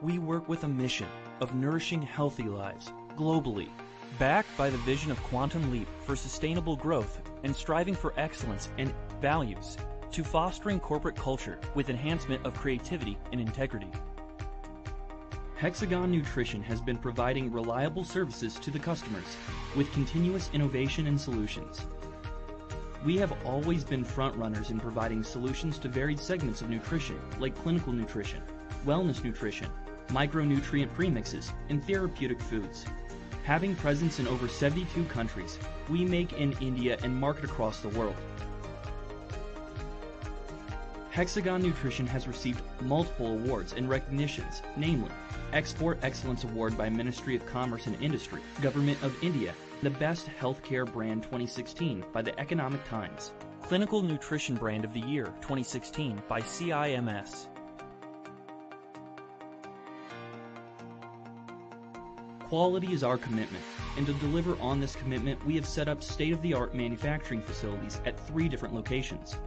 We work with a mission of nourishing healthy lives globally, backed by the vision of Quantum Leap for sustainable growth and striving for excellence and values, to fostering corporate culture with enhancement of creativity and integrity. Hexagon Nutrition has been providing reliable services to the customers with continuous innovation and solutions. We have always been front-runners in providing solutions to varied segments of nutrition, like clinical nutrition, wellness nutrition, micronutrient premixes, and therapeutic foods. Having presence in over 72 countries, we make in India and market across the world. Hexagon Nutrition has received multiple awards and recognitions, namely Export Excellence Award by Ministry of Commerce and Industry, Government of India, the Best Healthcare Brand 2016 by the Economic Times, Clinical Nutrition Brand of the Year 2016 by CIMS. Quality is our commitment, and to deliver on this commitment, we have set up state-of-the-art manufacturing facilities at 3 different locations.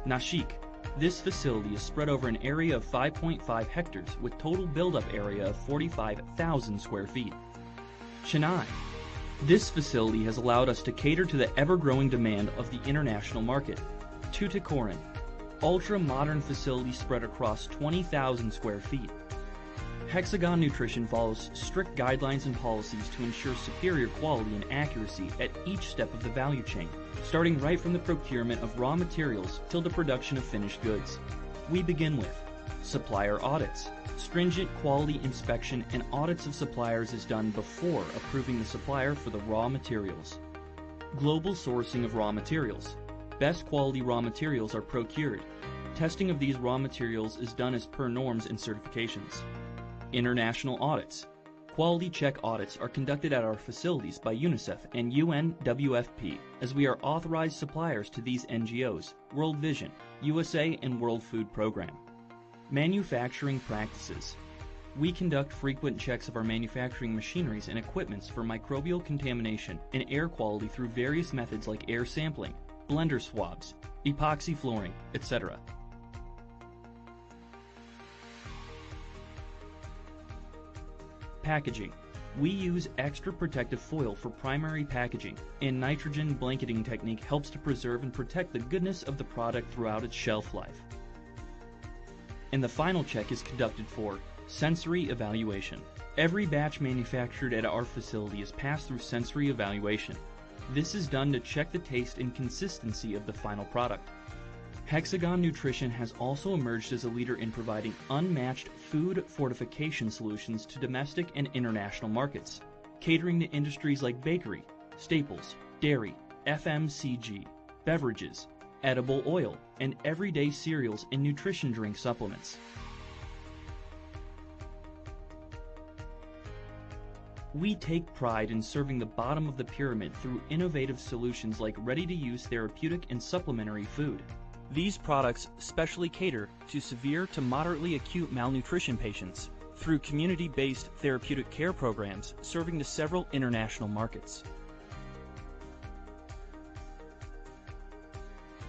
Nashik. This facility is spread over an area of 5.5 hectares with total buildup area of 45,000 square feet. Chennai. This facility has allowed us to cater to the ever-growing demand of the international market. Tuticorin. Ultra-modern facility spread across 20,000 square feet. Hexagon Nutrition follows strict guidelines and policies to ensure superior quality and accuracy at each step of the value chain, starting right from the procurement of raw materials till the production of finished goods. We begin with supplier audits. Stringent quality inspection and audits of suppliers is done before approving the supplier for the raw materials. Global sourcing of raw materials. Best quality raw materials are procured. Testing of these raw materials is done as per norms and certifications. International audits. Quality check audits are conducted at our facilities by UNICEF and UNWFP, as we are authorized suppliers to these NGOs, World Vision, USA, and World Food Program. Manufacturing practices. We conduct frequent checks of our manufacturing machineries and equipments for microbial contamination and air quality through various methods like air sampling, blender swabs, epoxy flooring, etc. Packaging. We use extra protective foil for primary packaging, and nitrogen blanketing technique helps to preserve and protect the goodness of the product throughout its shelf life. And the final check is conducted for sensory evaluation. Every batch manufactured at our facility is passed through sensory evaluation. This is done to check the taste and consistency of the final product. Hexagon Nutrition has also emerged as a leader in providing unmatched food fortification solutions to domestic and international markets, catering to industries like bakery, staples, dairy, FMCG, beverages, edible oil, and everyday cereals and nutrition drink supplements. We take pride in serving the bottom of the pyramid through innovative solutions like ready-to-use therapeutic and supplementary food. These products specially cater to severe to moderately acute malnutrition patients through community-based therapeutic care programs serving to several international markets.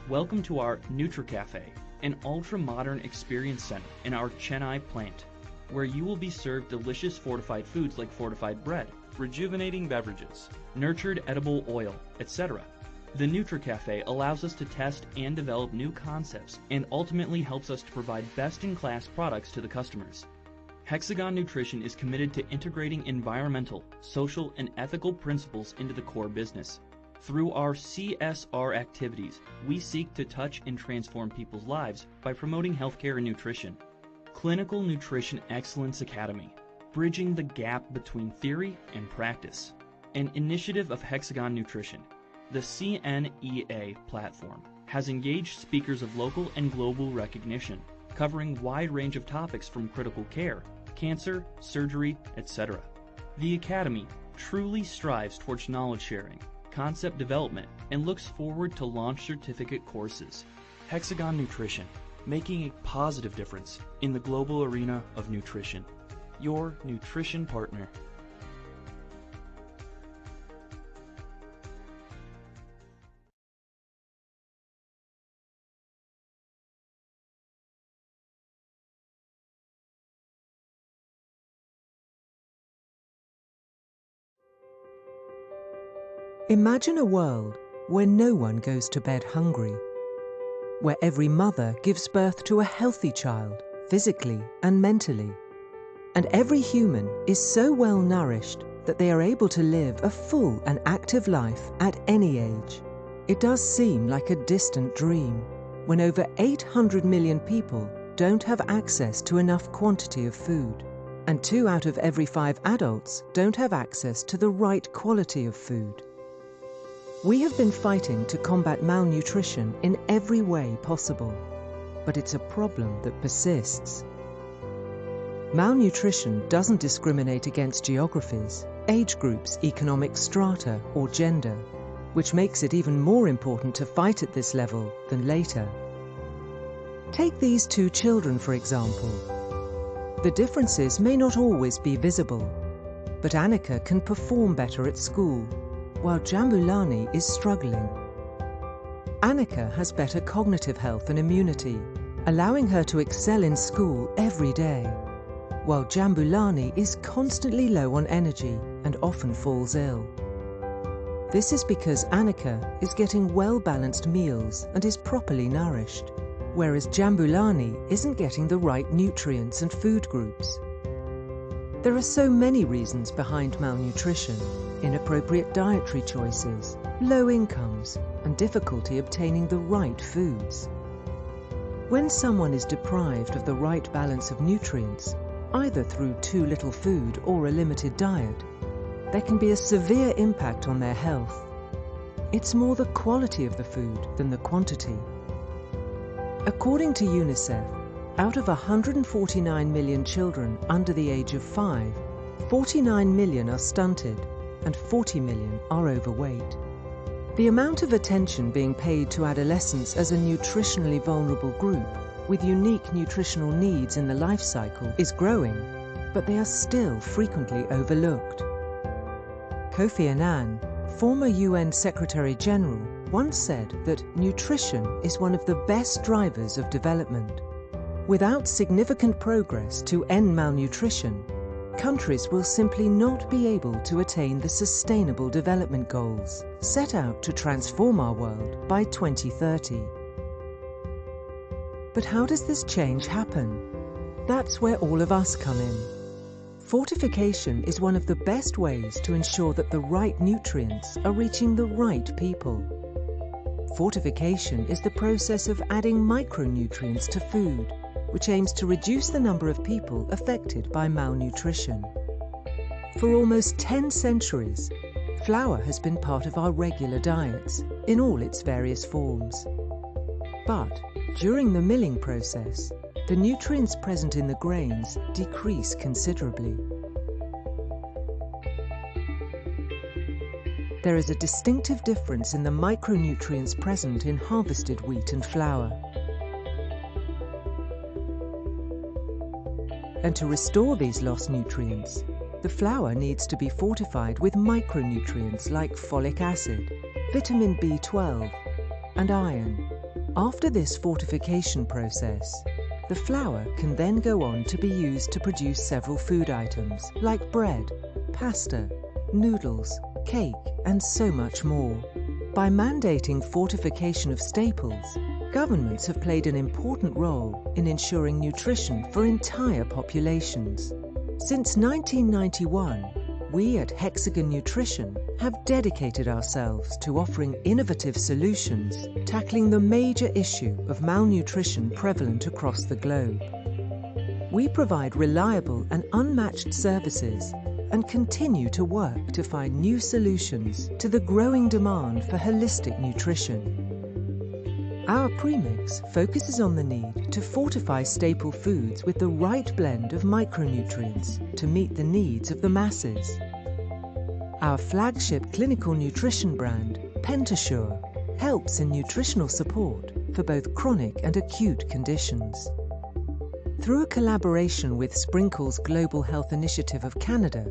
Welcome to our NutriCafe, an ultra-modern experience center in our Chennai plant, where you will be served delicious fortified foods like fortified bread, rejuvenating beverages, nurtured edible oil, etc. The NutriCafe allows us to test and develop new concepts and ultimately helps us to provide best-in-class products to the customers. Hexagon Nutrition is committed to integrating environmental, social, and ethical principles into the core business. Through our CSR activities, we seek to touch and transform people's lives by promoting healthcare and nutrition. Clinical Nutrition Excellence Academy, bridging the gap between theory and practice. An initiative of Hexagon Nutrition. The CNEA platform has engaged speakers of local and global recognition, covering a wide range of topics from critical care, cancer, surgery, etc. The Academy truly strives towards knowledge sharing, concept development, and looks forward to launch certificate courses. Hexagon Nutrition, making a positive difference in the global arena of nutrition. Your nutrition partner. Imagine a world where no one goes to bed hungry, where every mother gives birth to a healthy child, physically and mentally, and every human is so well nourished that they are able to live a full and active life at any age. It does seem like a distant dream when over 800 million people don't have access to enough quantity of food, and 2 out of every 5 adults don't have access to the right quality of food. We have been fighting to combat malnutrition in every way possible, but it's a problem that persists. Malnutrition doesn't discriminate against geographies, age groups, economic strata, or gender, which makes it even more important to fight at this level than later. Take these 2 children, for example. The differences may not always be visible, but Annika can perform better at school, while Jambulani is struggling. Annika has better cognitive health and immunity, allowing her to excel in school every day, while Jambulani is constantly low on energy and often falls ill. This is because Annika is getting well-balanced meals and is properly nourished, whereas Jambulani isn't getting the right nutrients and food groups. There are so many reasons behind malnutrition: inappropriate dietary choices, low incomes, and difficulty obtaining the right foods. When someone is deprived of the right balance of nutrients, either through too little food or a limited diet, there can be a severe impact on their health. It's more the quality of the food than the quantity. According to UNICEF, out of 149 million children under the age of 5, 49 million are stunted and 40 million are overweight. The amount of attention being paid to adolescents as a nutritionally vulnerable group with unique nutritional needs in the life cycle is growing, but they are still frequently overlooked. Kofi Annan, former UN Secretary General, once said that nutrition is one of the best drivers of development. Without significant progress to end malnutrition, countries will simply not be able to attain the Sustainable Development Goals set out to transform our world by 2030. But how does this change happen? That's where all of us come in. Fortification is one of the best ways to ensure that the right nutrients are reaching the right people. Fortification is the process of adding micronutrients to food, which aims to reduce the number of people affected by malnutrition. For almost 10 centuries, flour has been part of our regular diets in all its various forms. But during the milling process, the nutrients present in the grains decrease considerably. There is a distinctive difference in the micronutrients present in harvested wheat and flour. And to restore these lost nutrients, the flour needs to be fortified with micronutrients like folic acid, vitamin B12, and iron. After this fortification process, the flour can then go on to be used to produce several food items like bread, pasta, noodles, cake, and so much more. By mandating fortification of staples, governments have played an important role in ensuring nutrition for entire populations. Since 1991, we at Hexagon Nutrition have dedicated ourselves to offering innovative solutions tackling the major issue of malnutrition prevalent across the globe. We provide reliable and unmatched services and continue to work to find new solutions to the growing demand for holistic nutrition. Our premix focuses on the need to fortify staple foods with the right blend of micronutrients to meet the needs of the masses. Our flagship clinical nutrition brand, Pentasure, helps in nutritional support for both chronic and acute conditions. Through a collaboration with Sprinkle's Global Health Initiative of Canada,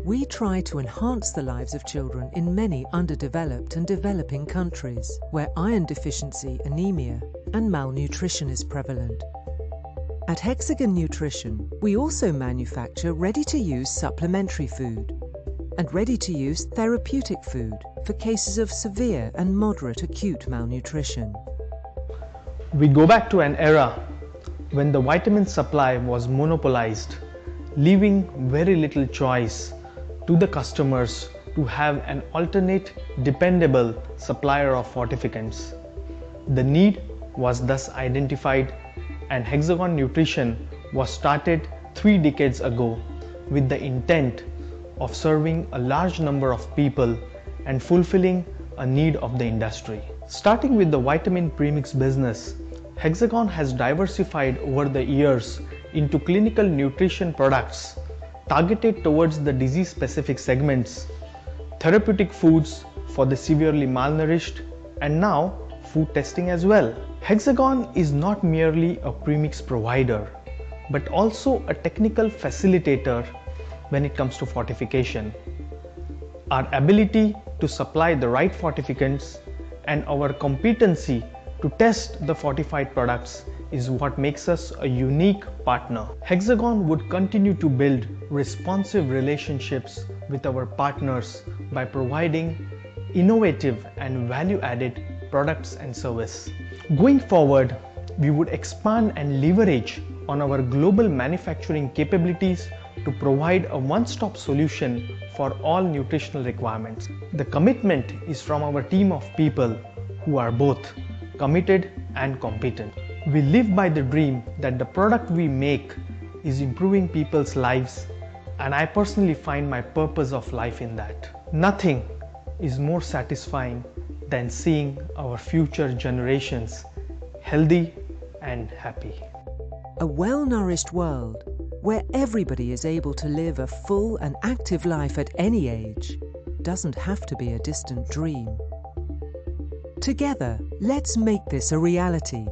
we try to enhance the lives of children in many underdeveloped and developing countries where iron deficiency, anemia, and malnutrition is prevalent. At Hexagon Nutrition, we also manufacture ready-to-use supplementary food. and ready-to-use therapeutic food for cases of severe and moderate acute malnutrition. We go back to an era when the vitamin supply was monopolized, leaving very little choice to the customers to have an alternate, dependable supplier of fortificants. The need was thus identified, and Hexagon Nutrition was started 3 decades ago with the intent of serving a large number of people and fulfilling a need of the industry. Starting with the vitamin premix business, Hexagon has diversified over the years into clinical nutrition products targeted towards the disease-specific segments, therapeutic foods for the severely malnourished, and now food testing as well. Hexagon is not merely a premix provider, but also a technical facilitator when it comes to fortification. Our ability to supply the right fortificants and our competency to test the fortified products is what makes us a unique partner. Hexagon would continue to build responsive relationships with our partners by providing innovative and value-added products and service. Going forward, we would expand and leverage on our global manufacturing capabilities to provide a one-stop solution for all nutritional requirements. The commitment is from our team of people who are both committed and competent. We live by the dream that the product we make is improving people's lives, and I personally find my purpose of life in that. Nothing is more satisfying than seeing our future generations healthy and happy. A well-nourished world where everybody is able to live a full and active life at any age doesn't have to be a distant dream. Together, let's make this a reality.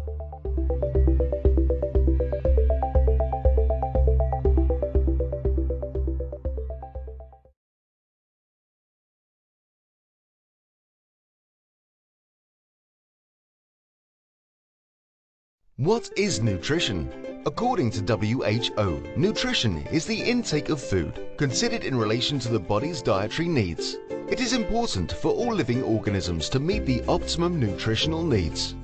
What is nutrition? According to WHO, nutrition is the intake of food considered in relation to the body's dietary needs. It is important for all living organisms to meet the optimum nutritional needs.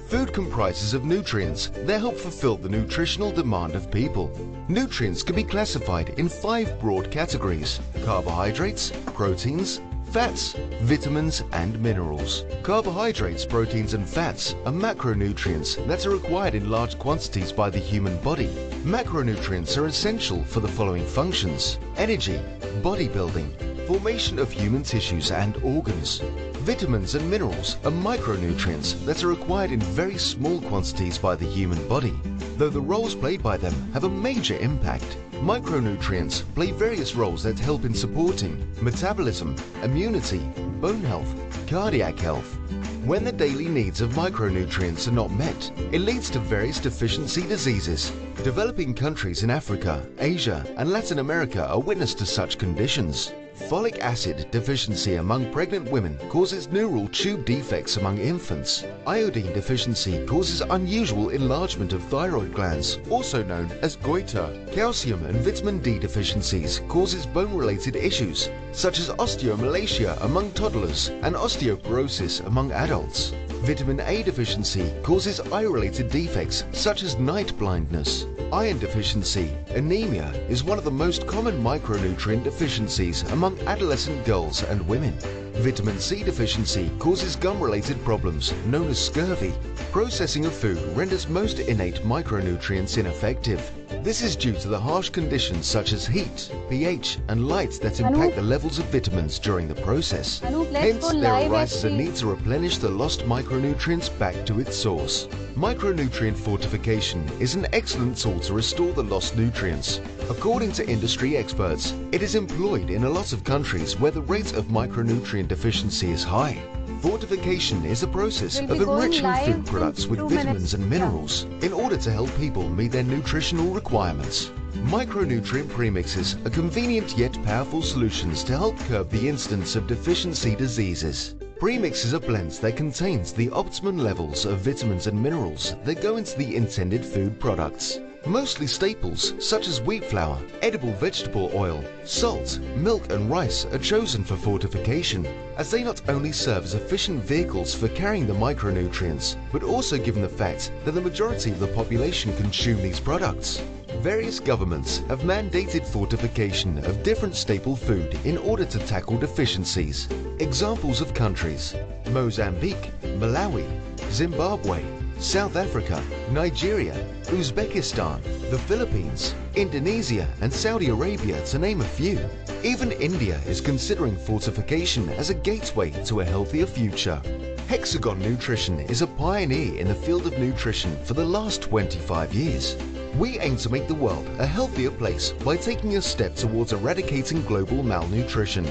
Food comprises of nutrients that help fulfill the nutritional demand of people. Nutrients can be classified in 5 broad categories: carbohydrates, proteins, fats, vitamins and minerals. Carbohydrates, proteins and fats are macronutrients that are required in large quantities by the human body. Macronutrients are essential for the following functions: energy, bodybuilding, formation of human tissues and organs. Vitamins and minerals are micronutrients that are required in very small quantities by the human body, though the roles played by them have a major impact. Micronutrients play various roles that help in supporting metabolism, immunity, bone health, cardiac health. When the daily needs of micronutrients are not met, it leads to various deficiency diseases. Developing countries in Africa, Asia and Latin America are witness to such conditions. Folic acid deficiency among pregnant women causes neural tube defects among infants. Iodine deficiency causes unusual enlargement of thyroid glands, also known as goiter. Calcium and vitamin D deficiencies causes bone-related issues, such as osteomalacia among toddlers and osteoporosis among adults. Vitamin A deficiency causes eye-related defects, such as night blindness. Iron deficiency, anemia, is one of the most common micronutrient deficiencies among adolescent girls and women. Vitamin C deficiency causes gum-related problems known as scurvy. Processing of food renders most innate micronutrients ineffective. This is due to the harsh conditions such as heat, pH and light that impact the levels of vitamins during the process. Hence, there arises a need to replenish the lost micronutrients back to its source. Micronutrient fortification is an excellent tool to restore the lost nutrients. According to industry experts, it is employed in a lot of countries where the rate of micronutrient deficiency is high. Fortification is the process of enriching food products with vitamins and minerals in order to help people meet their nutritional requirements. Micronutrient premixes are convenient yet powerful solutions to help curb the incidence of deficiency diseases. Premixes are blends that contains the optimum levels of vitamins and minerals that go into the intended food products. Mostly staples such as wheat flour, edible vegetable oil, salt, milk and rice are chosen for fortification, as they not only serve as efficient vehicles for carrying the micronutrients, but also given the fact that the majority of the population consume these products. Various governments have mandated fortification of different staple food in order to tackle deficiencies. Examples of countries: Mozambique, Malawi, Zimbabwe, South Africa, Nigeria, Uzbekistan, the Philippines, Indonesia and Saudi Arabia, to name a few. Even India is considering fortification as a gateway to a healthier future. Hexagon Nutrition is a pioneer in the field of nutrition for the last 25 years. We aim to make the world a healthier place by taking a step towards eradicating global malnutrition.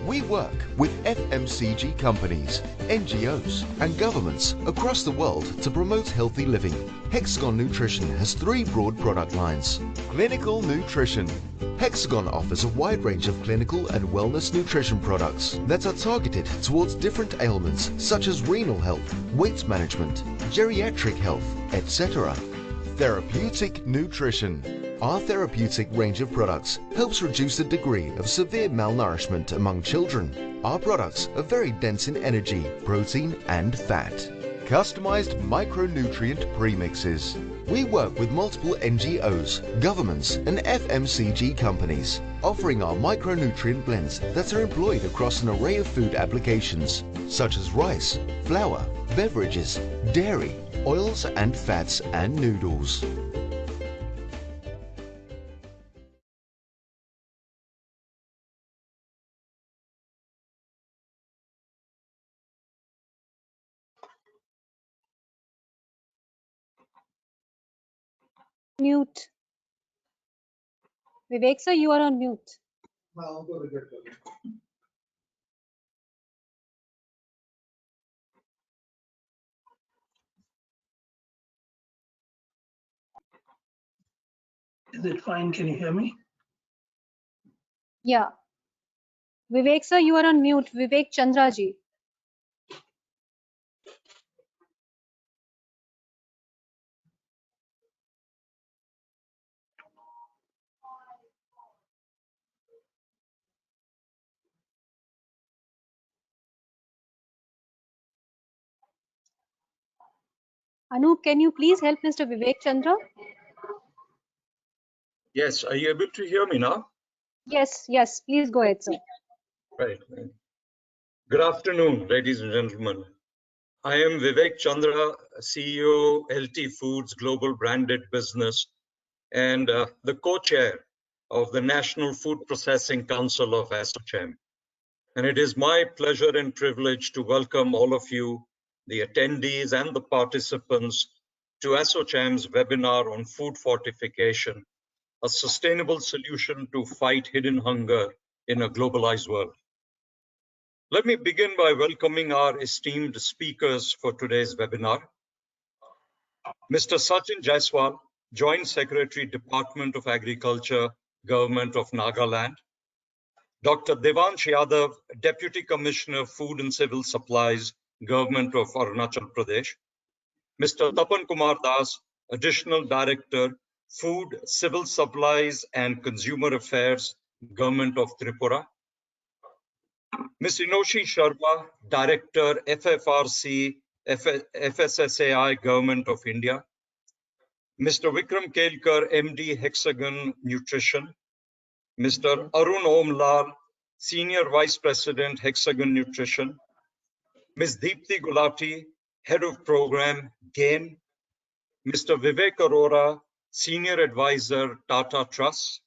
We work with FMCG companies, NGOs and governments across the world to promote healthy living. Hexagon Nutrition has 3 broad product lines. Clinical Nutrition. Hexagon offers a wide range of clinical and wellness nutrition products that are targeted towards different ailments such as renal health, weight management, geriatric health, etc. Therapeutic Nutrition. Our therapeutic range of products helps reduce the degree of severe malnourishment among children. Our products are very dense in energy, protein and fat. Customized micronutrient premixes. We work with multiple NGOs, governments and FMCG companies, offering our micronutrient blends that are employed across an array of food applications, such as rice, flour, beverages, dairy, oils and fats and noodles. Mute. Vivek sir, you are on mute. Is it fine? Can you hear me? Yeah. Vivek sir, you are on mute. Vivek Chandra ji. Anup, can you please help Mr. Vivek Chandra? Yes, are you able to hear me now? Yes, please go ahead, sir. Right. Good afternoon, ladies and gentlemen. I am Vivek Chandra, CEO, LT Foods Global Branded Business, and the co-chair of the National Food Processing Council of ASSOCHAM. And it is my pleasure and privilege to welcome all of you, the attendees and the participants, to ASSOCHAM's webinar on food fortification, a sustainable solution to fight hidden hunger in a globalized world. Let me begin by welcoming our esteemed speakers for today's webinar. Mr. Sachin Jaiswal, Joint Secretary, Department of Agriculture, Government of Nagaland. Dr. Devansh Yadav, Deputy Commissioner, Food and Civil Supplies, Government of Arunachal Pradesh. Mr. Tapan Kumar Das, Additional Director, Food, Civil Supplies and Consumer Affairs, Government of Tripura. Ms. Inoshi Sharma, Director, FFRC, FSSAI, Government of India. Mr. Vikram Kelker, MD, Hexagon Nutrition. Mr. Arun Omlal, Senior Vice President, Hexagon Nutrition. Ms. Deepthi Gulati, Head of Program, GAIN. Mr. Vivek Arora, Senior Advisor, Tata Trust.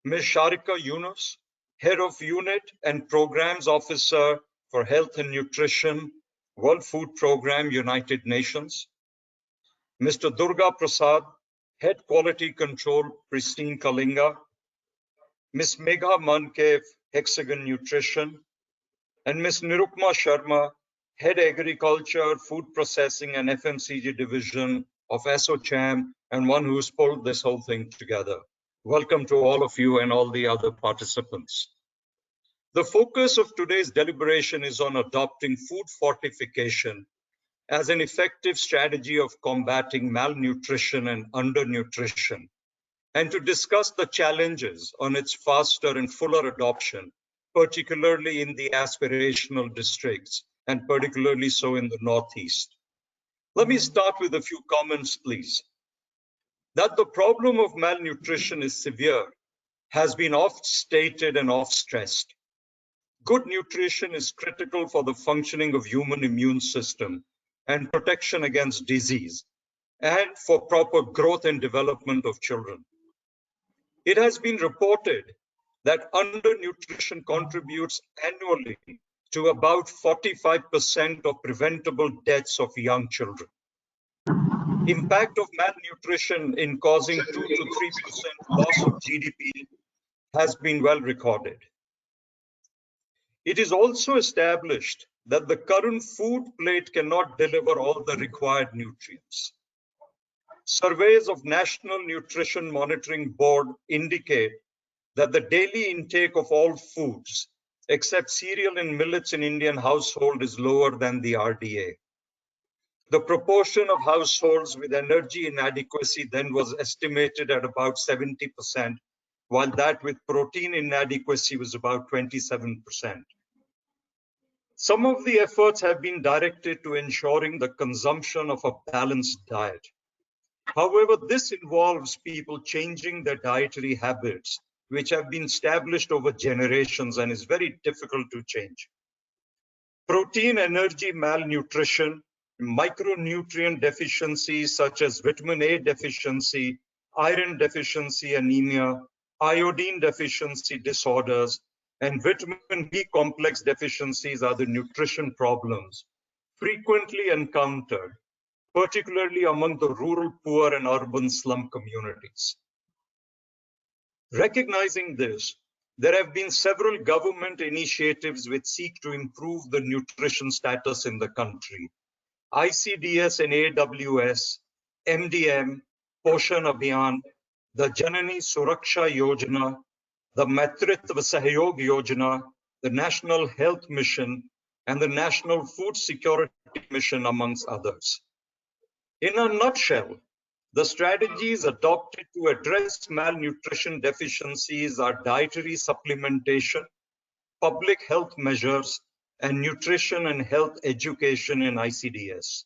Ms. Sharika Yunus, Head of Unit and Programs Officer for Health and Nutrition, World Food Program, United Nations. Mr. Durga Prasad, Head Quality Control, Pristine Kalinga. Ms. Megha Mankev, Hexagon Nutrition. And Ms. Nirupma Sharma, Head Agriculture, Food Processing and FMCG Division of ASSOCHAM, and one who's pulled this whole thing together. Welcome to all of you and all the other participants. The focus of today's deliberation is on adopting food fortification as an effective strategy of combating malnutrition and undernutrition, and to discuss the challenges on its faster and fuller adoption, particularly in the aspirational districts, and particularly so in the Northeast. Let me start with a few comments, please. That the problem of malnutrition is severe has been oft stated and oft stressed. Good nutrition is critical for the functioning of human immune system and protection against disease, and for proper growth and development of children. It has been reported that undernutrition contributes annually to about 45% of preventable deaths of young children. Impact of malnutrition in causing 2 to 3% loss of GDP has been well recorded. It is also established that the current food plate cannot deliver all the required nutrients. Surveys of National Nutrition Monitoring Board indicate that the daily intake of all foods, except cereal and millets in Indian household, is lower than the RDA. The proportion of households with energy inadequacy then was estimated at about 70%, while that with protein inadequacy was about 27%. Some of the efforts have been directed to ensuring the consumption of a balanced diet. However, this involves people changing their dietary habits, which have been established over generations and is very difficult to change. Protein energy malnutrition, micronutrient deficiencies such as vitamin A deficiency, iron deficiency anemia, iodine deficiency disorders, and vitamin B complex deficiencies are the nutrition problems frequently encountered, particularly among the rural poor and urban slum communities. Recognizing this, there have been several government initiatives which seek to improve the nutrition status in the country. ICDS and AWS, MDM, Poshan Abhiyan, the Janani Suraksha Yojana, the Matritva Sahyog Yojana, the National Health Mission, and the National Food Security Mission, amongst others. In a nutshell, the strategies adopted to address malnutrition deficiencies are dietary supplementation, public health measures, and nutrition and health education in ICDS.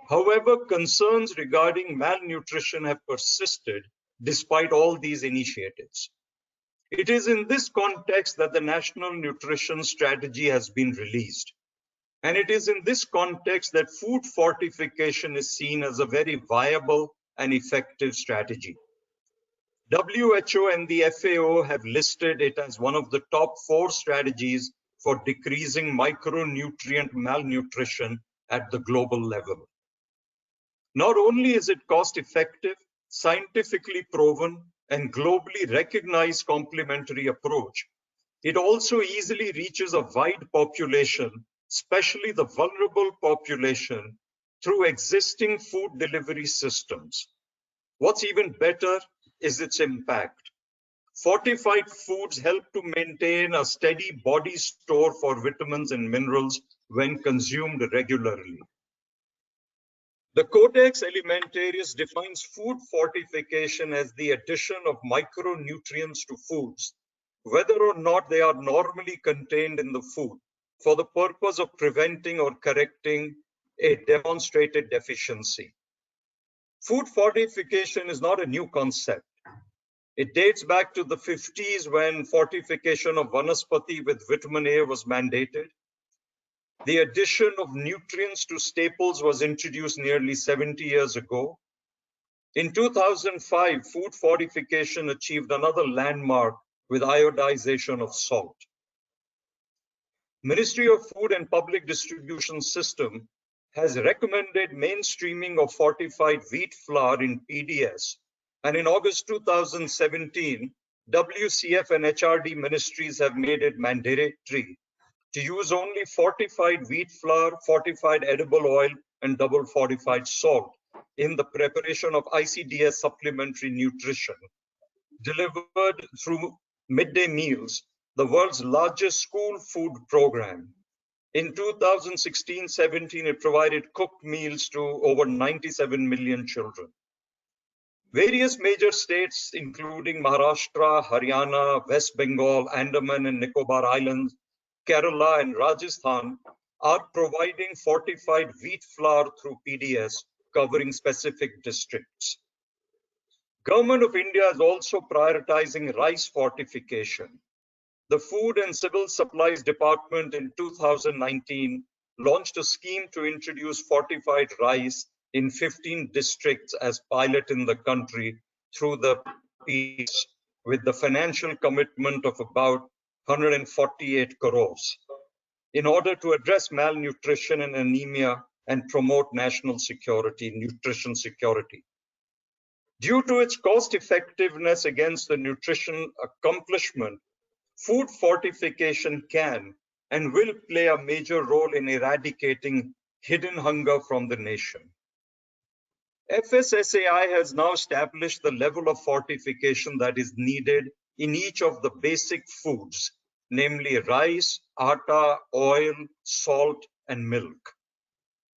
However, concerns regarding malnutrition have persisted despite all these initiatives. It is in this context that the National Nutrition Strategy has been released. And it is in this context that food fortification is seen as a very viable and effective strategy. WHO and the FAO have listed it as one of the top 4 strategies for decreasing micronutrient malnutrition at the global level. Not only is it cost-effective, scientifically proven, and globally recognized complementary approach, it also easily reaches a wide population, especially the vulnerable population, through existing food delivery systems. What's even better is its impact. Fortified foods help to maintain a steady body store for vitamins and minerals when consumed regularly. The Codex Alimentarius defines food fortification as the addition of micronutrients to foods, whether or not they are normally contained in the food, for the purpose of preventing or correcting a demonstrated deficiency. Food fortification is not a new concept. It dates back to the 50s when fortification of vanaspati with vitamin A was mandated. The addition of nutrients to staples was introduced nearly 70 years ago. In 2005, food fortification achieved another landmark with iodization of salt. Ministry of Food and Public Distribution System has recommended mainstreaming of fortified wheat flour in PDS. And in August 2017, WCF and HRD ministries have made it mandatory to use only fortified wheat flour, fortified edible oil, and double fortified salt in the preparation of ICDS supplementary nutrition, delivered through midday meals, the world's largest school food program. In 2016-17, it provided cooked meals to over 97 million children. Various major states, including Maharashtra, Haryana, West Bengal, Andaman and Nicobar Islands, Kerala and Rajasthan, are providing fortified wheat flour through PDS, covering specific districts. Government of India is also prioritizing rice fortification. The Food and Civil Supplies Department in 2019 launched a scheme to introduce fortified rice in 15 districts as pilot in the country through the PDS, with the financial commitment of about 148 crores in order to address malnutrition and anemia and promote national security, nutrition security. Due to its cost effectiveness against the nutrition accomplishment, food fortification can and will play a major role in eradicating hidden hunger from the nation. FSSAI has now established the level of fortification that is needed in each of the basic foods, namely rice, atta, oil, salt, and milk.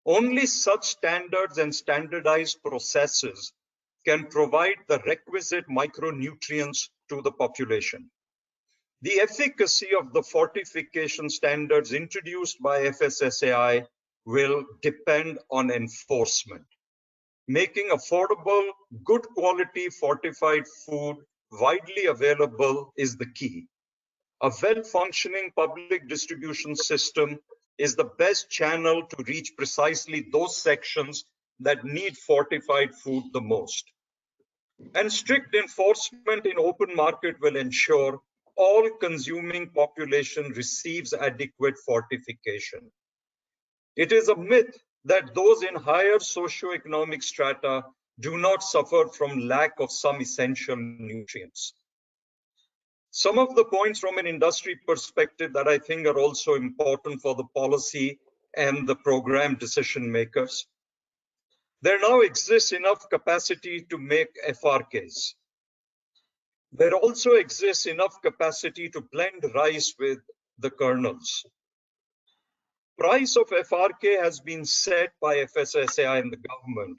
Only such standards and standardized processes can provide the requisite micronutrients to the population. The efficacy of the fortification standards introduced by FSSAI will depend on enforcement. Making affordable, good quality fortified food widely available is the key. A well-functioning public distribution system is the best channel to reach precisely those sections that need fortified food the most. And strict enforcement in open market will ensure all consuming population receives adequate fortification. It is a myth that those in higher socioeconomic strata do not suffer from lack of some essential nutrients. Some of the points from an industry perspective that I think are also important for the policy and the program decision makers. There now exists enough capacity to make FRKs. There also exists enough capacity to blend rice with the kernels. Price of FRK has been set by FSSAI and the government,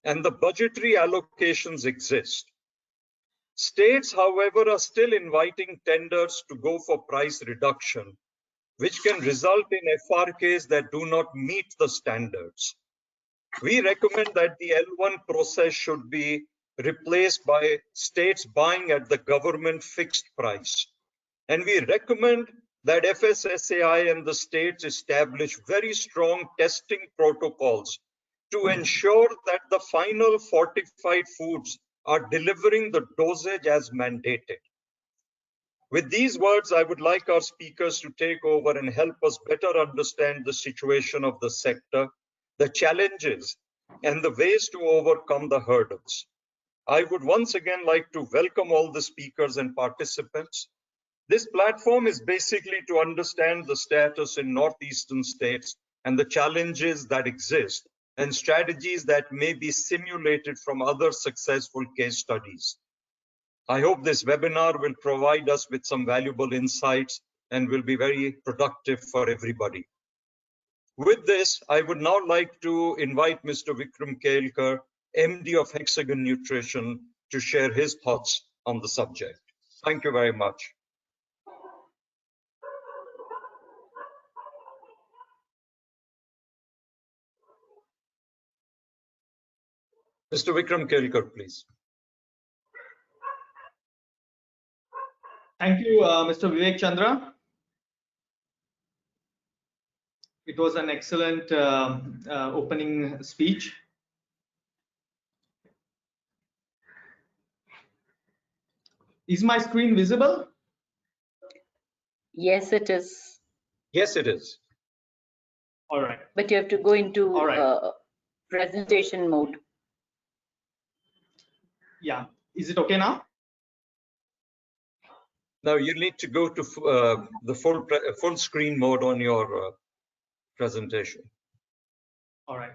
and the budgetary allocations exist. States, however, are still inviting tenders to go for price reduction, which can result in FRKs that do not meet the standards. We recommend that the L1 process should be replaced by states buying at the government fixed price. And we recommend that FSSAI and the states establish very strong testing protocols to ensure that the final fortified foods are delivering the dosage as mandated. With these words, I would like our speakers to take over and help us better understand the situation of the sector, the challenges, and the ways to overcome the hurdles. I would once again like to welcome all the speakers and participants. This platform is basically to understand the status in Northeastern states and the challenges that exist and strategies that may be simulated from other successful case studies. I hope this webinar will provide us with some valuable insights and will be very productive for everybody. With this, I would now like to invite Mr. Vikram Kelker, MD of Hexagon Nutrition, to share his thoughts on the subject. Thank you very much. Mr. Vikram Kelker, please. Thank you, Mr. Vivek Chandra. It was an excellent opening speech. Is my screen visible? Yes, it is. Yes, it is. All right. But you have to go into presentation mode. Yeah. Is it okay now? Now you need to go to the full screen mode on your presentation. All right.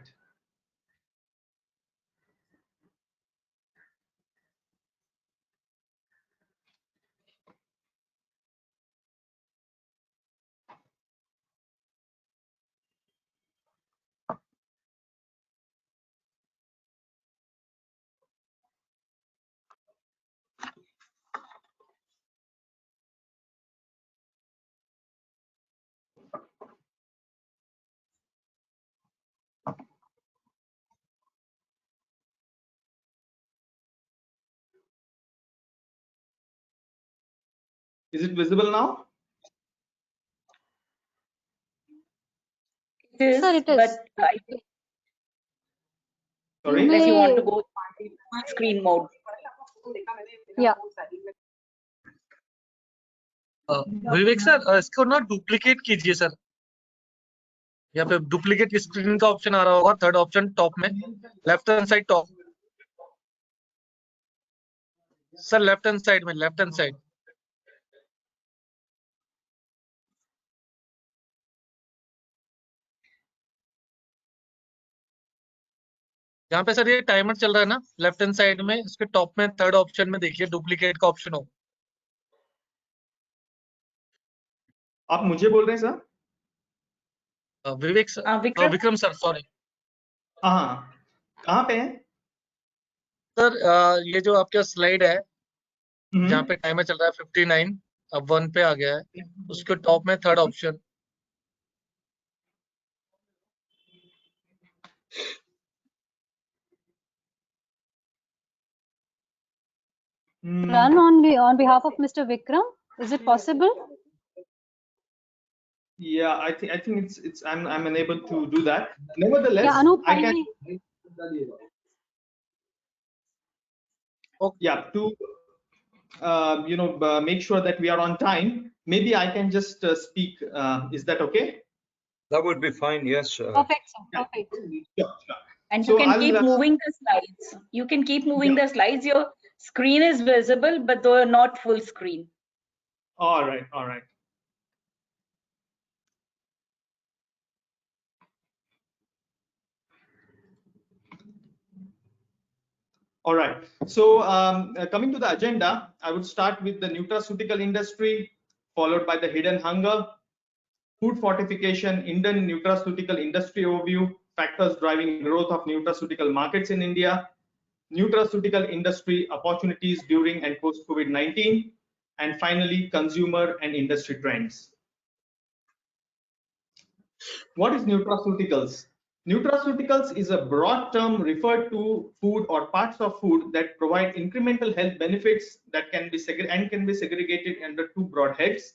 Is it visible now? It is, Sir, it is. but I think Sorry? unless you want to go full screen mode. Yeah. Vivek sir इसको ना duplicate कीजिए sir, यहाँ पे duplicate screen का option आ रहा होगा, third option top में, left hand side top sir, left hand side में, लेफ्ट हैंड साइड। यहाँ पे सर ये टाइमर चल रहा है ना, लेफ्ट हैंड साइड में, इसके टॉप में थर्ड ऑप्शन में देखिए डुप्लीकेट का ऑप्शन हो। आप मुझे बोल रहे हैं सर? विवेक सर, विक्रम सर, सॉरी। हाँ, कहाँ पे है सर? ये जो आपका स्लाइड है जहाँ पे टाइमर चल रहा है 59, अब 1 पे आ गया है, उसके टॉप में third option. Run on behalf of Mr. Vikram. Is it possible? Yeah, I think I'm unable to do that. Nevertheless, Yeah, Anup, I can. Okay. Yeah, to make sure that we are on time. Maybe I can just speak. Is that okay? That would be fine. Yes. Perfect, sir. Perfect. Sure. And you can keep moving the slides. You can keep moving the slides. Your screen is visible, but though not full screen. All right. All right. All right. So coming to the agenda, I would start with the nutraceutical industry, followed by the hidden hunger, food fortification, Indian nutraceutical industry overview, factors driving growth of nutraceutical markets in India, nutraceutical industry opportunities during and post COVID-19, and finally, consumer and industry trends. What is nutraceuticals? Nutraceuticals is a broad term referred to food or parts of food that provide incremental health benefits that can be segregated under two broad heads.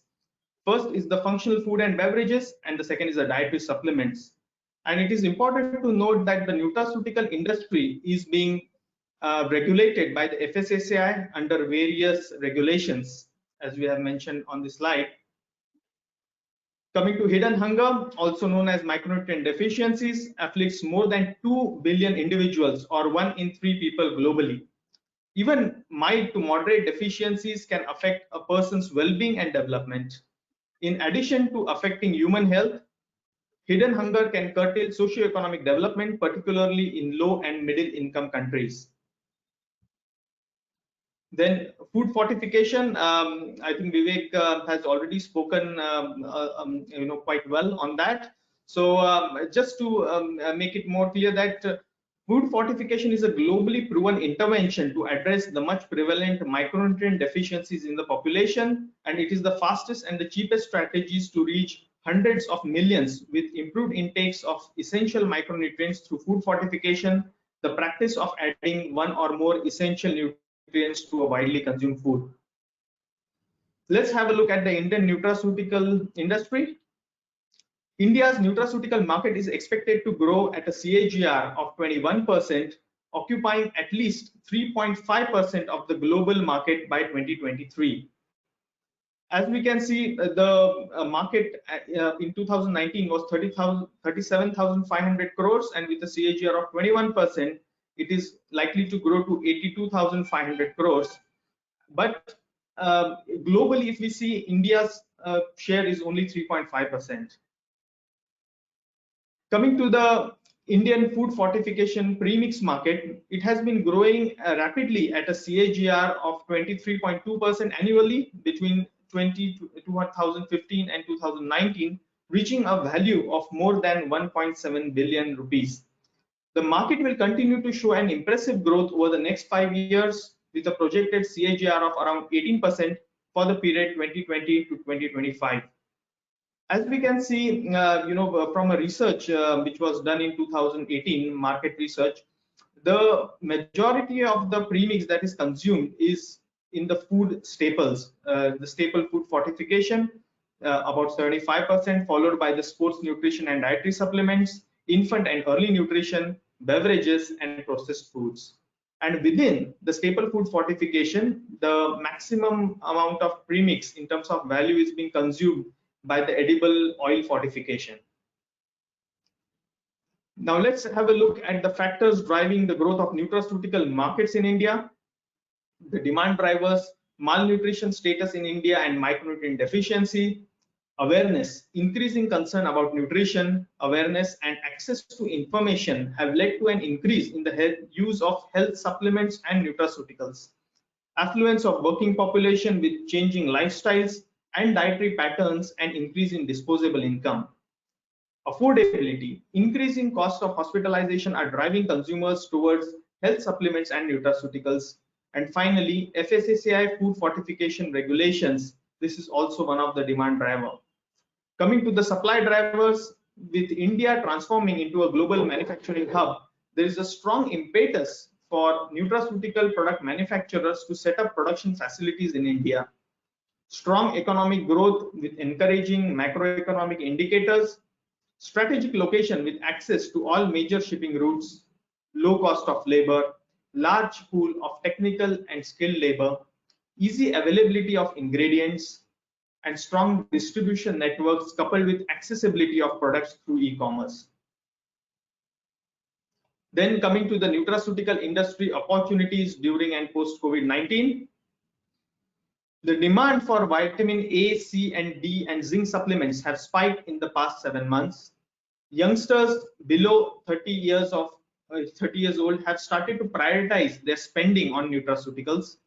First is the functional food and beverages, and the second is the dietary supplements. And it is important to note that the nutraceutical industry is being regulated by the FSSAI under various regulations, as we have mentioned on the slide. Coming to hidden hunger, also known as micronutrient deficiencies, afflicts more than 2 billion individuals, or 1 in 3 people globally. Even mild to moderate deficiencies can affect a person's well-being and development. In addition to affecting human health, hidden hunger can curtail socioeconomic development, particularly in low and middle income countries. Then food fortification, I think Vivek has already spoken quite well on that. So just to make it more clear that food fortification is a globally proven intervention to address the much prevalent micronutrient deficiencies in the population, and it is the fastest and the cheapest strategies to reach hundreds of millions with improved intakes of essential micronutrients through food fortification, the practice of adding one or more essential nutrients to a widely consumed food. Let's have a look at the Indian nutraceutical industry. India's nutraceutical market is expected to grow at a CAGR of 21%, occupying at least 3.5% of the global market by 2023. As we can see, the market in 2019 was 37,500 crores, and with a CAGR of 21%, it is likely to grow to 82,500 crores. But globally, if we see, India's share is only 3.5%. Coming to the Indian food fortification premix market, it has been growing rapidly at a CAGR of 23.2% annually between 2015 and 2019, reaching a value of more than 1.7 billion rupees. The market will continue to show an impressive growth over the next 5 years, with a projected CAGR of around 18% for the period 2020 to 2025. As we can see, from a research which was done in 2018, market research, the majority of the premix that is consumed is in the food staples, the staple food fortification, about 75%, followed by the sports nutrition and dietary supplements, infant and early nutrition, beverages, and processed foods. And within the staple food fortification, the maximum amount of premix in terms of value is being consumed by the edible oil fortification. Now let's have a look at the factors driving the growth of nutraceutical markets in India. The demand drivers: malnutrition status in India and micronutrient deficiency, awareness, increasing concern about nutrition, awareness and access to information have led to an increase in the use of health supplements and nutraceuticals. Affluence of working population with changing lifestyles and dietary patterns and increase in disposable income. Affordability, increasing cost of hospitalization are driving consumers towards health supplements and nutraceuticals. And finally, FSSAI food fortification regulations. This is also one of the demand driver. Coming to the supply drivers, with India transforming into a global manufacturing hub, there is a strong impetus for nutraceutical product manufacturers to set up production facilities in India. Strong economic growth with encouraging macroeconomic indicators, strategic location with access to all major shipping routes, low cost of labor, large pool of technical and skilled labor, easy availability of ingredients, and strong distribution networks coupled with accessibility of products through e-commerce. Then coming to the nutraceutical industry opportunities during and post COVID-19. The demand for vitamin A, C, and D and zinc supplements have spiked in the past 7 months. Youngsters below 30 years old have started to prioritize their spending on nutraceuticals.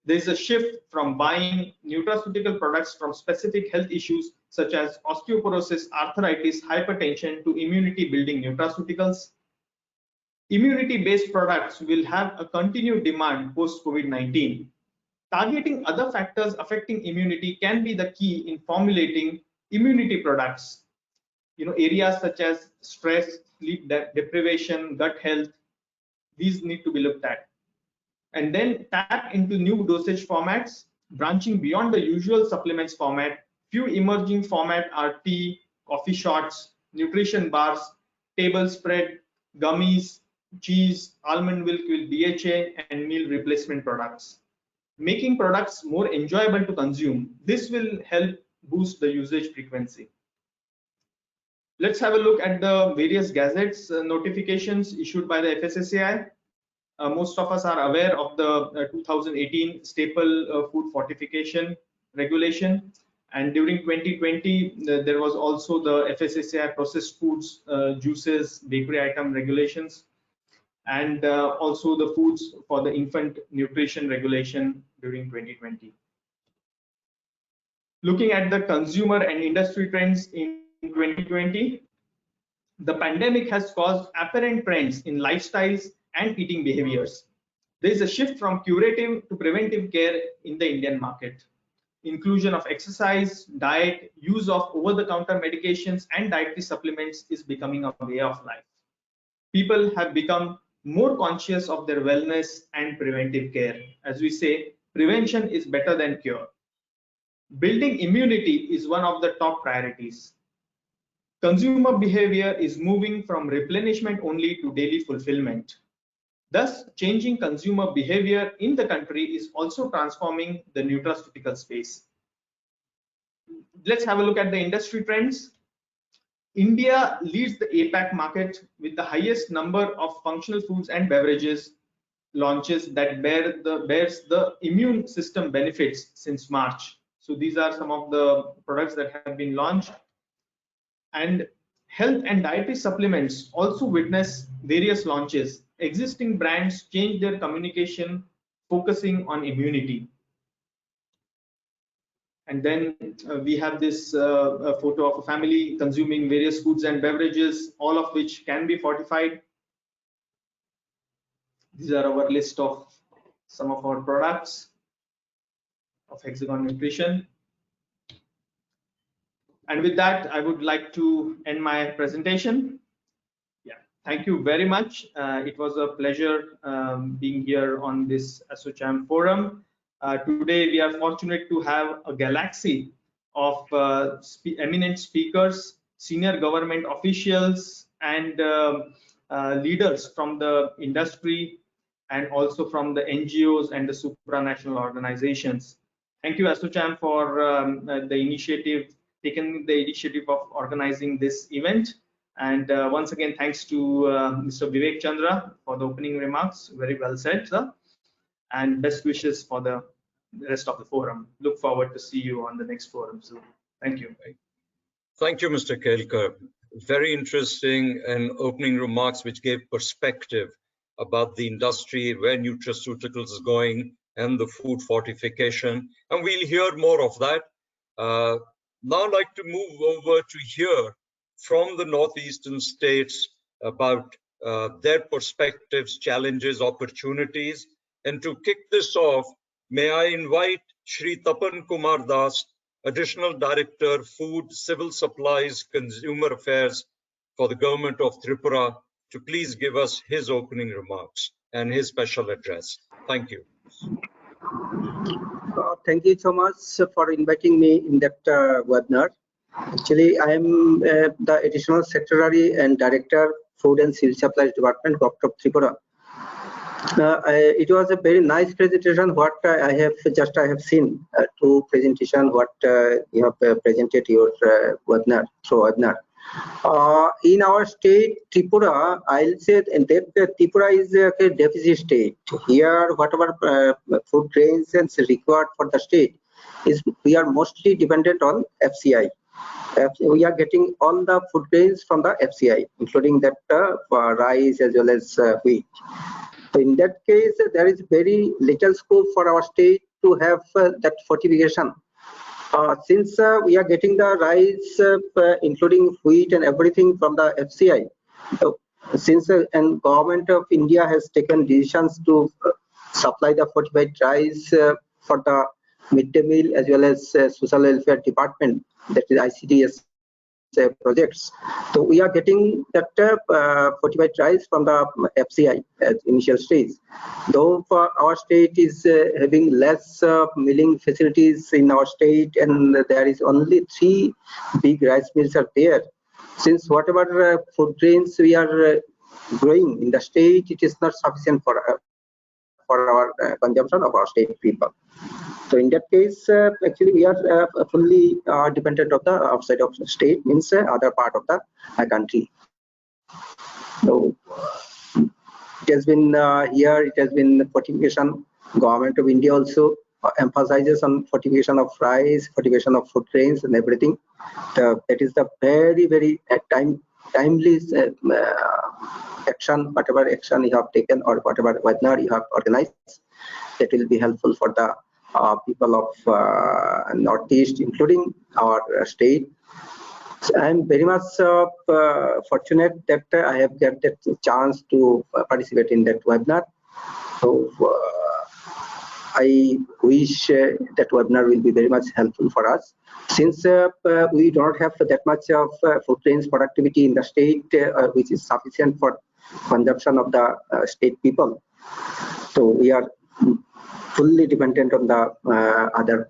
There is a shift from buying nutraceutical products from specific health issues such as osteoporosis, arthritis, hypertension to immunity building nutraceuticals. Immunity-based products will have a continued demand post COVID-19. Targeting other factors affecting immunity can be the key in formulating immunity products. Areas such as stress, sleep deprivation, gut health, these need to be looked at. And then tap into new dosage formats, branching beyond the usual supplements format. Few emerging formats are tea, coffee shots, nutrition bars, table spread, gummies, cheese, almond milk with DHA, and meal replacement products. Making products more enjoyable to consume. This will help boost the usage frequency. Let's have a look at the various gazettes notifications issued by the FSSAI. Most of us are aware of the 2018 staple food fortification regulation, and during 2020 there was also the FSSAI processed foods, juices, bakery item regulations, and also the foods for the infant nutrition regulation during 2020. Looking at the consumer and industry trends in 2020, the pandemic has caused apparent trends in lifestyles and eating behaviors. There is a shift from curative to preventive care in the Indian market. Inclusion of exercise, diet, use of over-the-counter medications and dietary supplements is becoming a way of life. People have become more conscious of their wellness and preventive care. As we say, prevention is better than cure. Building immunity is one of the top priorities. Consumer behavior is moving from replenishment only to daily fulfillment. Thus, changing consumer behavior in the country is also transforming the nutraceutical space. Let's have a look at the industry trends. India leads the APAC market with the highest number of functional foods and beverages launches that bears the immune system benefits since March. So these are some of the products that have been launched. And health and dietary supplements also witness various launches. Existing brands change their communication, focusing on immunity. And then we have this photo of a family consuming various foods and beverages, all of which can be fortified. These are our list of some of our products of Hexagon Nutrition. And with that, I would like to end my presentation. Yeah, thank you very much. It was a pleasure being here on this ASSOCHAM forum. Today, we are fortunate to have a galaxy of eminent speakers, senior government officials, and leaders from the industry, and also from the NGOs and the supranational organizations. Thank you, ASSOCHAM, for taking the initiative of organizing this event. And once again, thanks to Mr. Vivek Chandra for the opening remarks. Very well said, sir. And best wishes for the rest of the forum. Look forward to see you on the next forum soon. Thank you. Thank you, Mr. Kelker. Very interesting and opening remarks which gave perspective about the industry, where nutraceuticals is going, and the food fortification. And we'll hear more of that. Now I'd like to move over to hear from the Northeastern states about their perspectives, challenges, opportunities. And to kick this off, may I invite Shri Tapan Kumar Das, Additional Director, Food, Civil Supplies, Consumer Affairs for the Government of Tripura, to please give us his opening remarks and his special address. Thank you. Thank you so much for inviting me in that webinar. Actually, I am the Additional Secretary and Director, Food and Civil Supplies Department, Government of Tripura. It was a very nice presentation. What I have seen two presentation what you have presented your webinar through webinar. In our state Tripura, I'll say that Tripura is a deficit state. Here, whatever food grains and required for the state is, we are mostly dependent on FCI. We are getting all the food grains from the FCI, including that rice as well as wheat. So in that case, there is very little scope for our state to have that fortification. Since we are getting the rice, including wheat and everything from the FCI, since and Government of India has taken decisions to supply the fortified rice for the midday meal as well as social welfare department, that is ICDS projects. So we are getting that fortified rice from the FCI as initial stage. Though our state is having less milling facilities in our state, and there is only 3 big rice mills are there. Since whatever food grains we are growing in the state, it is not sufficient for our consumption of our state people. So in that case, actually we are fully dependent of the outside of the state, means other part of the country. So it has been here, it has been fortification. Government of India also emphasizes on fortification of rice, fortification of food grains and everything. That is the very timely action. Whatever action you have taken or whatever webinar you have organized, that will be helpful for the people of Northeast, including our state. So I am very much fortunate that I have got that chance to participate in that webinar. So I wish that webinar will be very much helpful for us, since we don't have that much of food grains productivity in the state, which is sufficient for consumption of the state people. So we are fully dependent on the other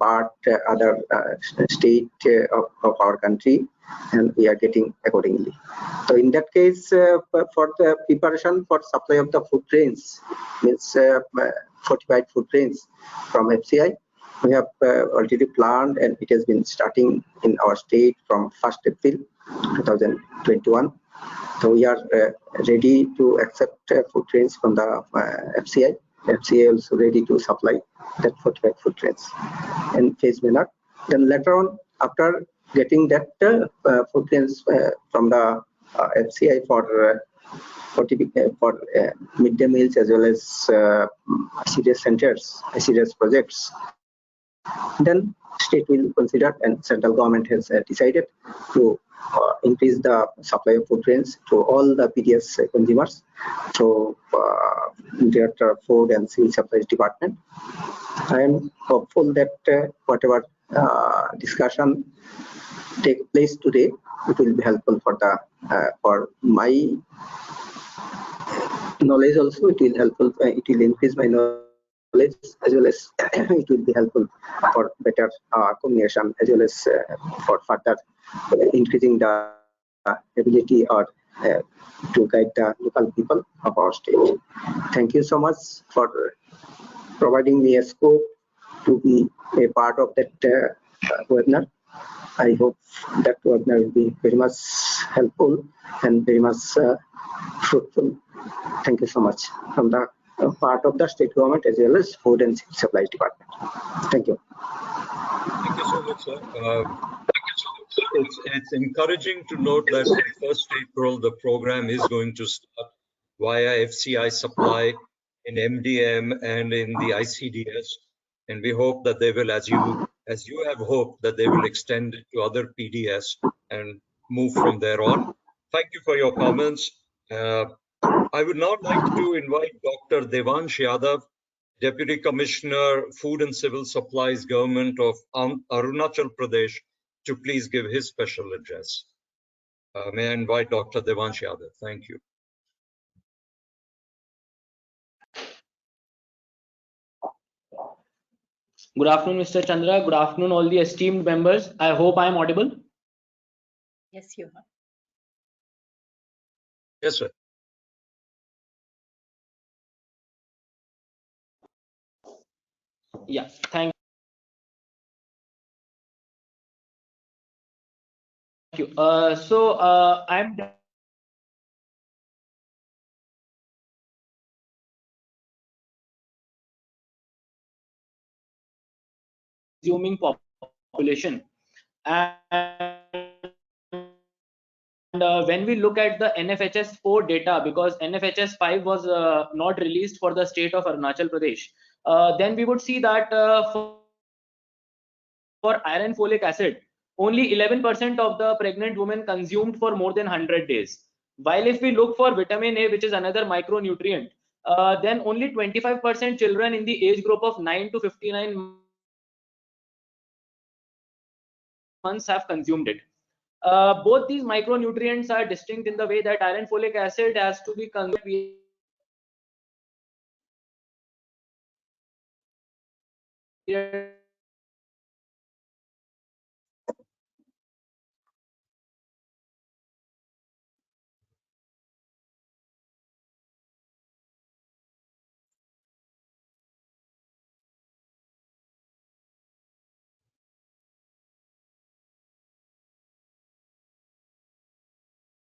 state of our country, and we are getting accordingly. So in that case, for the preparation for supply of the food grains, means fortified food grains from FCI, we have already planned, and it has been starting in our state from 1st April 2021. So we are ready to accept food grains from the FCI. FCA also ready to supply that fortified food grains in phase manner. Then later on, after getting that food grains from the FCI for midday meals as well as ICDS centers, ICDS projects, then state will consider, and central government has decided to increase the supply of food grains to all the PDS consumers. So Director of Food and Civil Supplies Department. I am hopeful that whatever discussion take place today, it will be helpful for the for my knowledge also. It will helpful. It will increase my knowledge as well as it will be helpful for better communication as well as for further increasing the ability or to guide the local people of our state. Thank you so much for providing me a scope to be a part of that webinar. I hope that webinar will be very much helpful and very much fruitful. Thank you so much from the part of the state government as well as Food and Supplies Department. Thank you. Thank you so much, sir. It's encouraging to note that on 1st April, the program is going to start via FCI supply in MDM and in the ICDS. And we hope that they will, as you have hoped, that they will extend it to other PDS and move from there on. Thank you for your comments. I would now like to invite Dr. Devansh Yadav, Deputy Commissioner, Food and Civil Supplies, Government of Arunachal Pradesh, to please give his special address. May I invite Dr. Devansh Yadav? Thank you. Good afternoon, Mr. Chandra. Good afternoon, all the esteemed members. I hope I am audible. Yes, you are. Yes, sir. Yeah, thank you. I'm consuming population, and when we look at the NFHS 4 data, because NFHS 5 was not released for the state of Arunachal Pradesh, then we would see that for iron folic acid, only 11% of the pregnant women consumed for more than 100 days. While if we look for vitamin A, which is another micronutrient, then only 25% children in the age group of 9 to 59 months have consumed it. Both these micronutrients are distinct in the way that iron folic acid has to be consumed.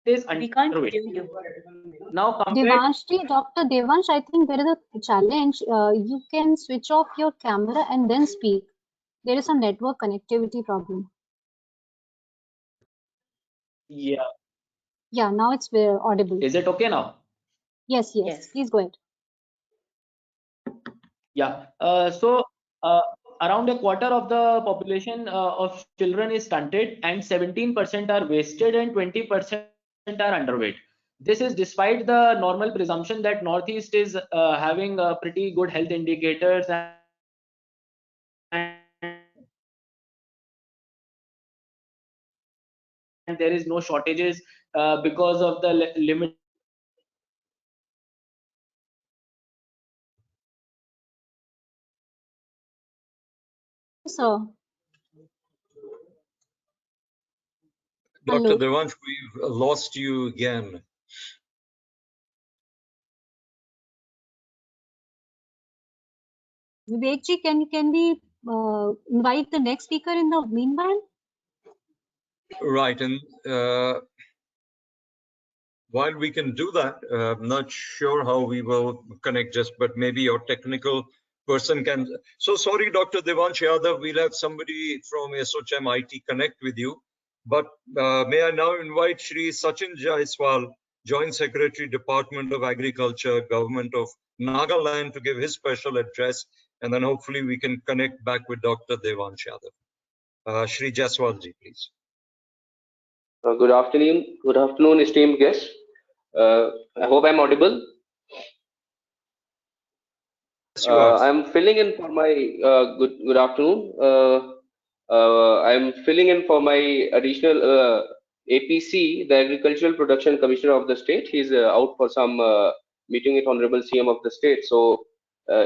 We can't hear you. Now, Dr. Devansh, I think there is a challenge. You can switch off your camera and then speak. There is a network connectivity problem. Yeah. Yeah, now it's audible. Is it okay now? Yes. Please go ahead. Yeah. Around a quarter of the population of children is stunted, and 17% are wasted, and 20% are underweight. This is despite the normal presumption that Northeast is having pretty good health indicators, and there is no shortages because of the limit. Sir. Dr. Devansh, we've lost you again. Vivekji, can we invite the next speaker in the meanwhile? Right, and while we can do that, I'm not sure how we will connect but maybe your technical person can. So sorry, Dr. Devansh Yadav, we'll have somebody from ASSOCHAM IT connect with you. But may I now invite Shri Sachin Jaiswal, Joint Secretary, Department of Agriculture, Government of Nagaland, to give his special address, and then hopefully we can connect back with Dr. Devansh Yadav. Shri Jaiswalji, please. Good afternoon, esteemed guests. I hope I'm audible. Yes, you are. I'm filling in for my good afternoon. I'm filling in for my additional APC, the Agricultural Production Commissioner of the state. He's out for some meeting with Honorable CM of the state. So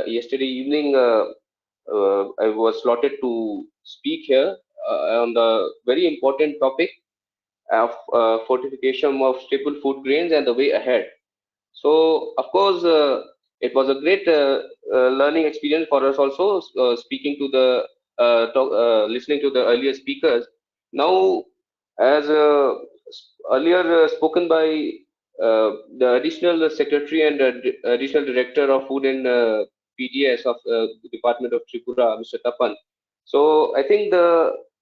yesterday evening, I was slotted to speak here on the very important topic of fortification of staple food grains and the way ahead. So, of course, it was a great learning experience for us also, speaking to the listening to the earlier speakers. Now, as earlier spoken by the additional secretary and additional director of food and PDS of the Department of Tripura, Mr. Tapan. So, I think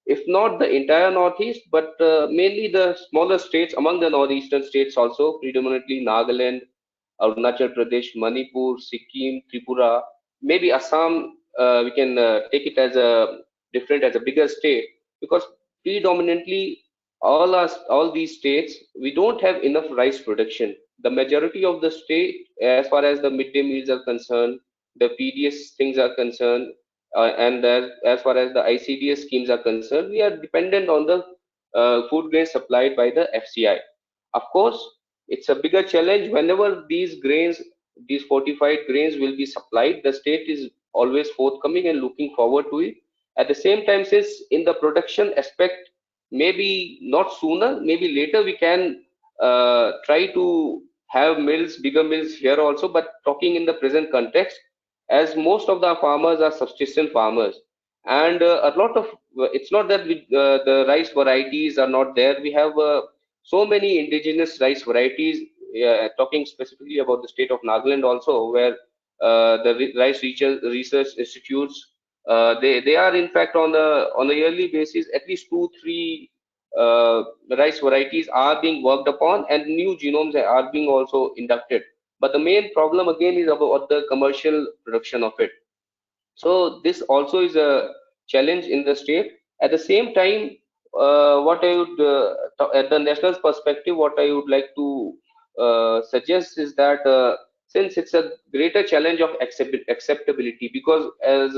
if not the entire Northeast, but mainly the smaller states among the Northeastern states also, predominantly Nagaland, Arunachal Pradesh, Manipur, Sikkim, Tripura, maybe Assam. We can take it as a different, as a bigger state, because predominantly all these states, we don't have enough rice production. The majority of the state, as far as the midday meals are concerned, the PDS things are concerned, and as far as the ICDS schemes are concerned, we are dependent on the food grains supplied by the FCI. Of course, it's a bigger challenge whenever these grains, these fortified grains will be supplied. The state is always forthcoming and looking forward to it. At the same time, since in the production aspect, maybe not sooner, maybe later, we can try to have mills, bigger mills here also. But talking in the present context, as most of the farmers are subsistence farmers, and a lot of, it's not that the rice varieties are not there. We have so many indigenous rice varieties, talking specifically about the state of Nagaland also, where the rice research institutes, they are in fact on a yearly basis, at least 2-3 rice varieties are being worked upon, and new genomes are being also inducted. But the main problem again is about the commercial production of it. So this also is a challenge in the state. At the same time, what I would, at the national perspective, what I would like to suggest is that since it's a greater challenge of acceptability, because as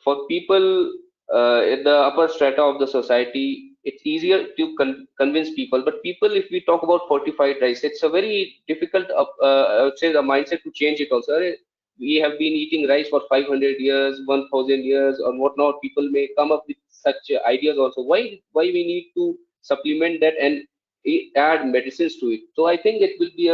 for people in the upper strata of the society, it's easier to convince people. But people, if we talk about fortified rice, it's a very difficult, I would say, the mindset to change it also. We have been eating rice for 500 years, 1000 years, or whatnot. People may come up with such ideas also. Why we need to supplement that and add medicines to it? So I think it will be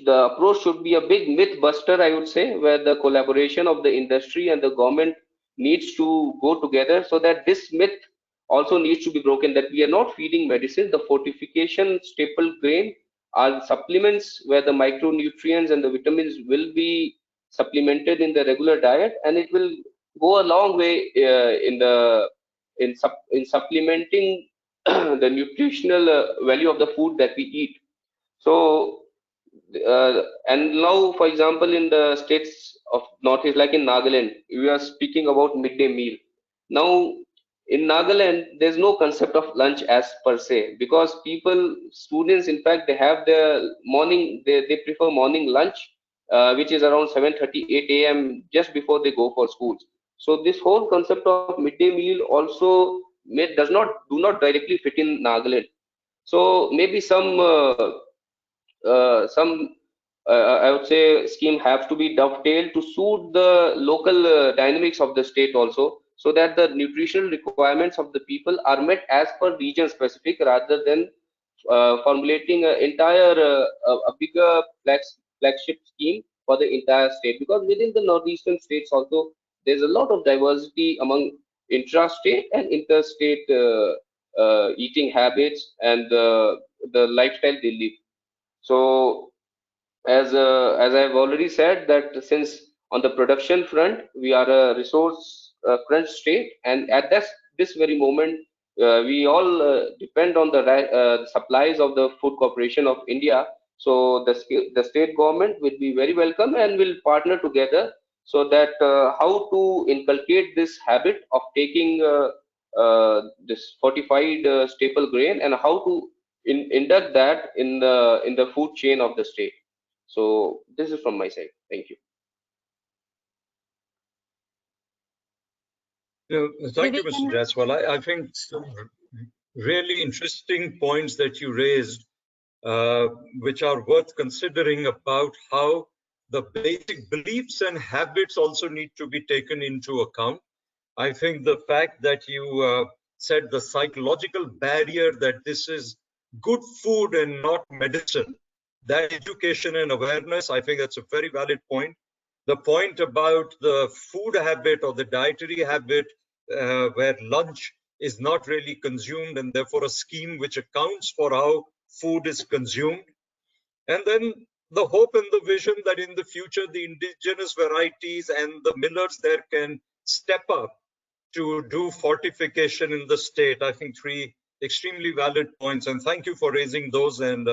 the approach should be a big myth buster, I would say, where the collaboration of the industry and the government needs to go together, so that this myth also needs to be broken, that we are not feeding medicine. The fortification staple grain are supplements where the micronutrients and the vitamins will be supplemented in the regular diet, and it will go a long way in supplementing the nutritional value of the food that we eat. So and now, for example, in the states of Northeast, like in Nagaland, we are speaking about midday meal. Now, in Nagaland, there's no concept of lunch as per se, because students, in fact, they have their morning, they prefer morning lunch, which is around 7:30, 8 a.m. just before they go for schools. So this whole concept of midday meal also do not directly fit in Nagaland. So maybe some I would say scheme have to be dovetailed to suit the local dynamics of the state also, so that the nutritional requirements of the people are met as per region specific, rather than formulating an entire a bigger flagship scheme for the entire state. Because within the northeastern states also, there's a lot of diversity among intra-state and interstate eating habits and the lifestyle they live. So as I've already said, that since on the production front we are a resource crunch state, and at this very moment we all depend on the supplies of the Food Corporation of India. So the state government will be very welcome and will partner together, so that how to inculcate this habit of taking this fortified staple grain, and how to induct that in the food chain of the state. So this is from my side. Thank you. Thank you, Mr. Jaiswal. I think some really interesting points that you raised which are worth considering about how the basic beliefs and habits also need to be taken into account. I think the fact that you said the psychological barrier that this is good food and not medicine, that education and awareness, I think that's a very valid point. The point about the food habit or the dietary habit where lunch is not really consumed and therefore a scheme which accounts for how food is consumed. And then the hope and the vision that in the future the indigenous varieties and the millers there can step up to do fortification in the state. I think three extremely valid points, and thank you for raising those, and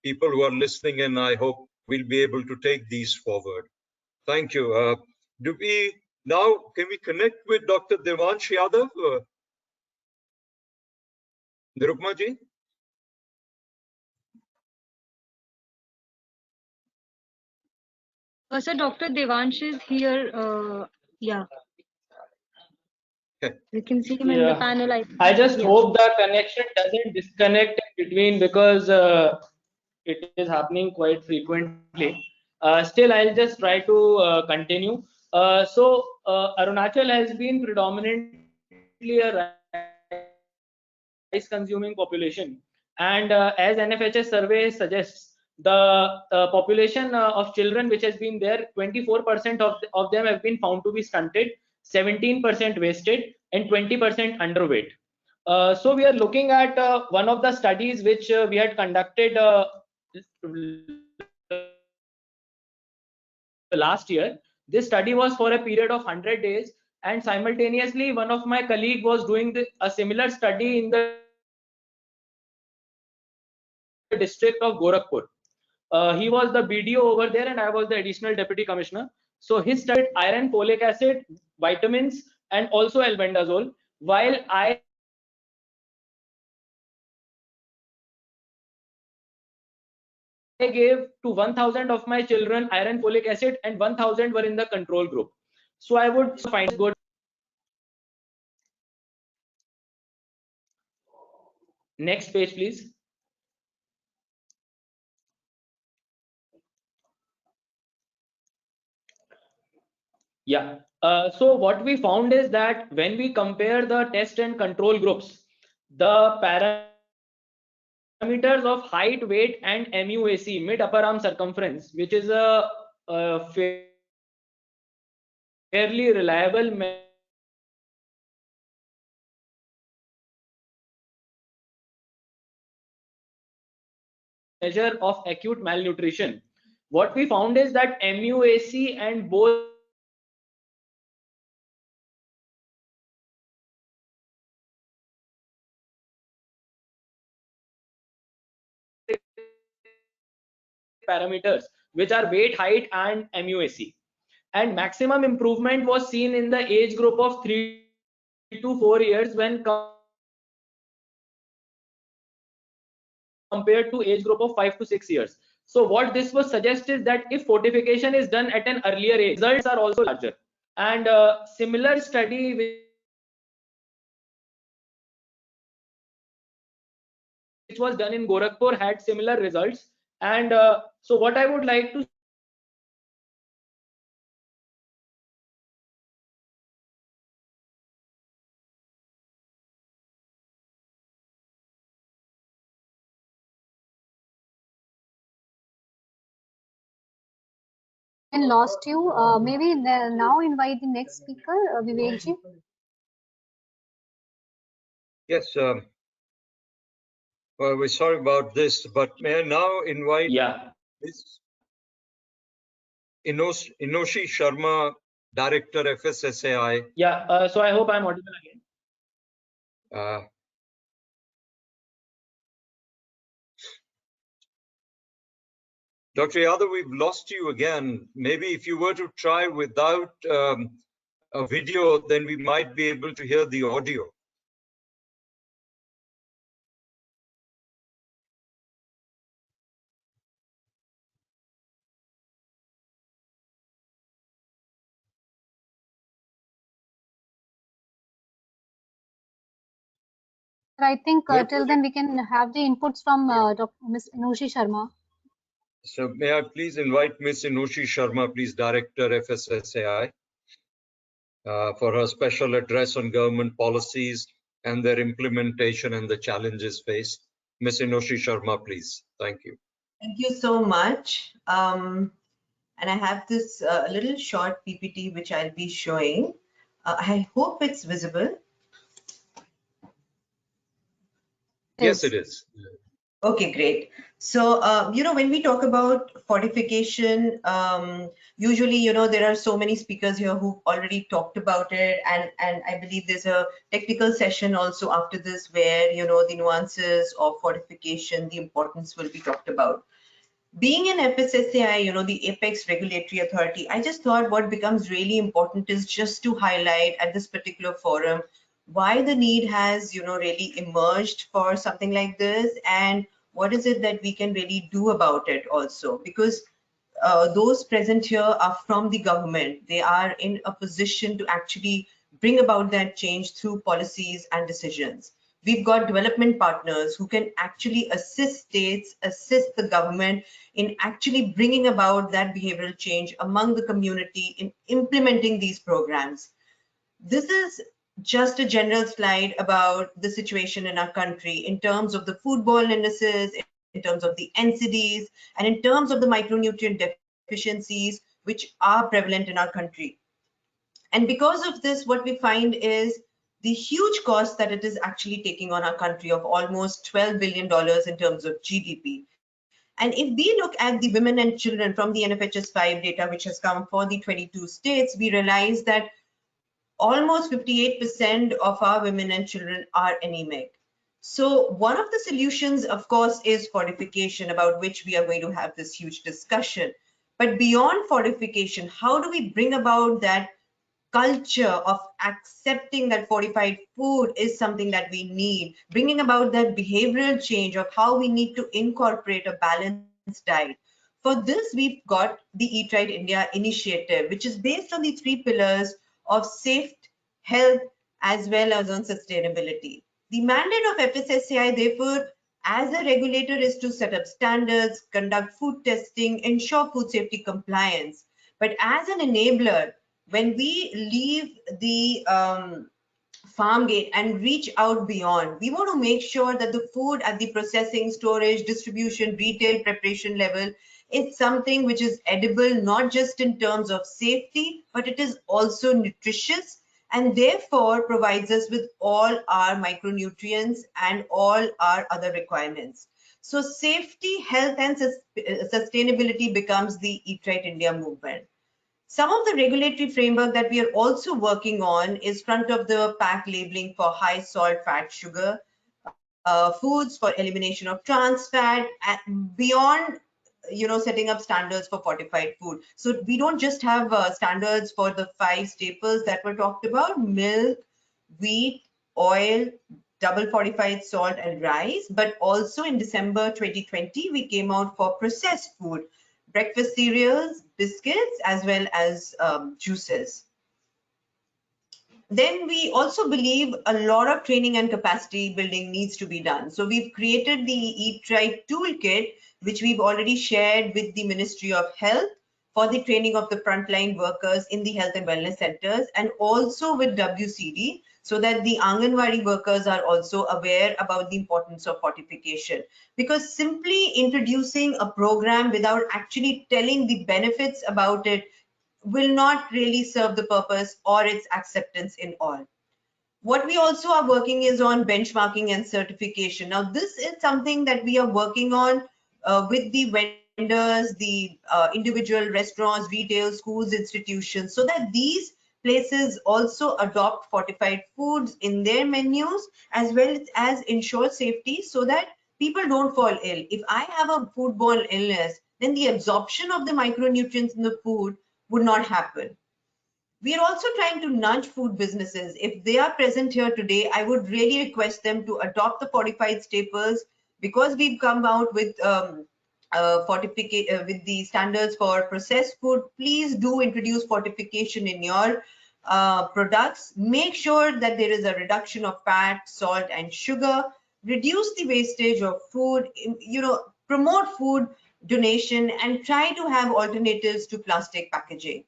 people who are listening, and I hope we'll be able to take these forward. Thank you. Can we connect with Dr. Devansh Yadav? Nirupma ji? Sir, Dr. Devansh is here. Yeah. We can see him in the panel. I just hope the connection doesn't disconnect in between because it is happening quite frequently. Still, I'll just try to continue. Arunachal has been predominantly a rice consuming population, and as NFHS survey suggests, the population of children which has been there, 24% of them have been found to be stunted, 17% wasted, and 20% underweight. So we are looking at one of the studies which we had conducted last year. This study was for a period of 100 days, and simultaneously one of my colleague was doing a similar study in the district of Gorakhpur. He was the BDO over there and I was the additional deputy commissioner. So he studied iron, folic acid, vitamins, and also albendazole, while I gave to 1000 of my children iron, folic acid, and 1000 were in the control group. So I would find it good. Next page, please. Yeah. So what we found is that when we compare the test and control groups, the parameters of height, weight, and MUAC, mid upper arm circumference, which is a fairly reliable measure of acute malnutrition. What we found is that MUAC and both parameters, which are weight, height, and MUAC. And maximum improvement was seen in the age group of 3 to 4 years when compared to age group of 5 to 6 years. So what this was suggest is that if fortification is done at an earlier age, results are also larger. And similar study which was done in Gorakhpur had similar results. And so what I would like to And lost you. Maybe now invite the next speaker, Vivekji. Yes. Well, we're sorry about this, but may I now invite Ms. Inoshi Sharma, Director, FSSAI. Yeah. So I hope I'm audible again. Dr. Yadav, we've lost you again. Maybe if you were to try without a video, then we might be able to hear the audio. I think till then we can have the inputs from Ms. Inushi Sharma. So may I please invite Ms. Inushi Sharma, please, Director FSSAI, for her special address on government policies and their implementation and the challenges faced. Ms. Inushi Sharma, please. Thank you. Thank you so much. And I have this little short PPT which I'll be showing. I hope it's visible. Yes, it is. Okay, great. So, when we talk about fortification, usually, there are so many speakers here who already talked about it. And I believe there's a technical session also after this where, the nuances of fortification, the importance will be talked about. Being an FSSAI, the apex regulatory authority, I just thought what becomes really important is just to highlight at this particular forum why the need has, really emerged for something like this, and what is it that we can really do about it also, because those present here are from the government. They are in a position to actually bring about that change through policies and decisions. We've got development partners who can actually assist states, assist the government in actually bringing about that behavioral change among the community in implementing these programs. This is just a general slide about the situation in our country in terms of the foodborne illnesses, in terms of the NCDs, and in terms of the micronutrient deficiencies which are prevalent in our country. And because of this, what we find is the huge cost that it is actually taking on our country of almost $12 billion in terms of GDP. And if we look at the women and children from the NFHS 5 data, which has come for the 22 states, we realize that almost 58% of our women and children are anemic. So one of the solutions, of course, is fortification, about which we are going to have this huge discussion. But beyond fortification, how do we bring about that culture of accepting that fortified food is something that we need, bringing about that behavioral change of how we need to incorporate a balanced diet? For this, we've got the Eat Right India initiative, which is based on the 3 pillars of safety, health, as well as on sustainability. The mandate of FSSAI, therefore, as a regulator, is to set up standards, conduct food testing, ensure food safety compliance. But as an enabler, when we leave the farm gate and reach out beyond, we want to make sure that the food at the processing, storage, distribution, retail, preparation level is something which is edible, not just in terms of safety, but it is also nutritious and therefore provides us with all our micronutrients and all our other requirements. So safety, health, and sustainability becomes the Eat Right India movement. Some of the regulatory framework that we are also working on is front of the pack labeling for high salt, fat, sugar, foods for elimination of trans fat, and beyond, setting up standards for fortified food. So we don't just have standards for the 5 staples that were talked about: milk, wheat, oil, double fortified salt, and rice, but also in December 2020, we came out for processed food, breakfast cereals, biscuits, as well as juices. Then we also believe a lot of training and capacity building needs to be done. So we've created the Eat Right Toolkit, which we've already shared with the Ministry of Health for the training of the frontline workers in the health and wellness centers, and also with WCD, so that the Anganwadi workers are also aware about the importance of fortification. Because simply introducing a program without actually telling the benefits about it will not really serve the purpose or its acceptance in all. What we also are working is on benchmarking and certification. Now, this is something that we are working on with the vendors, the individual restaurants, retail, schools, institutions, so that these places also adopt fortified foods in their menus, as well as ensure safety so that people don't fall ill. If I have a foodborne illness, then the absorption of the micronutrients in the food would not happen. We are also trying to nudge food businesses. If they are present here today, I would really request them to adopt the fortified staples, because we've come out with with the standards for processed food. Please do introduce fortification in your products, make sure that there is a reduction of fat, salt, and sugar, reduce the wastage of food, promote food donation, and try to have alternatives to plastic packaging.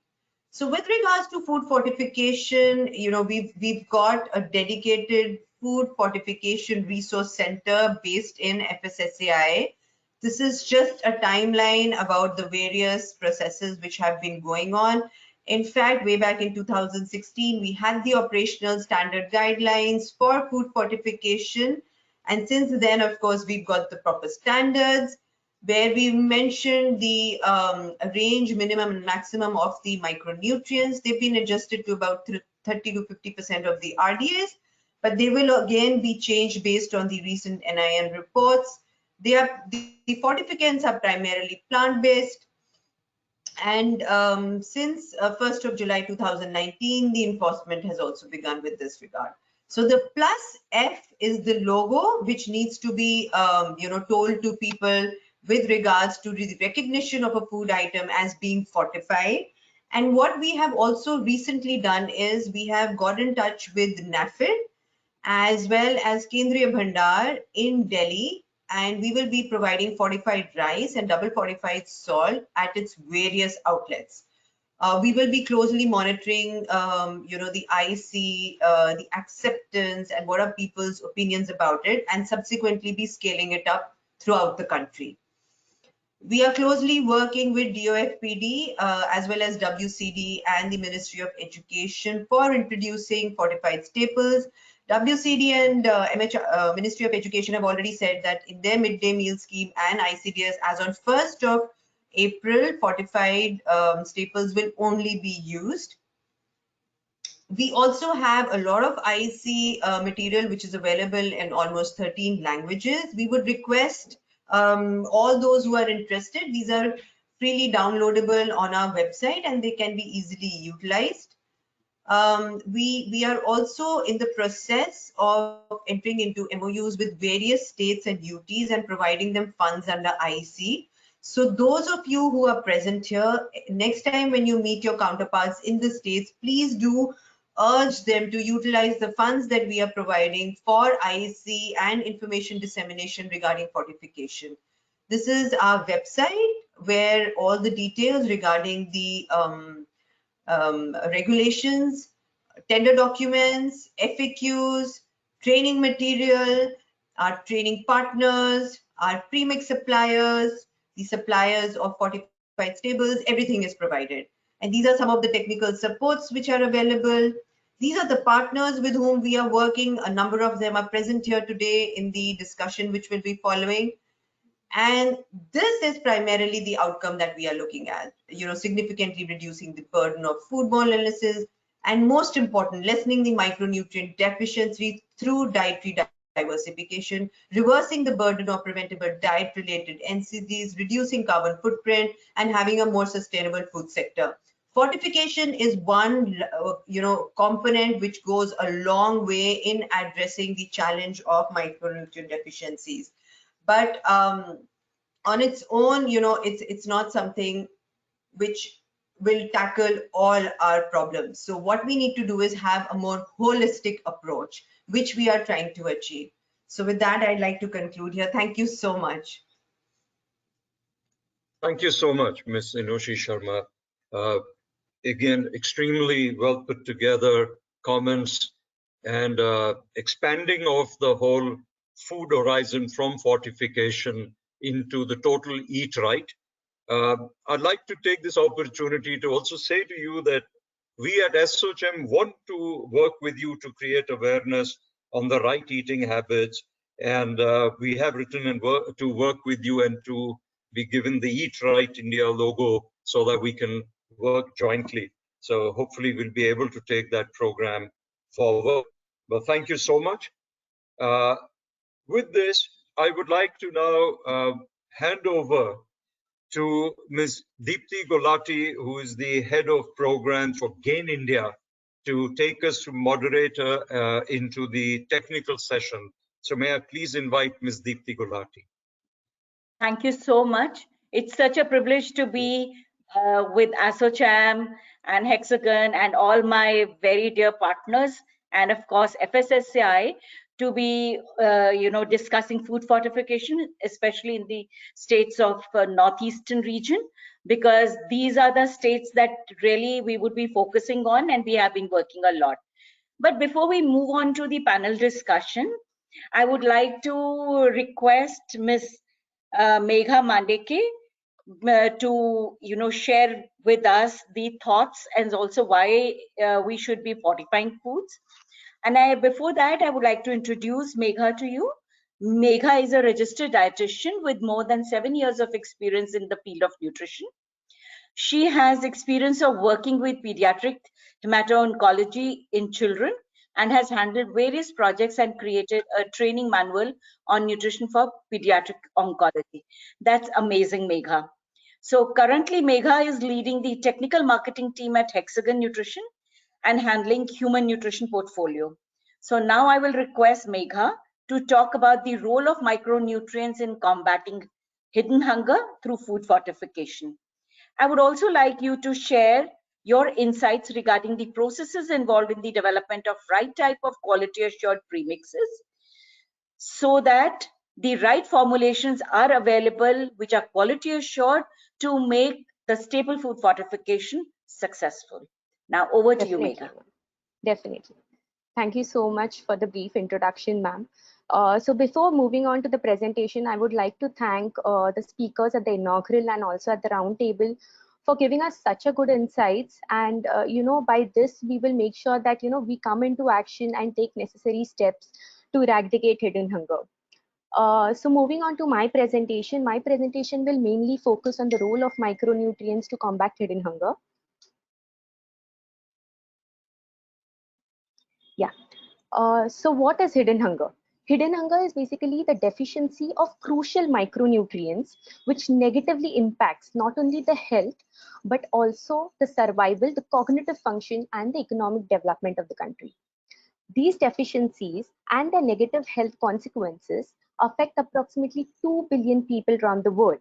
So with regards to food fortification, we've got a dedicated food fortification resource center based in FSSAI. This is just a timeline about the various processes which have been going on. In fact, way back in 2016, we had the operational standard guidelines for food fortification. And since then, of course, we've got the proper standards where we mentioned the range minimum and maximum of the micronutrients. They've been adjusted to about 30 to 50% of the RDAs, but they will again be changed based on the recent NIN reports. The fortificants are primarily plant-based, and since 1st of July 2019, the enforcement has also begun with this regard. So the +F is the logo which needs to be told to people with regards to the recognition of a food item as being fortified. And what we have also recently done is we have got in touch with NAFED as well as Kendriya Bhandar in Delhi, and we will be providing fortified rice and double fortified salt at its various outlets. We will be closely monitoring, the IC, the acceptance, and what are people's opinions about it, and subsequently be scaling it up throughout the country. We are closely working with DOFPD as well as WCD and the Ministry of Education for introducing fortified staples. WCD and Ministry of Education have already said that in their midday meal scheme and ICDS, as on 1st of April, fortified staples will only be used. We also have a lot of IC material which is available in almost 13 languages. We would request all those who are interested, these are freely downloadable on our website and they can be easily utilized. We are also in the process of entering into MOUs with various states and UTs and providing them funds under IC. So those of you who are present here, next time when you meet your counterparts in the states, please do urge them to utilize the funds that we are providing for IC and information dissemination regarding fortification. This is our website where all the details regarding the regulations, tender documents, FAQs, training material, our training partners, our premix suppliers, the suppliers of fortified staples, everything is provided. And these are some of the technical supports which are available. These are the partners with whom we are working. A number of them are present here today in the discussion which will be following. And this is primarily the outcome that we are looking at, significantly reducing the burden of foodborne illnesses, and most important, lessening the micronutrient deficiency through dietary diversification, reversing the burden of preventable diet-related NCDs, reducing carbon footprint, and having a more sustainable food sector. Fortification is one, component which goes a long way in addressing the challenge of micronutrient deficiencies. But on its own, it's not something which will tackle all our problems. So what we need to do is have a more holistic approach, which we are trying to achieve. So with that, I'd like to conclude here. Thank you so much. Thank you so much, Ms. Inoshi Sharma. Again, extremely well put together comments and expanding of the whole food horizon from fortification into the total eat right. I'd like to take this opportunity to also say to you that we at ASSOCHAM want to work with you to create awareness on the right eating habits, and we have written and to work with you and to be given the Eat Right India logo so that we can work jointly. So hopefully we'll be able to take that program forward. But thank you so much. With this, I would like to now hand over to Ms. Deepti Gulati, who is the head of programs for GAIN India, to take us to moderator into the technical session. So may I please invite Ms. Deepti Gulati. Thank you so much. It's such a privilege to be with ASSOCHAM and Hexagon and all my very dear partners, and of course FSSAI, to be discussing food fortification, especially in the states of Northeastern region, because these are the states that really we would be focusing on, and we have been working a lot. But before we move on to the panel discussion, I would like to request Ms. Megha Mandeke to share with us the thoughts and also why we should be fortifying foods. And before that, I would like to introduce Megha to you. Megha is a registered dietitian with more than 7 years of experience in the field of nutrition. She has experience of working with pediatric hemato-oncology in children and has handled various projects and created a training manual on nutrition for pediatric oncology. That's amazing, Megha. So currently, Megha is leading the technical marketing team at Hexagon Nutrition and handling human nutrition portfolio. So now I will request Megha to talk about the role of micronutrients in combating hidden hunger through food fortification. I would also like you to share your insights regarding the processes involved in the development of right type of quality assured premixes so that the right formulations are available which are quality assured to make the staple food fortification successful. Now over to you, Megha. Definitely. Thank you so much for the brief introduction, ma'am. So before moving on to the presentation, I would like to thank the speakers at the inaugural and also at the round table for giving us such a good insights. And, by this, we will make sure that, we come into action and take necessary steps to eradicate hidden hunger. So moving on to my presentation will mainly focus on the role of micronutrients to combat hidden hunger. Yeah. So what is hidden hunger? Hidden hunger is basically the deficiency of crucial micronutrients, which negatively impacts not only the health, but also the survival, the cognitive function, and the economic development of the country. These deficiencies and their negative health consequences affect approximately 2 billion people around the world.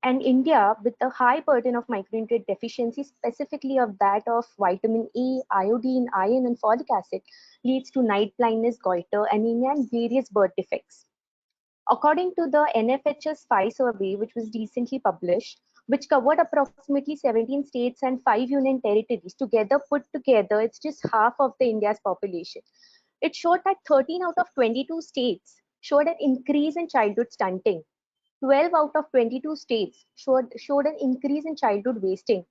And India, with a high burden of micronutrient deficiency, specifically of that of vitamin A, iodine, iron, and folic acid, leads to night blindness, goiter, anemia, and various birth defects. According to the NFHS 5 survey, which was recently published, which covered approximately 17 states and 5 union territories, put together, it's just half of the India's population. It showed that 13 out of 22 states showed an increase in childhood stunting. 12 out of 22 states showed an increase in childhood wasting,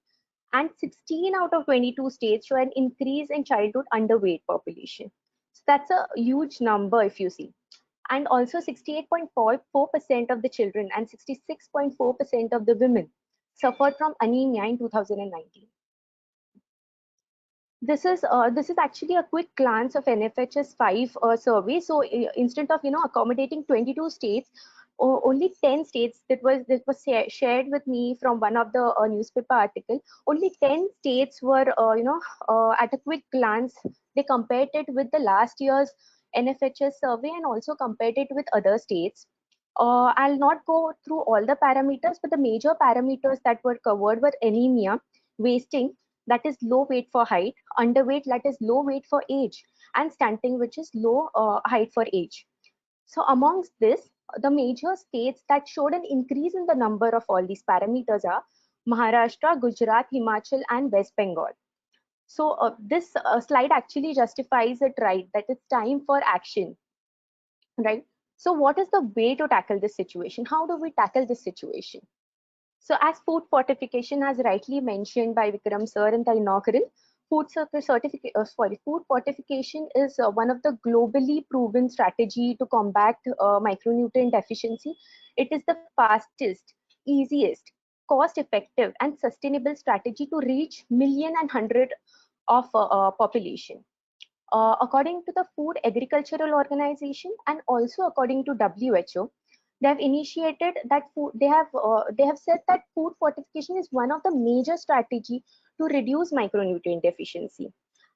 and 16 out of 22 states show an increase in childhood underweight population. So that's a huge number if you see. And also 68.4% of the children and 66.4% of the women suffered from anemia in 2019. This is actually a quick glance of NFHS 5 survey. So instead of accommodating 22 states, only 10 states, that was shared with me from one of the newspaper article. Only 10 states were at a quick glance they compared it with the last year's NFHS survey and also compared it with other states. I'll not go through all the parameters, but the major parameters that were covered were anemia, wasting, that is low weight for height, underweight, that is low weight for age, and stunting, which is low height for age. So amongst this, the major states that showed an increase in the number of all these parameters are Maharashtra, Gujarat, Himachal, and West Bengal. So this slide actually justifies it, right, that it's time for action, right? So what is the way to tackle this situation? How do we tackle this situation? So as food fortification, as rightly mentioned by Vikram sir in the inaugural, food fortification is one of the globally proven strategy to combat micronutrient deficiency. It is the fastest, easiest, cost-effective, and sustainable strategy to reach million and hundred of population. According to the Food Agricultural Organization and also according to WHO, they have initiated that they have said that food fortification is one of the major strategy to reduce micronutrient deficiency.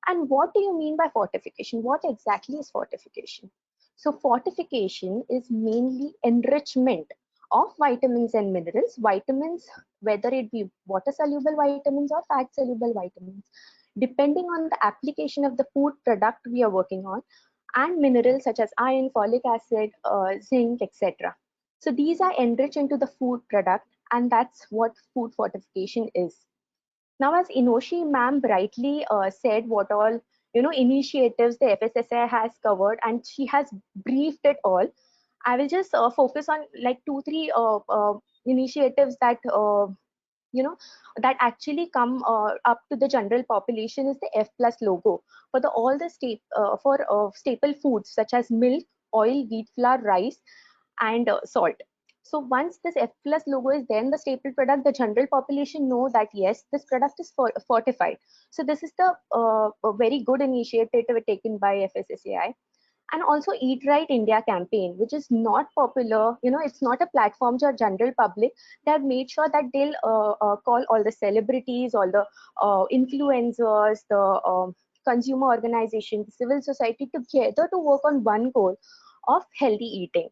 And what do you mean by fortification? What exactly is fortification? So fortification is mainly enrichment of vitamins and minerals. Vitamins, whether it be water soluble vitamins or fat soluble vitamins, depending on the application of the food product we are working on, and minerals such as iron, folic acid, zinc, etc. So these are enriched into the food product, and that's what food fortification is. Now, as Inoshi ma'am brightly said, what all initiatives the FSSAI has covered, and she has briefed it all. I will just focus on like 2-3 initiatives that that actually come up to the general population. Is the F plus logo for the all the staple foods such as milk, oil, wheat flour, rice, and salt. So once this F plus logo is there in the staple product, the general population know that yes, this product is fortified. So this is the a very good initiative taken by FSSAI. And also Eat Right India campaign, which is not popular, it's not a platform to a general public. They have made sure that they'll call all the celebrities, all the influencers, the consumer organizations, civil society together to work on one goal of healthy eating.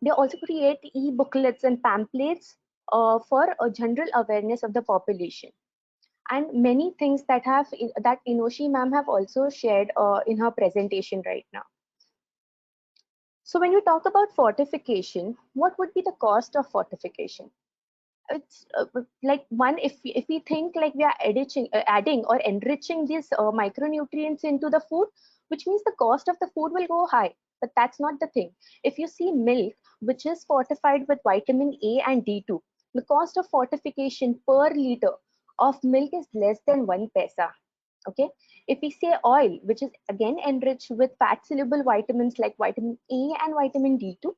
They also create e-booklets and pamphlets for a general awareness of the population, and many things that Inoshi ma'am have also shared in her presentation right now. So when you talk about fortification, what would be the cost of fortification? It's like one, if we think like we are adding or enriching these micronutrients into the food, which means the cost of the food will go high. But that's not the thing. If you see milk, which is fortified with vitamin A and D2, the cost of fortification per liter of milk is less than 1 paisa. Okay, if we say oil, which is again enriched with fat soluble vitamins like vitamin A and vitamin D2,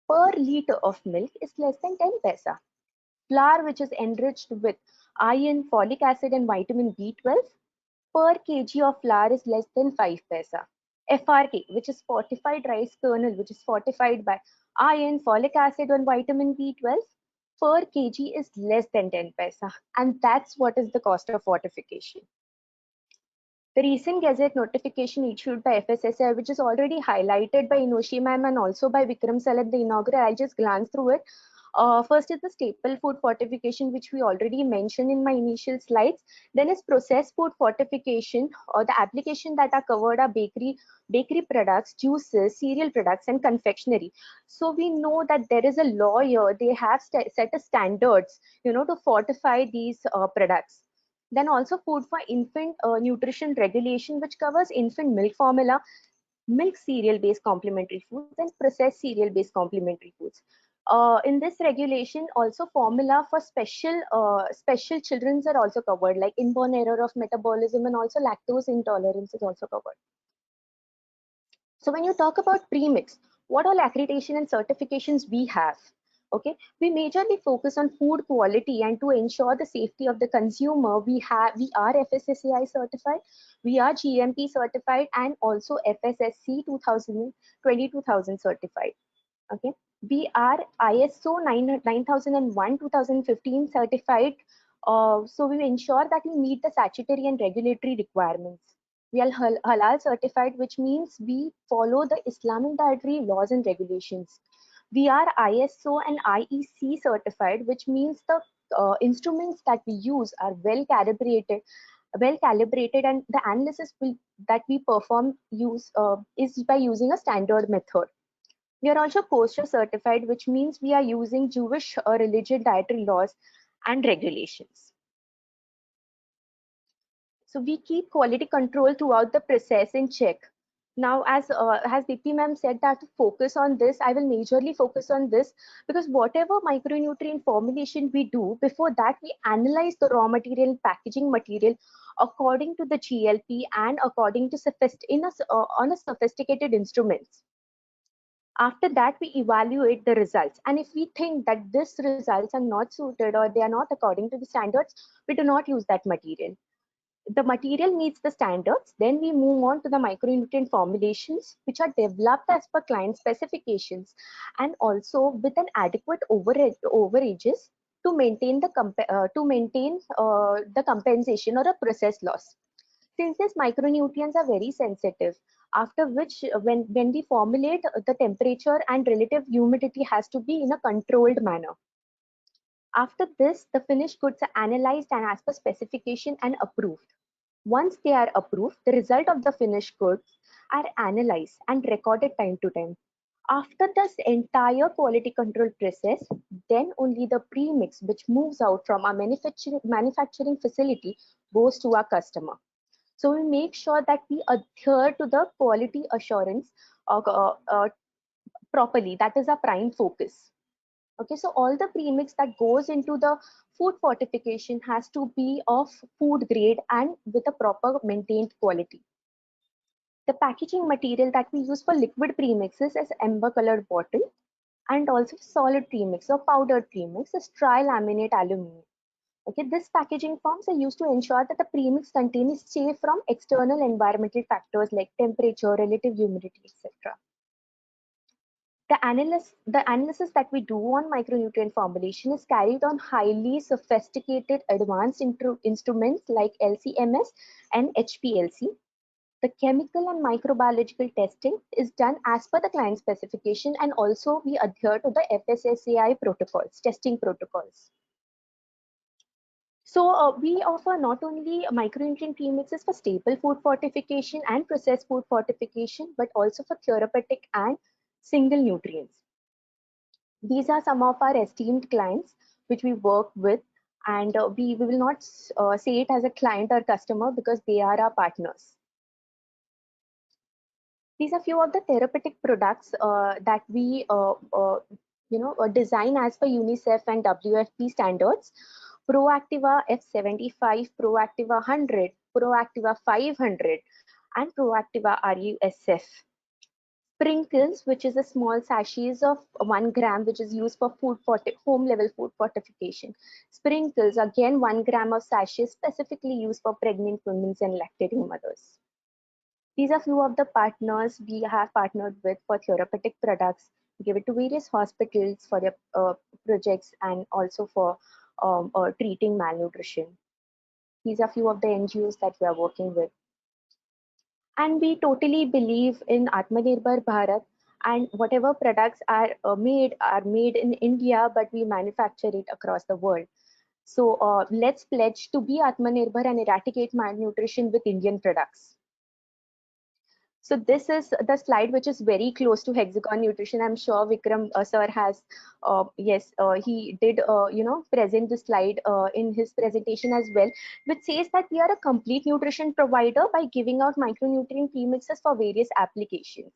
per liter of milk is less than 10 paisa. Flour, which is enriched with iron, folic acid, and vitamin B12, per kg of flour is less than 5 paisa. FRK, which is fortified rice kernel, which is fortified by iron, folic acid, and vitamin B12, per kg is less than 10 paisa. And that's what is the cost of fortification. The recent Gazette notification issued by FSSAI, which is already highlighted by Inoshi ma'am and also by Vikram sir at the inaugural, I'll just glance through it. First is the staple food fortification, which we already mentioned in my initial slides. Then is processed food fortification, or the application that are covered are bakery products, juices, cereal products, and confectionery. So we know that there is a law here. They have set a standards, to fortify these products. Then also food for infant nutrition regulation, which covers infant milk formula, milk cereal-based complementary foods, and processed cereal-based complementary foods. In this regulation, also formula for special children are also covered, like inborn error of metabolism, and also lactose intolerance is also covered. So when you talk about premix, what all accreditation and certifications we have? Okay, we majorly focus on food quality, and to ensure the safety of the consumer, we are FSSAI certified, we are GMP certified, and also FSSC 22000 certified. Okay, we are ISO 9001 2015 certified. So we ensure that we meet the statutory and regulatory requirements. We are halal certified, which means we follow the Islamic dietary laws and regulations. We are ISO and IEC certified, which means the instruments that we use are well calibrated, and the analysis that we perform is by using a standard method. We are also kosher certified, which means we are using Jewish religion dietary laws and regulations. So we keep quality control throughout the process in check. Now, as Deepti ma'am said, that to focus on this, I will majorly focus on this, because whatever micronutrient formulation we do, before that we analyze the raw material and packaging material according to the GLP and according to on a sophisticated instruments. After that, we evaluate the results, and if we think that these results are not suited or they are not according to the standards, we do not use that material. The material meets the standards, then we move on to the micronutrient formulations, which are developed as per client specifications and also with an adequate overages to maintain the compensation or a process loss. Since these micronutrients are very sensitive, After which, when we formulate, the temperature and relative humidity has to be in a controlled manner. After this, the finished goods are analyzed and as per specification and approved. Once they are approved, the result of the finished goods are analyzed and recorded time to time. After this entire quality control process, then only the premix which moves out from our manufacturing facility goes to our customer. So we make sure that we adhere to the quality assurance properly. That is our prime focus. Okay, so all the premix that goes into the food fortification has to be of food grade and with a proper maintained quality. The packaging material that we use for liquid premixes is amber colored bottle, and also solid premix or powdered premix is tri-laminate aluminum. Okay, this packaging forms are used to ensure that the premix contain is safe from external environmental factors like temperature, relative humidity, etc. The analysis that we do on micronutrient formulation is carried on highly sophisticated advanced instruments like LC-MS and HPLC. The chemical and microbiological testing is done as per the client specification, and also we adhere to the FSSAI protocols, testing protocols. So we offer not only micronutrient premixes for staple food fortification and processed food fortification, but also for therapeutic and single nutrients. These are some of our esteemed clients which we work with, and we will not say it as a client or customer because they are our partners. These are few of the therapeutic products that we design as per UNICEF and WFP standards. Proactiva F75, Proactiva 100, Proactiva 500, and Proactiva RUSF. Sprinkles, which is a small sachets of 1 gram, which is used for home level food fortification. Sprinkles, again 1 gram of sachets specifically used for pregnant women and lactating mothers. These are few of the partners we have partnered with for therapeutic products. We give it to various hospitals for their projects and also for treating malnutrition. These are few of the NGOs that we are working with. And we totally believe in Atmanirbhar Bharat, and whatever products are made in India, but we manufacture it across the world. So let's pledge to be Atmanirbhar and eradicate malnutrition with Indian products. So this is the slide which is very close to Hexagon Nutrition. I'm sure Vikram sir has, he did, present the slide in his presentation as well, which says that we are a complete nutrition provider by giving out micronutrient premixes for various applications.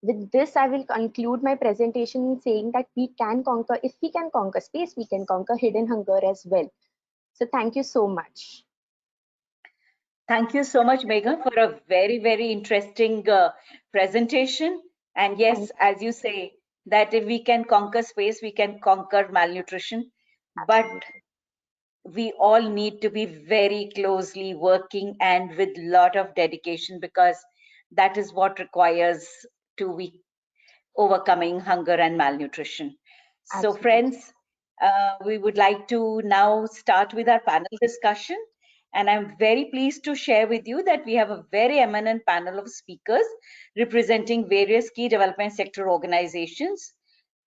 With this, I will conclude my presentation saying that we can conquer, if we can conquer space, we can conquer hidden hunger as well. So thank you so much. Thank you so much, Megha, for a very, very interesting presentation. And yes, as you say, that if we can conquer space, we can conquer malnutrition. Absolutely. But we all need to be very closely working and with a lot of dedication, because that is what requires to be overcoming hunger and malnutrition. Absolutely. So friends, we would like to now start with our panel discussion. And I'm very pleased to share with you that we have a very eminent panel of speakers representing various key development sector organizations.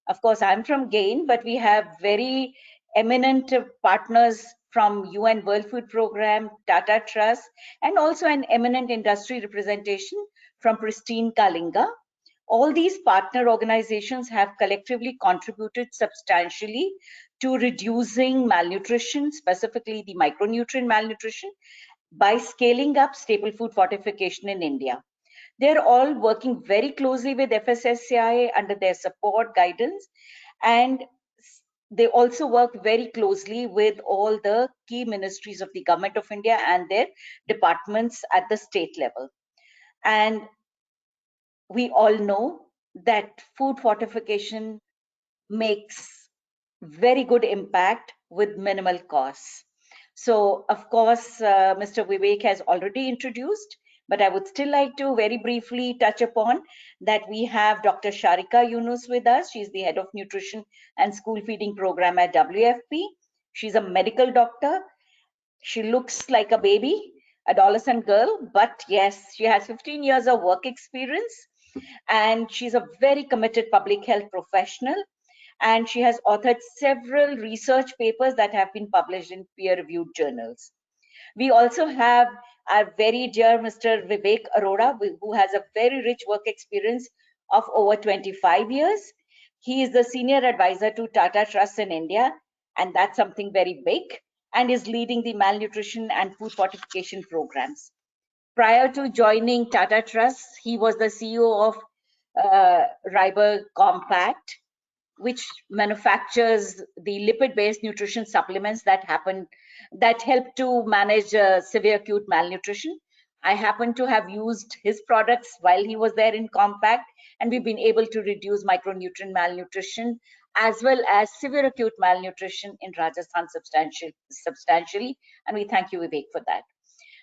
Of course, I'm from GAIN, but we have very eminent partners from UN World Food Programme, Tata Trust, and also an eminent industry representation from Pristine Kalinga. All these partner organizations have collectively contributed substantially to reducing malnutrition, specifically the micronutrient malnutrition, by scaling up staple food fortification in India. They're all working very closely with FSSAI under their support guidance, and they also work very closely with all the key ministries of the Government of India and their departments at the state level. And we all know that food fortification makes very good impact with minimal costs. So, of course, Mr. Vivek has already introduced, but I would still like to very briefly touch upon that we have Dr. Sharika Yunus with us. She's the head of nutrition and school feeding program at WFP. She's a medical doctor. She looks like a baby. adolescent girl, but yes, she has 15 years of work experience, and she's a very committed public health professional, and she has authored several research papers that have been published in peer-reviewed journals. We also have our very dear Mr. Vivek Arora, who has a very rich work experience of over 25 years. He is the senior advisor to Tata Trust in India, and that's something very big, and is leading the malnutrition and food fortification programs. Prior to joining Tata Trust, he was the CEO of Riber Compact, which manufactures the lipid-based nutrition supplements that help to manage severe acute malnutrition. I happen to have used his products while he was there in Compact, and we've been able to reduce micronutrient malnutrition as well as severe acute malnutrition in Rajasthan substantially, and we thank you, Vivek, for that.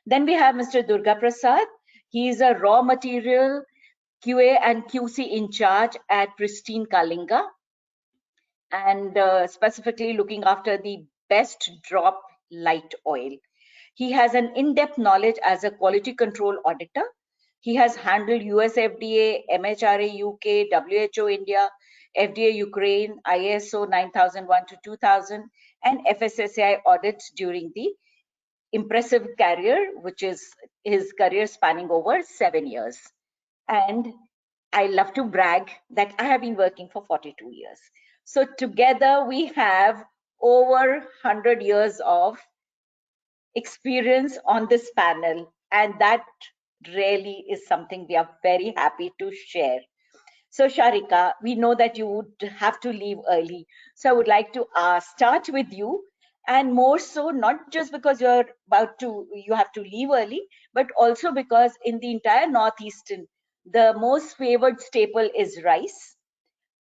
Then we have Mr. Durga Prasad. He is a raw material QA and QC in charge at Pristine Kalinga, and specifically looking after the best drop light oil. He has an in-depth knowledge as a quality control auditor. He has handled US FDA, MHRA UK, WHO India, FDA Ukraine, ISO 9001 to 2000, and FSSAI audits during the impressive career, which is his career spanning over 7 years. And I love to brag that I have been working for 42 years. So together we have over 100 years of experience on this panel, and that really is something we are very happy to share. So Sharika, we know that you would have to leave early. So I would like to start with you, and more so not just because you have to leave early, but also because in the entire Northeastern, the most favored staple is rice.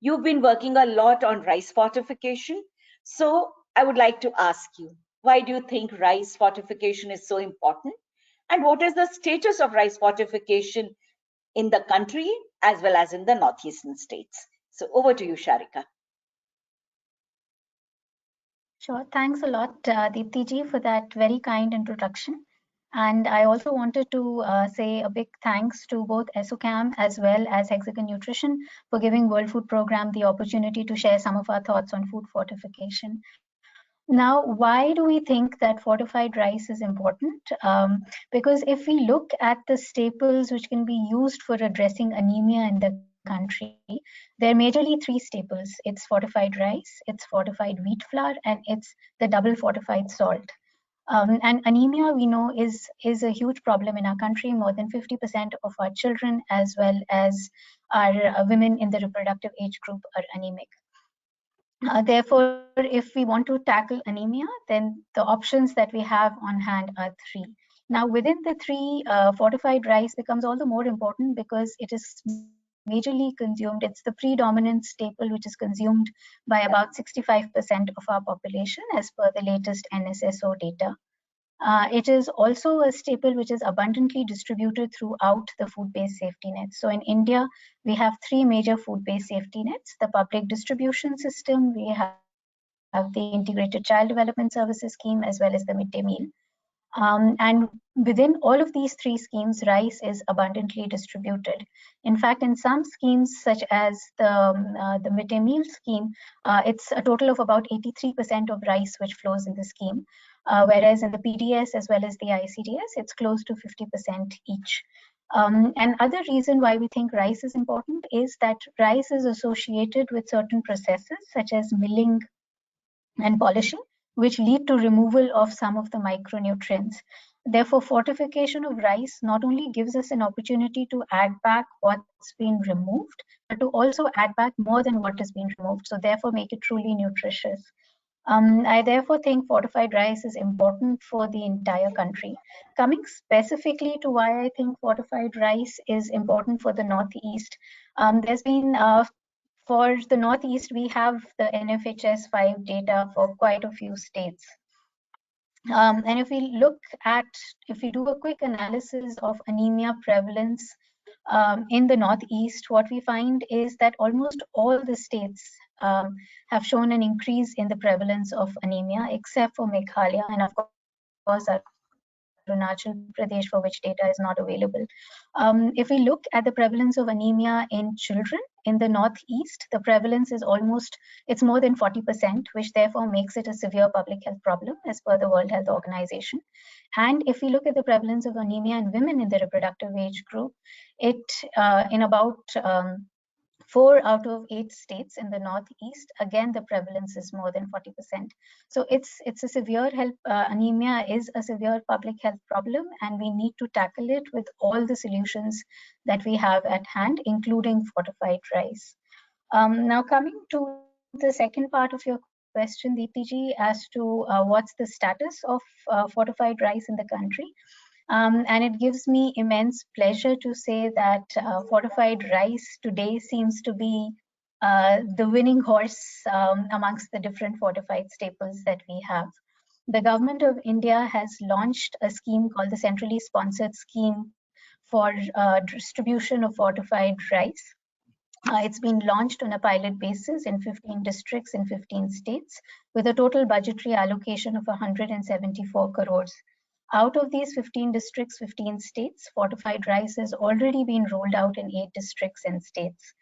You've been working a lot on rice fortification. So I would like to ask you, why do you think rice fortification is so important? And what is the status of rice fortification in the country as well as in the Northeastern states? So over to you, Sharika. Sure. Thanks a lot, Deepti ji, for that very kind introduction. And I also wanted to say a big thanks to both ASSOCHAM as well as Hexagon Nutrition for giving World Food Programme the opportunity to share some of our thoughts on food fortification. Now, why do we think that fortified rice is important? Because if we look at the staples which can be used for addressing anemia in the country, there are majorly three staples. It's fortified rice, it's fortified wheat flour, and it's the double fortified salt. And anemia, we know, is a huge problem in our country. More than 50% of our children as well as our women in the reproductive age group are anemic. Therefore, if we want to tackle anemia, then the options that we have on hand are three. Now, within the three, fortified rice becomes all the more important because it is majorly consumed. It's the predominant staple which is consumed by about 65% of our population as per the latest NSSO data. It is also a staple which is abundantly distributed throughout the food-based safety net. So in India, we have three major food-based safety nets: the public distribution system, we have the integrated child development services scheme, as well as the midday meal. And within all of these three schemes, rice is abundantly distributed. In fact, in some schemes, such as the midday meal scheme, it's a total of about 83% of rice which flows in the scheme. Whereas in the PDS as well as the ICDS, it's close to 50% each. And other reason why we think rice is important is that rice is associated with certain processes such as milling and polishing, which lead to removal of some of the micronutrients. Therefore, fortification of rice not only gives us an opportunity to add back what's been removed, but to also add back more than what has been removed. So therefore, make it truly nutritious. I therefore think fortified rice is important for the entire country. Coming specifically to why I think fortified rice is important for the Northeast, there's been for the Northeast, we have the NFHS 5 data for quite a few states. And if we do a quick analysis of anemia prevalence in the Northeast, what we find is that almost all the states have shown an increase in the prevalence of anemia, except for Meghalaya and of course our Arunachal Pradesh, for which data is not available. If we look at the prevalence of anemia in children in the Northeast, the prevalence is it's more than 40%, which therefore makes it a severe public health problem as per the World Health Organization. And if we look at the prevalence of anemia in women in the reproductive age group, it in about 4 out of 8 states in the Northeast, again, the prevalence is more than 40%. So it's a severe health, anemia is a severe public health problem, and we need to tackle it with all the solutions that we have at hand, including fortified rice. Now coming to the second part of your question, Deepti, as to what's the status of fortified rice in the country. And it gives me immense pleasure to say that fortified rice today seems to be the winning horse amongst the different fortified staples that we have. The government of India has launched a scheme called the Centrally Sponsored Scheme for distribution of fortified rice. It's been launched on a pilot basis in 15 districts in 15 states with a total budgetary allocation of 174 crores. Out of these 15 districts, 15 states, fortified rice has already been rolled out in 8 districts and states.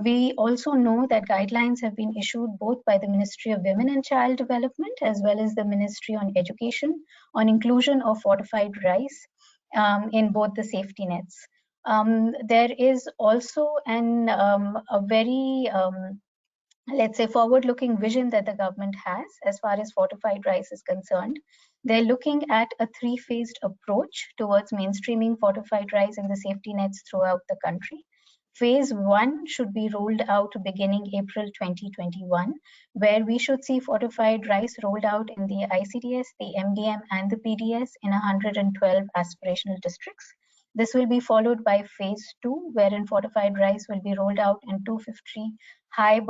We also know that guidelines have been issued both by the Ministry of Women and Child Development as well as the Ministry on Education on inclusion of fortified rice in both the safety nets. There is also a very let's say forward-looking vision that the government has as far as fortified rice is concerned. They're looking at a 3-phased approach towards mainstreaming fortified rice in the safety nets throughout the country. Phase 1 should be rolled out beginning April 2021, where we should see fortified rice rolled out in the ICDS, the MDM, and the PDS in 112 aspirational districts. This will be followed by phase 2, wherein fortified rice will be rolled out in 250 high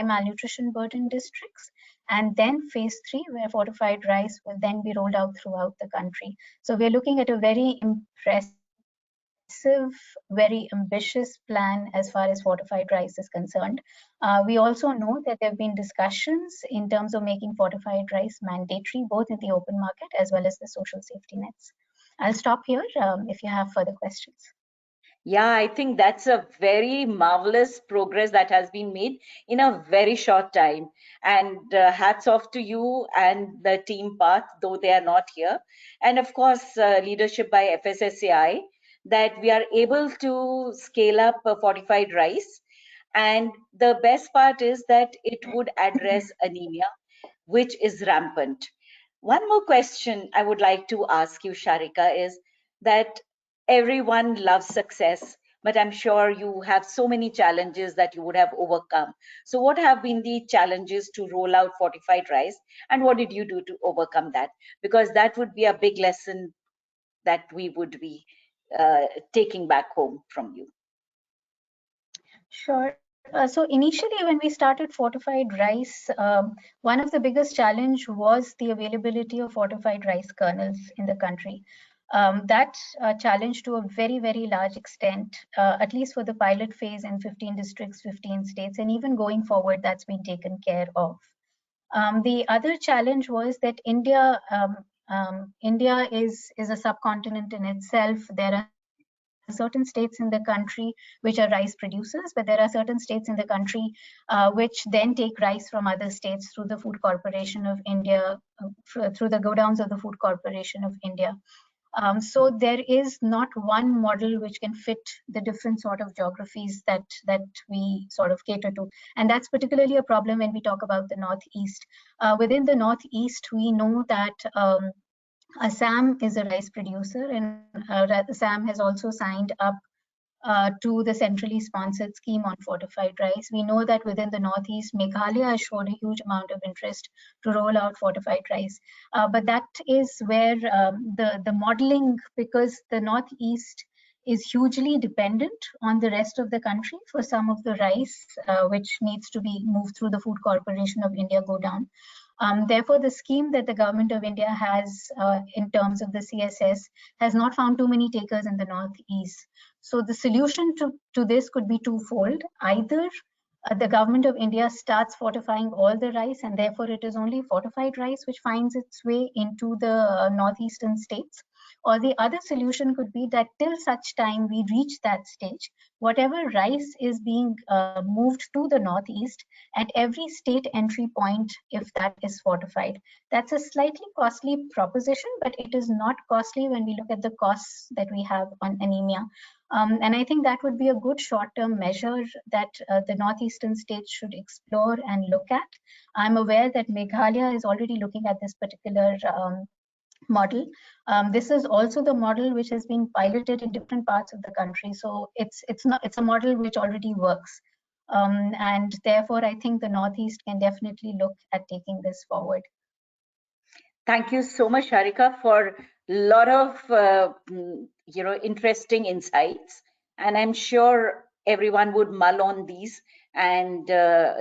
malnutrition burden districts, and then phase 3, where fortified rice will then be rolled out throughout the country. So we're looking at a very impressive, very ambitious plan as far as fortified rice is concerned. We also know that there have been discussions in terms of making fortified rice mandatory, both in the open market as well as the social safety nets. I'll stop here if you have further questions. Yeah, I think that's a very marvelous progress that has been made in a very short time. And hats off to you and the team Path, though they are not here. And of course, leadership by FSSAI, that we are able to scale up fortified rice. And the best part is that it would address anemia, which is rampant. One more question I would like to ask you, Sharika, is that everyone loves success, but I'm sure you have so many challenges that you would have overcome. So what have been the challenges to roll out fortified rice, and what did you do to overcome that? Because that would be a big lesson that we would be taking back home from you. Sure. So initially, when we started fortified rice, one of the biggest challenge was the availability of fortified rice kernels in the country. That challenge to a very, very large extent, at least for the pilot phase in 15 districts, 15 states, and even going forward, that's been taken care of. The other challenge was that India is a subcontinent in itself. There are certain states in the country which are rice producers, but there are certain states in the country which then take rice from other states through the Food Corporation of India, through the godowns of the Food Corporation of India. So there is not one model which can fit the different sort of geographies that we sort of cater to. And that's particularly a problem when we talk about the Northeast. Within the Northeast, we know that Assam is a rice producer, and Assam has also signed up to the centrally sponsored scheme on fortified rice. We know that within the Northeast, Meghalaya has shown a huge amount of interest to roll out fortified rice. But that is where the modeling, because the Northeast is hugely dependent on the rest of the country for some of the rice which needs to be moved through the Food Corporation of India go down. Therefore, the scheme that the government of India has in terms of the CSS has not found too many takers in the Northeast. So the solution to this could be twofold. Either the government of India starts fortifying all the rice, and therefore it is only fortified rice which finds its way into the northeastern states. Or the other solution could be that till such time we reach that stage, whatever rice is being moved to the northeast at every state entry point, if that is fortified. That's a slightly costly proposition, but it is not costly when we look at the costs that we have on anemia. And I think that would be a good short-term measure that the northeastern states should explore and look at. I'm aware that Meghalaya is already looking at this particular model. This is also the model which has been piloted in different parts of the country. So it's a model which already works. And therefore, I think the Northeast can definitely look at taking this forward. Thank you so much, Sharika, for a lot of interesting insights. And I'm sure everyone would mull on these, and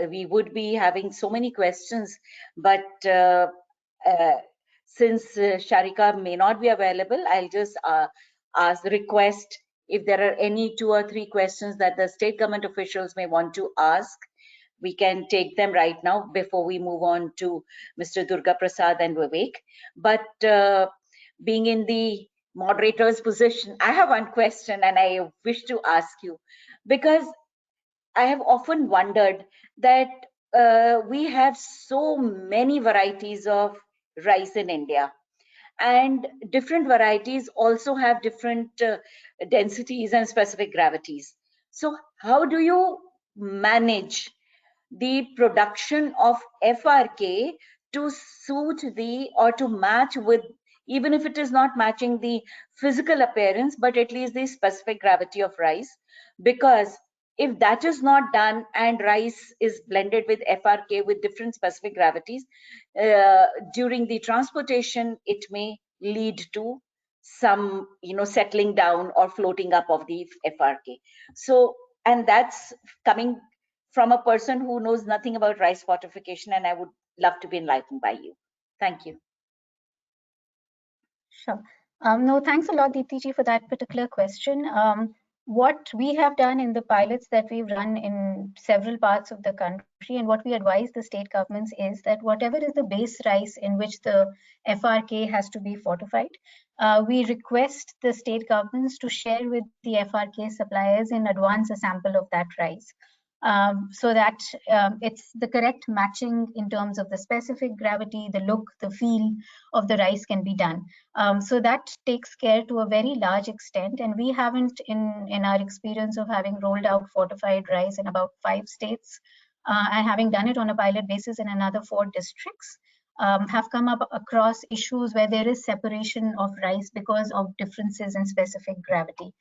we would be having so many questions. But since Sharika may not be available, I'll just request if there are any 2 or 3 questions that the state government officials may want to ask. We can take them right now before we move on to Mr. Durga Prasad and Vivek. But being in the moderator's position, I have one question and I wish to ask you, because I have often wondered that we have so many varieties of rice in India, and different varieties also have different densities and specific gravities. So how do you manage the production of FRK to suit the, or to match with, even if it is not matching the physical appearance, but at least the specific gravity of rice? Because if that is not done and rice is blended with FRK with different specific gravities, during the transportation, it may lead to some, settling down or floating up of the FRK. So, and that's coming from a person who knows nothing about rice fortification, and I would love to be enlightened by you. Thank you. Sure. No, thanks a lot, Deepti ji, for that particular question. What we have done in the pilots that we've run in several parts of the country, and what we advise the state governments, is that whatever is the base rice in which the FRK has to be fortified, we request the state governments to share with the FRK suppliers in advance a sample of that rice. So that it's the correct matching in terms of the specific gravity, the look, the feel of the rice can be done. So that takes care to a very large extent, and we haven't, in our experience of having rolled out fortified rice in about 5 states, and having done it on a pilot basis in another 4 districts, have come up across issues where there is separation of rice because of differences in specific gravity.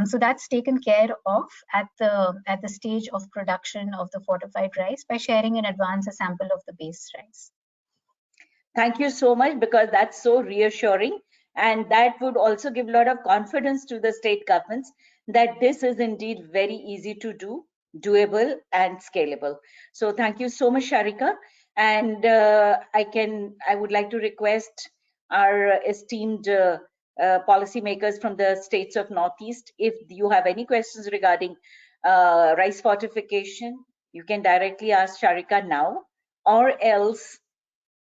So that's taken care of at the stage of production of the fortified rice by sharing in advance a sample of the base rice. Thank you so much, because that's so reassuring, and that would also give a lot of confidence to the state governments that this is indeed very easy to do, doable and scalable. So thank you so much, Sharika. And I would like to request our esteemed policymakers from the states of Northeast, if you have any questions regarding rice fortification, you can directly ask Sharika now, or else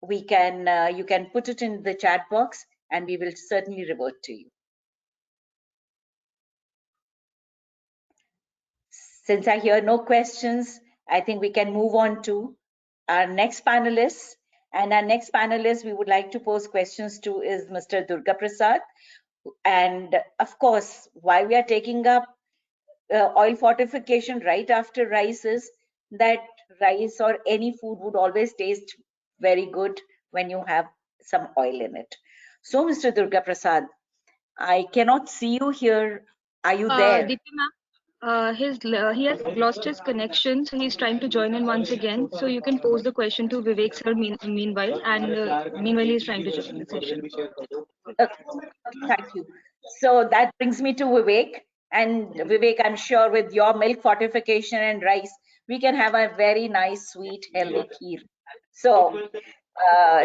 we can you can put it in the chat box and we will certainly revert to you. Since I hear no questions, I think we can move on to our next panelist. And our next panelist we would like to pose questions to is Mr. Durga Prasad. And of course, why we are taking up oil fortification right after rice is that rice or any food would always taste very good when you have some oil in it. So, Mr. Durga Prasad, I cannot see you here. Are you there? Deepti ma'am, he has lost his connection, so he's trying to join in once again. So you can pose the question to Vivek sir meanwhile, and meanwhile he's trying to join the session. Okay. Thank you. So that brings me to Vivek. And Vivek, I'm sure with your milk fortification and rice, we can have a very nice, sweet, healthy kheer. So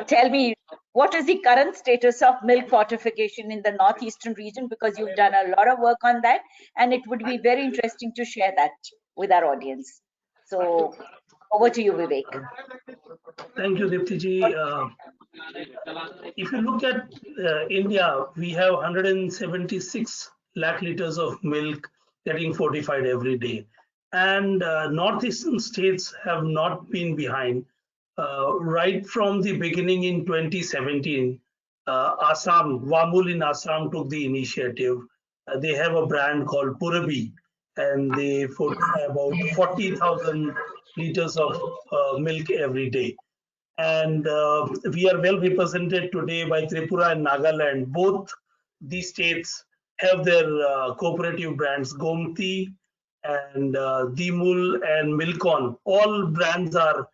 tell me, what is the current status of milk fortification in the Northeastern region? Because you've done a lot of work on that, and it would be very interesting to share that with our audience. So over to you, Vivek. Thank you, Diptiji. If you look at India, we have 176 lakh liters of milk getting fortified every day. And Northeastern states have not been behind. Right from the beginning in 2017, Assam, Wamul in Assam took the initiative. They have a brand called Purabi, and they fortify about 40,000 liters of milk every day. And we are well represented today by Tripura and Nagaland. Both these states have their cooperative brands, Gomti and Dimul and Milcon. All brands are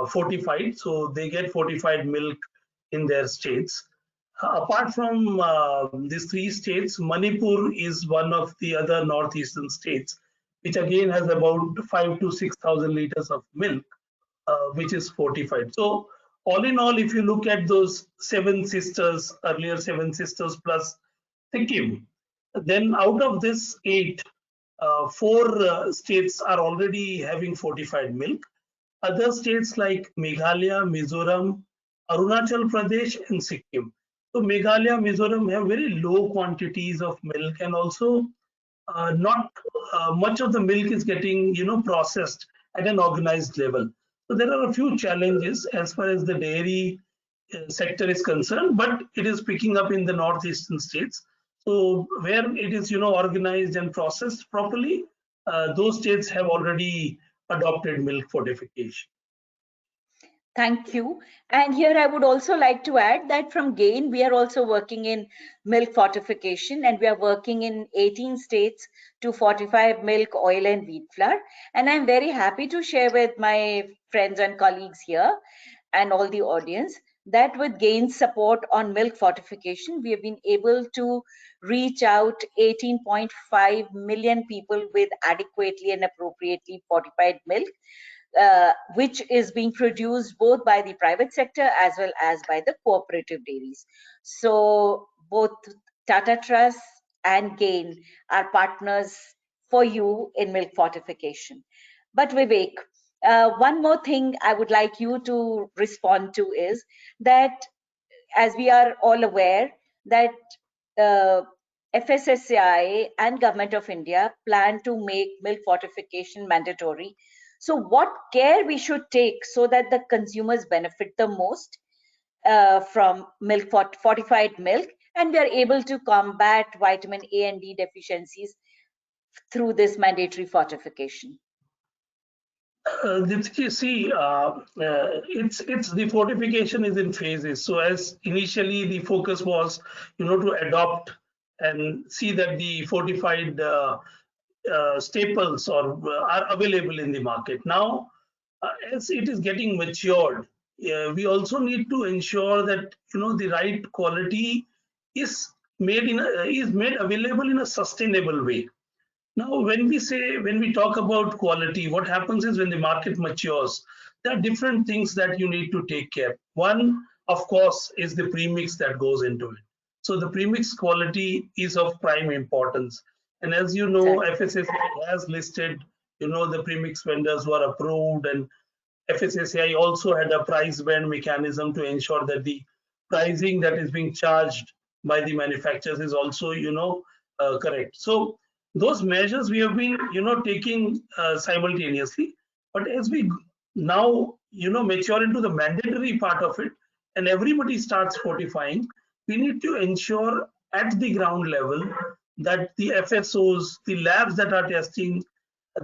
fortified, so they get fortified milk in their states. Apart from these three states, Manipur is one of the other northeastern states, which again has about 5,000 to 6,000 liters of milk, which is fortified. So all in all, if you look at those seven sisters, earlier seven sisters plus Sikkim, then out of this eight, four states are already having fortified milk. Other states like Meghalaya, Mizoram, Arunachal Pradesh, and Sikkim. So Meghalaya, Mizoram have very low quantities of milk, and also not much of the milk is getting, processed at an organized level. So there are a few challenges as far as the dairy sector is concerned, but it is picking up in the northeastern states. So where it is, organized and processed properly, those states have already adopted milk fortification. Thank you. And here I would also like to add that from GAIN, we are also working in milk fortification, and we are working in 18 states to fortify milk, oil, and wheat flour. And I'm very happy to share with my friends and colleagues here and all the audience that with GAIN's support on milk fortification, we have been able to reach out 18.5 million people with adequately and appropriately fortified milk, which is being produced both by the private sector as well as by the cooperative dairies. So both Tata Trust and GAIN are partners for you in milk fortification. But Vivek, one more thing I would like you to respond to is that, as we are all aware, that FSSAI and Government of India plan to make milk fortification mandatory. So what care we should take so that the consumers benefit the most from milk, fortified milk, and we are able to combat vitamin A and D deficiencies through this mandatory fortification? See, it's the fortification is in phases. So as initially the focus was, to adopt and see that the fortified staples are available in the market. Now, as it is getting matured, we also need to ensure that the right quality is made available in a sustainable way. Now, when we talk about quality, what happens is when the market matures, there are different things that you need to take care. One, of course, is the premix that goes into it. So the premix quality is of prime importance. And as you know, FSSAI has listed, the premix vendors who are approved, and FSSAI also had a price band mechanism to ensure that the pricing that is being charged by the manufacturers is also, correct. So those measures we have been, taking simultaneously. But as we now, mature into the mandatory part of it, and everybody starts fortifying, we need to ensure at the ground level that the FSOs, the labs that are testing,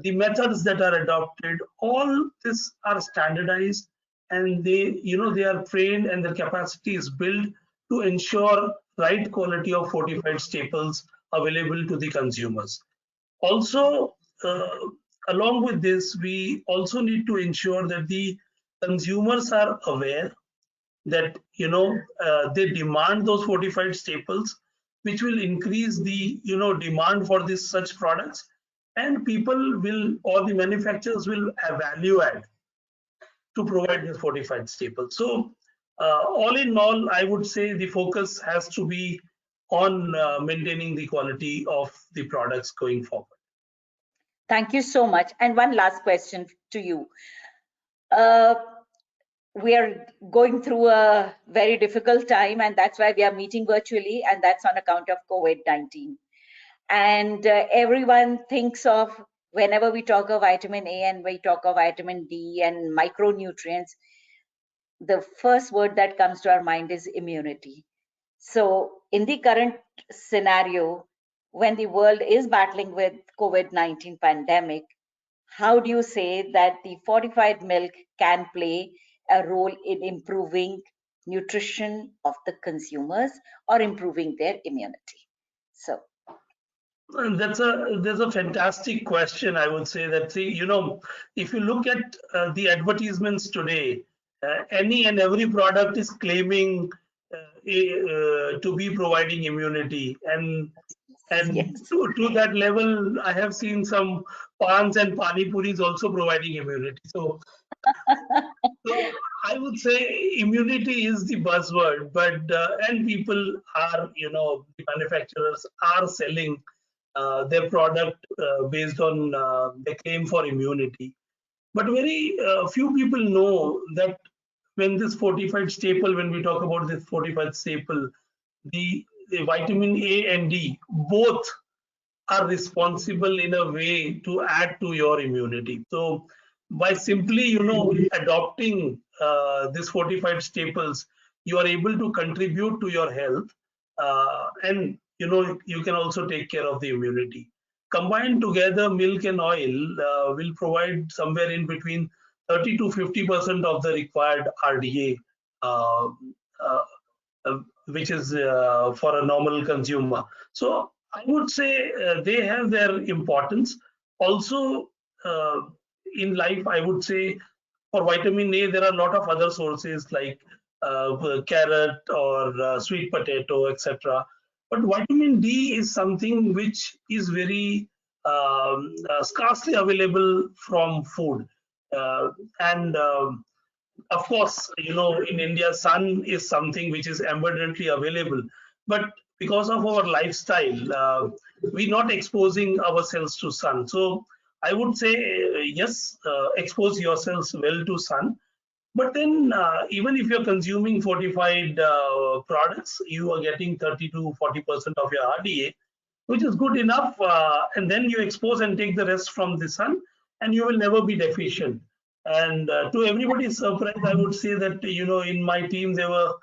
the methods that are adopted, all this are standardized, and they are trained, and their capacity is built to ensure right quality of fortified staples available to the consumers. Also, along with this, we also need to ensure that the consumers are aware that they demand those fortified staples, which will increase the demand for such products, and people will, or the manufacturers will have value add to provide this fortified staples. So all in all, I would say the focus has to be on maintaining the quality of the products going forward. Thank you so much. And one last question to you. We are going through a very difficult time, and that's why we are meeting virtually, and that's on account of COVID-19. And everyone thinks of, whenever we talk of vitamin A and we talk of vitamin D and micronutrients, the first word that comes to our mind is immunity. So in the current scenario, when the world is battling with COVID-19 pandemic, how do you say that the fortified milk can play a role in improving nutrition of the consumers or improving their immunity? So that's a fantastic question. I would say that, see, you know, if you look at the advertisements today, any and every product is claiming to be providing immunity, and yes. to that level, I have seen some pans and pani puris also providing immunity. So I would say immunity is the buzzword, but and people are, you know, the manufacturers are selling their product based on their claim for immunity. But very few people know that when this fortified staple, when we talk about this fortified staple, the vitamin A and D both are responsible in a way to add to your immunity. So by simply, you know, adopting these fortified staples, you are able to contribute to your health, and you know, you can also take care of the immunity. Combined together, milk and oil will provide somewhere in between 30 to 50% of the required RDA, uh, uh, which is for a normal consumer. So I would say they have their importance. Also, in life, I would say for vitamin A, there are a lot of other sources like carrot or sweet potato, etc. But vitamin D is something which is very scarcely available from food. And Of course, you know, in India, sun is something which is abundantly available. But because of our lifestyle, we're not exposing ourselves to sun. So I would say, yes, expose yourselves well to sun. But then, even if you're consuming fortified products, you are getting 30 to 40% of your RDA, which is good enough. And then you expose and take the rest from the sun, and you will never be deficient. And to everybody's surprise, I would say that, you know, in my team, there were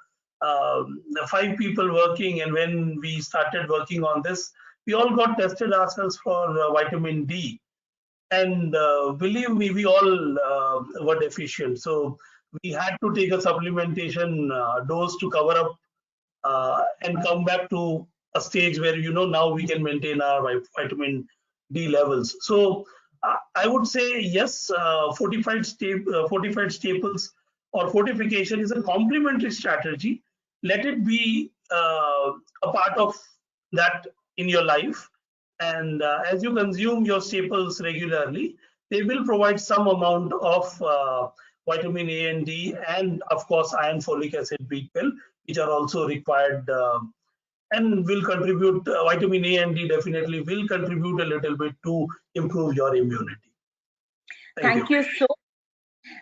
5 people working. And when we started working on this, we all got tested ourselves for vitamin D. And believe me, we all were deficient. So we had to take a supplementation dose to cover up and come back to a stage where, you know, now we can maintain our vitamin D levels. So I would say yes, fortified staples or fortification is a complementary strategy. Let it be a part of that in your life. And as you consume your staples regularly, they will provide some amount of vitamin A and D, and of course iron, folic acid, B12, which are also required and will contribute. Vitamin A and D definitely will contribute a little bit to improve your immunity. Thank you so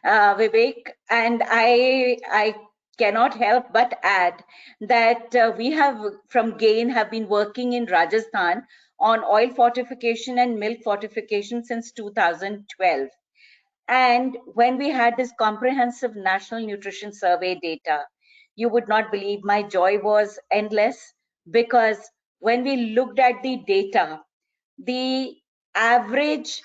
Vivek, and I cannot help but add that we have from GAIN have been working in Rajasthan on oil fortification and milk fortification since 2012. And when we had this comprehensive national nutrition survey data, you would not believe my joy was endless, because when we looked at the data, the average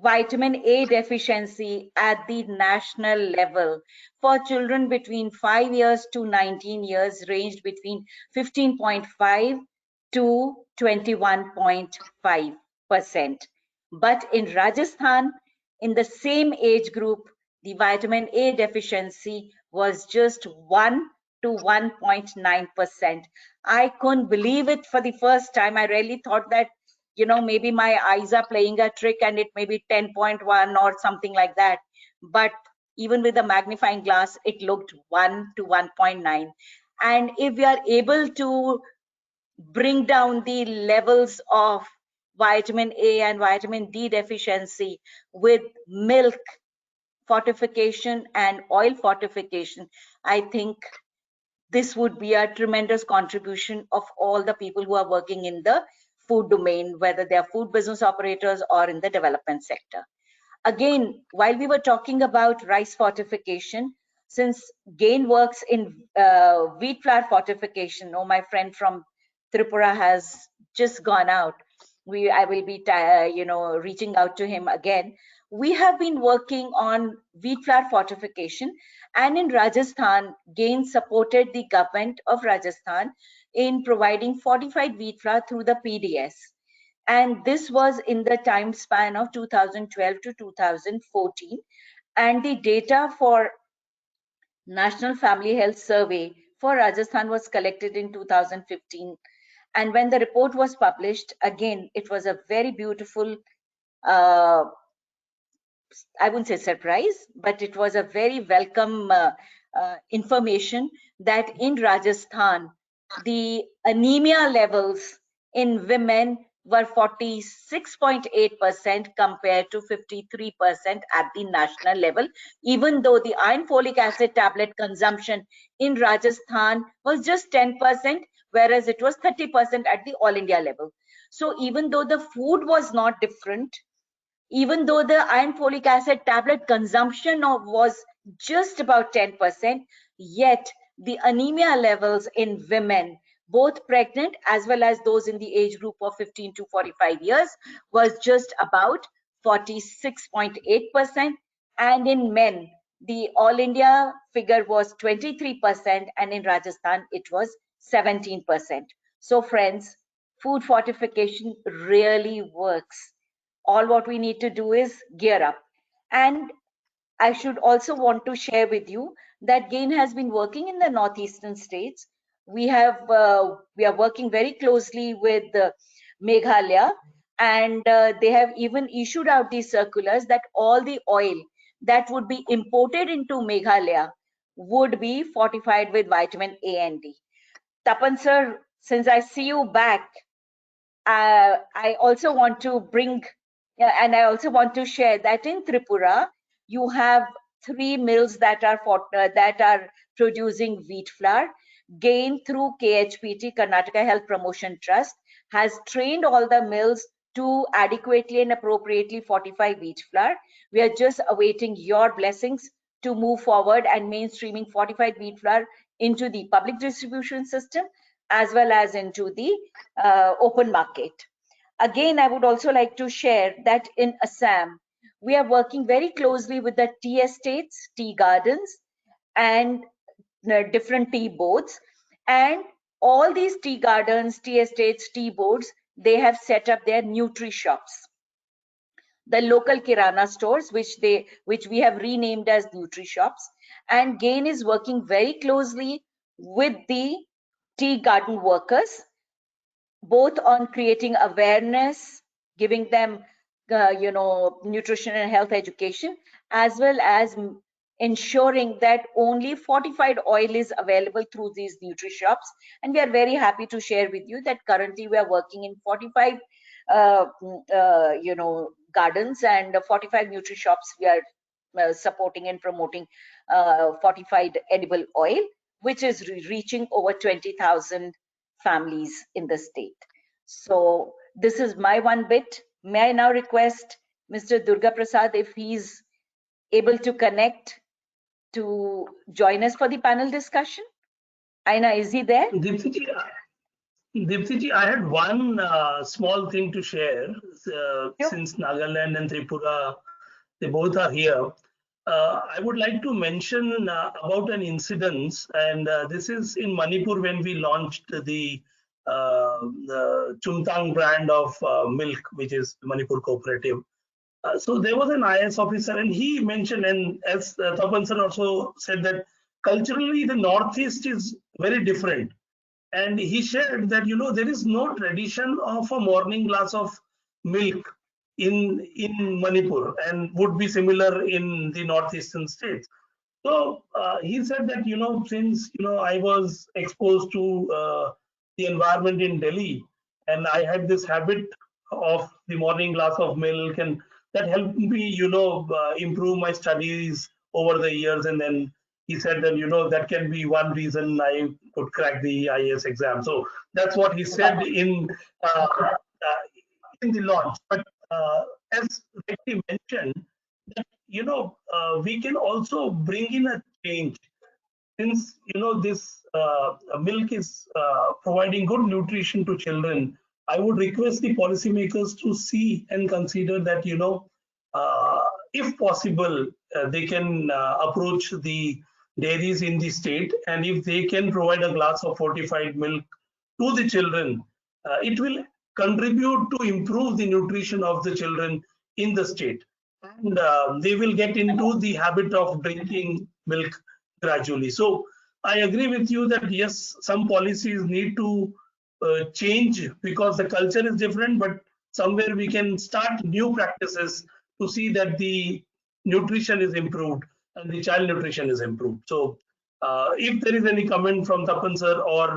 vitamin A deficiency at the national level for children between 5 years to 19 years ranged between 15.5 to 21.5%. But in Rajasthan, in the same age group, the vitamin A deficiency was just 1 to 1.9%. I couldn't believe it for the first time. I really thought that, you know, maybe my eyes are playing a trick and it may be 10.1 or something like that. But even with a magnifying glass, it looked 1 to 1.9. And if we are able to bring down the levels of vitamin A and vitamin D deficiency with milk fortification and oil fortification, I think this would be a tremendous contribution of all the people who are working in the food domain, whether they are food business operators or in the development sector. Again, while we were talking about rice fortification, since GAIN works in wheat flour fortification, my friend from Tripura has just gone out. I will be, reaching out to him again. We have been working on wheat flour fortification, and in Rajasthan, GAIN supported the government of Rajasthan in providing fortified wheat flour through the PDS. And this was in the time span of 2012 to 2014. And the data for National Family Health Survey for Rajasthan was collected in 2015. And when the report was published, again, it was a very beautiful, I wouldn't say surprise, but it was a very welcome information that in Rajasthan, the anemia levels in women were 46.8% compared to 53% at the national level, even though the iron folic acid tablet consumption in Rajasthan was just 10%, whereas it was 30% at the all India level. So even though the food was not different, even though the iron folic acid tablet consumption was just about 10%, yet the anemia levels in women, both pregnant as well as those in the age group of 15 to 45 years, was just about 46.8%. And in men, the all India figure was 23%, and in Rajasthan, it was 17%. So friends, food fortification really works. All what we need to do is gear up. And I should also want to share with you that GAIN has been working in the Northeastern states. We are working very closely with Meghalaya, and they have even issued out these circulars that all the oil that would be imported into Meghalaya would be fortified with vitamin A and D. Tapan sir, since I see you back, I also want to bring, and I also want to share that in Tripura, you have 3 mills that are producing wheat flour. GAIN through KHPT, Karnataka Health Promotion Trust, has trained all the mills to adequately and appropriately fortify wheat flour. We are just awaiting your blessings to move forward and mainstreaming fortified wheat flour into the public distribution system as well as into the open market. Again, I would also like to share that in Assam, we are working very closely with the tea estates, tea gardens, and different tea boards. And all these tea gardens, tea estates, tea boards, they have set up their Nutri shops. The local Kirana stores, which we have renamed as Nutri shops. And GAIN is working very closely with the tea garden workers, both on creating awareness, giving them nutrition and health education, as well as ensuring that only fortified oil is available through these Nutri shops. And we are very happy to share with you that currently we are working in 45 gardens and 45 Nutri shops. We are supporting and promoting fortified edible oil, which is reaching over 20,000 families in the state. So this is my one bit. May I now request Mr. Durga Prasad, if he's able to connect, to join us for the panel discussion? Aina, is he there? Diptiji, I had one small thing to share. Since Nagaland and Tripura, they both are here. I would like to mention about an incident, and this is in Manipur when we launched the Chumtang brand of milk, which is Manipur Cooperative. So there was an IS officer, and he mentioned, and as Tapan sir also said, that culturally the Northeast is very different. And he shared that, there is no tradition of a morning glass of milk in Manipur, and would be similar in the Northeastern states. So he said that, since, I was exposed to the environment in Delhi, and I had this habit of the morning glass of milk, and that helped me, improve my studies over the years. And then he said that, that can be one reason I could crack the IAS exam. So that's what he said in the launch. But as rightly mentioned, that, we can also bring in a change. Since this milk is providing good nutrition to children, I would request the policymakers to see and consider that if possible, they can approach the dairies in the state, and if they can provide a glass of fortified milk to the children, it will contribute to improve the nutrition of the children in the state, and they will get into the habit of drinking milk gradually. So I agree with you that yes, some policies need to change because the culture is different, but somewhere we can start new practices to see that the nutrition is improved and the child nutrition is improved. So if there is any comment from Tapan sir or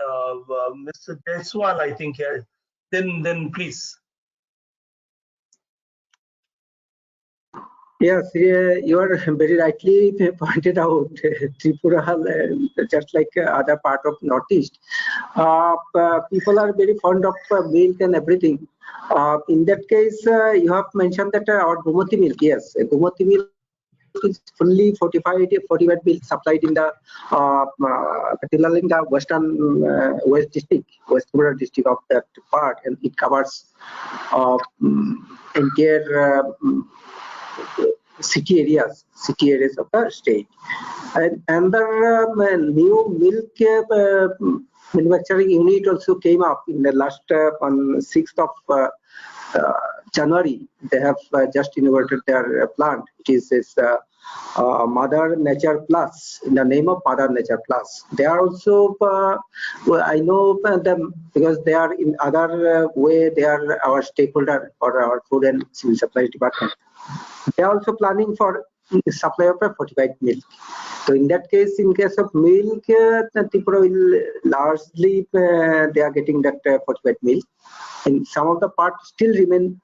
Mr. Jaiswal, I think, then please. Yes, you are very rightly pointed out Tripura, just like other part of Northeast. People are very fond of milk and everything. In that case, you have mentioned that our Gumati milk, yes, Gumati milk is fully fortified milk supplied in the particularly in the West district, West Tripura district of that part, and it covers entire city areas of the state. And another new milk manufacturing unit also came up in the last on 6th of January. They have just inaugurated their plant. It is this Mother Nature Plus, in the name of Mother Nature Plus. They are also, I know them because they are in other way, they are our stakeholder for our food and civil supplies department. They are also planning for the supply of fortified milk. So in that case, in case of milk, Tripura will largely they are getting that fortified milk. And some of the parts still remain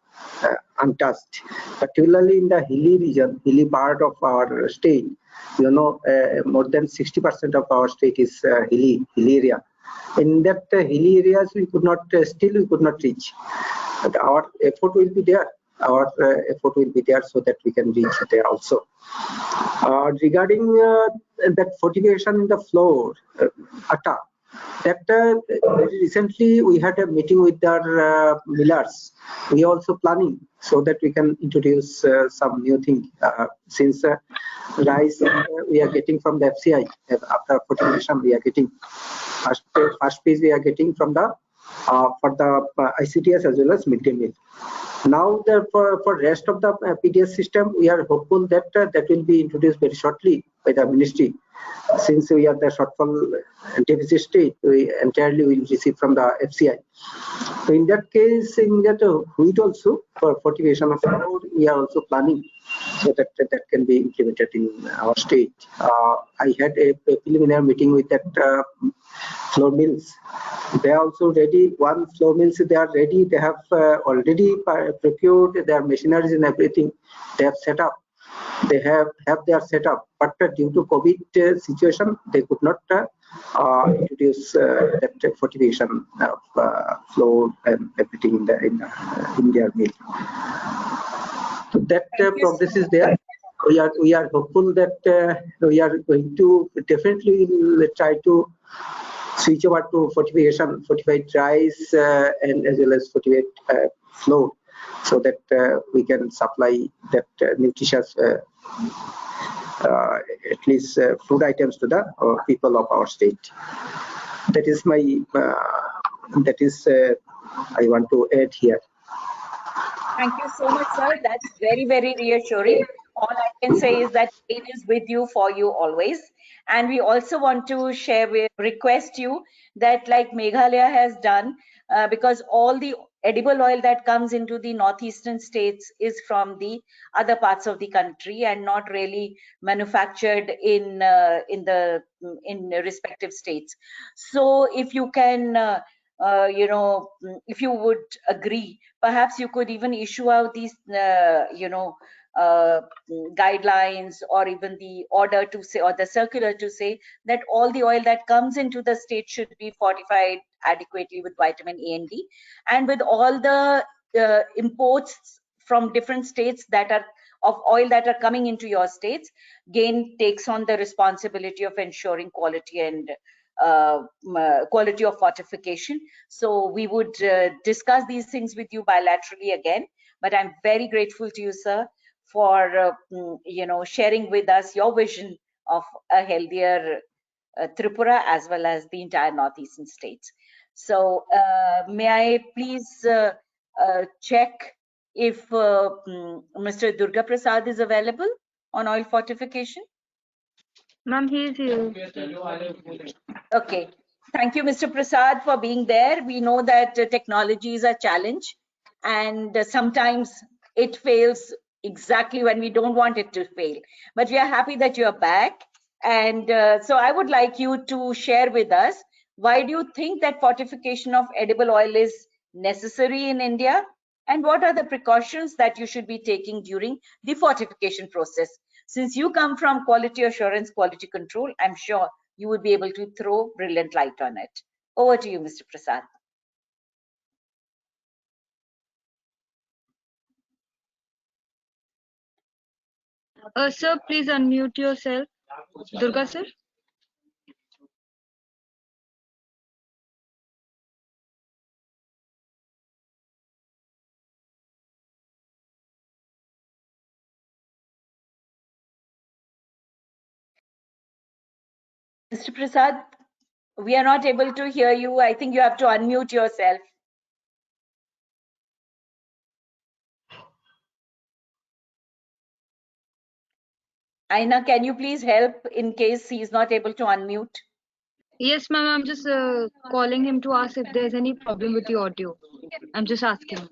untouched, particularly in the hilly region, hilly part of our state. More than 60% of our state is hilly area. In that hilly areas, we could not reach. But our effort will be there. So that we can reach there also. Regarding that fortification in the floor, atta, that very recently we had a meeting with our millers. We are also planning so that we can introduce some new thing. Since rice we are getting from the FCI, after fortification we are getting first piece we are getting from the for the ICTS as well as midday meal. Now, for rest of the PDS system, we are hopeful that that will be introduced very shortly by the ministry. Since we are the shortfall deficit state, we entirely will receive from the FCI. So in that case, in that wheat also for fortification of food, we are also planning so that that can be implemented in our state. I had a preliminary meeting with that flour mills. They are also ready. One flour mills, they are ready. They have already procured their machineries and everything. They have set up. They have their setup, but due to COVID situation, they could not introduce that fortification of flour and everything in their mill. So that progress is there. We are hopeful that we are going to definitely try to switch over to fortified rice and as well as fortified flour, so that we can supply that nutritious at least food items to the people of our state. That is my I want to add here. Thank you so much, sir. That's very, very reassuring. All I can say is that it is with you, for you always. And we also want to request you that, like Meghalaya has done, because all the edible oil that comes into the northeastern states is from the other parts of the country and not really manufactured in respective states. So if you can if you would agree, perhaps you could even issue out these, guidelines, or even the order to say, or the circular to say that all the oil that comes into the state should be fortified adequately with vitamin A and D, and with all the imports from different states that are of oil that are coming into your states, GAIN takes on the responsibility of ensuring quality and quality of fortification. So we would discuss these things with you bilaterally again, but I'm very grateful to you, sir, for sharing with us your vision of a healthier Tripura as well as the entire Northeastern states. So may I please check if Mr. Durga Prasad is available on oil fortification? Ma'am, he is here. Okay. Thank you, Mr. Prasad, for being there. We know that technology is a challenge, and sometimes it fails exactly when we don't want it to fail. But we are happy that you are back. And so I would like you to share with us, why do you think that fortification of edible oil is necessary in India? And what are the precautions that you should be taking during the fortification process? Since you come from quality assurance, quality control, I'm sure you would be able to throw brilliant light on it. Over to you, Mr. Prasad. Sir, please unmute yourself. Durga, sir. Mr. Prasad, we are not able to hear you. I think you have to unmute yourself. Aina, can you please help in case he is not able to unmute? Yes, ma'am. I'm just calling him to ask if there's any problem with the audio. I'm just asking.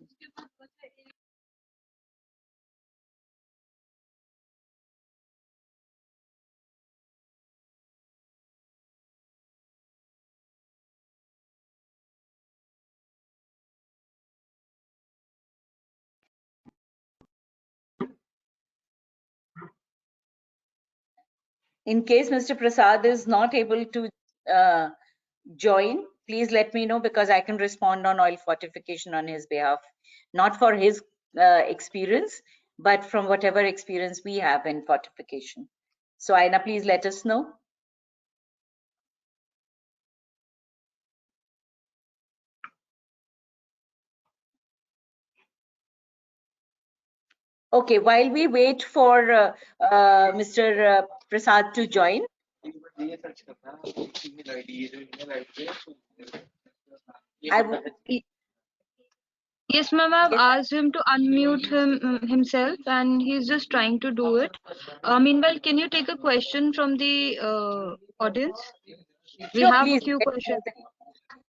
In case Mr. Prasad is not able to join, please let me know, because I can respond on oil fortification on his behalf. Not for his experience, but from whatever experience we have in fortification. So Aina, please let us know. Okay, while we wait for Mr. Prasad to join. Yes, ma'am. I've asked him to unmute himself, and he's just trying to do it. Meanwhile, can you take a question from the audience? We Sure, have please. a few questions.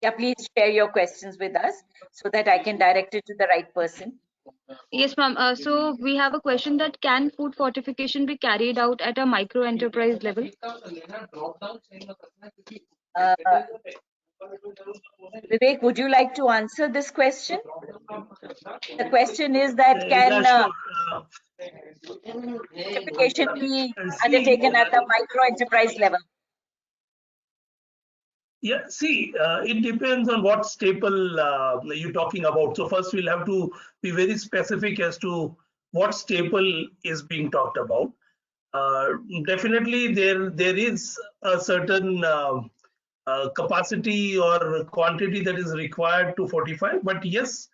Yeah, please share your questions with us so that I can direct it to the right person. Yes, ma'am. So we have a question that can food fortification be carried out at a micro enterprise level? Vivek, would you like to answer this question? The question is that can fortification be undertaken at the micro enterprise level? Yeah, see, it depends on what staple you're talking about. So first we'll have to be very specific as to what staple is being talked about. Definitely there is a certain capacity or quantity that is required to fortify, but yes,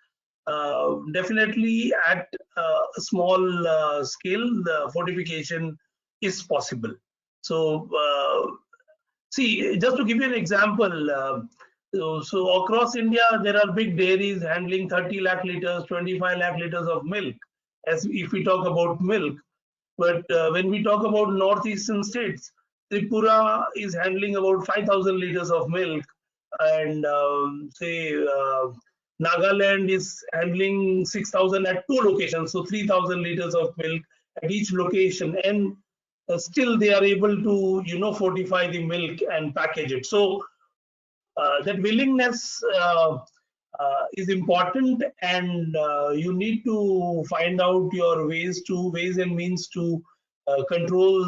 definitely at a small scale, the fortification is possible. So see, just to give you an example, so across India, there are big dairies handling 30 lakh liters, 25 lakh liters of milk, as if we talk about milk. But when we talk about northeastern states, Tripura is handling about 5,000 liters of milk, and say Nagaland is handling 6,000 at 2 locations, so 3,000 liters of milk at each location, and still they are able to fortify the milk and package it. So that willingness is important, and you need to find out your ways and means to control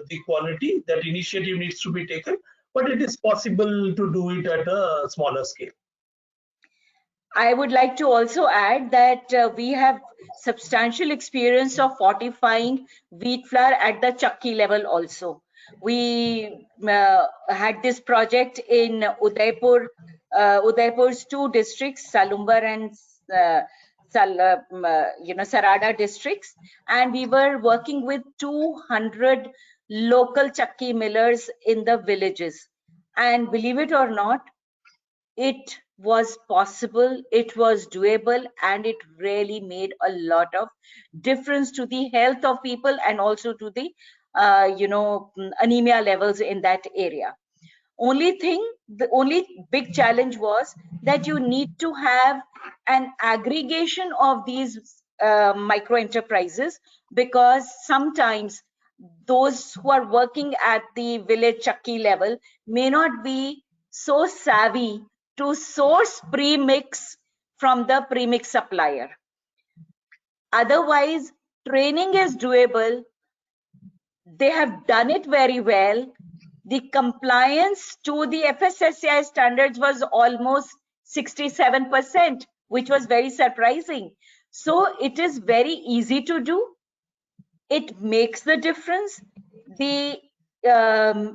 the quality. That initiative needs to be taken, but it is possible to do it at a smaller scale. I would like to also add that we have substantial experience of fortifying wheat flour at the chakki level also. We had this project in Udaipur, Udaipur's two districts, Salumbar and Sarada districts, and we were working with 200 local chakki millers in the villages. And believe it or not, it was possible, it was doable, and it really made a lot of difference to the health of people and also to the anemia levels in that area. The only big challenge was that you need to have an aggregation of these micro enterprises, because sometimes those who are working at the village chakki level may not be so savvy to source premix from the premix supplier. Otherwise, training is doable. They have done it very well. The compliance to the FSSAI standards was almost 67%, which was very surprising. So it is very easy to do. It makes the difference. The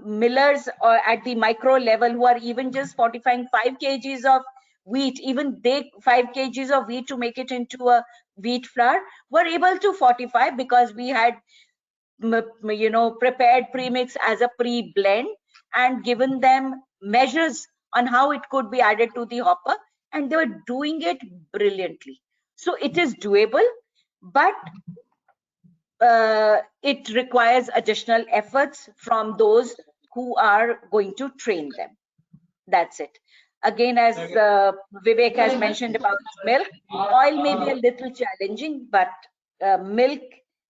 millers at the micro level who are even just fortifying 5 kgs of wheat, even they 5 kgs of wheat to make it into a wheat flour, were able to fortify because we had prepared premix as a pre-blend and given them measures on how it could be added to the hopper, and they were doing it brilliantly. So it is doable, but it requires additional efforts from those who are going to train them. That's it. Again, as Vivek has mentioned about milk, oil may be a little challenging, but milk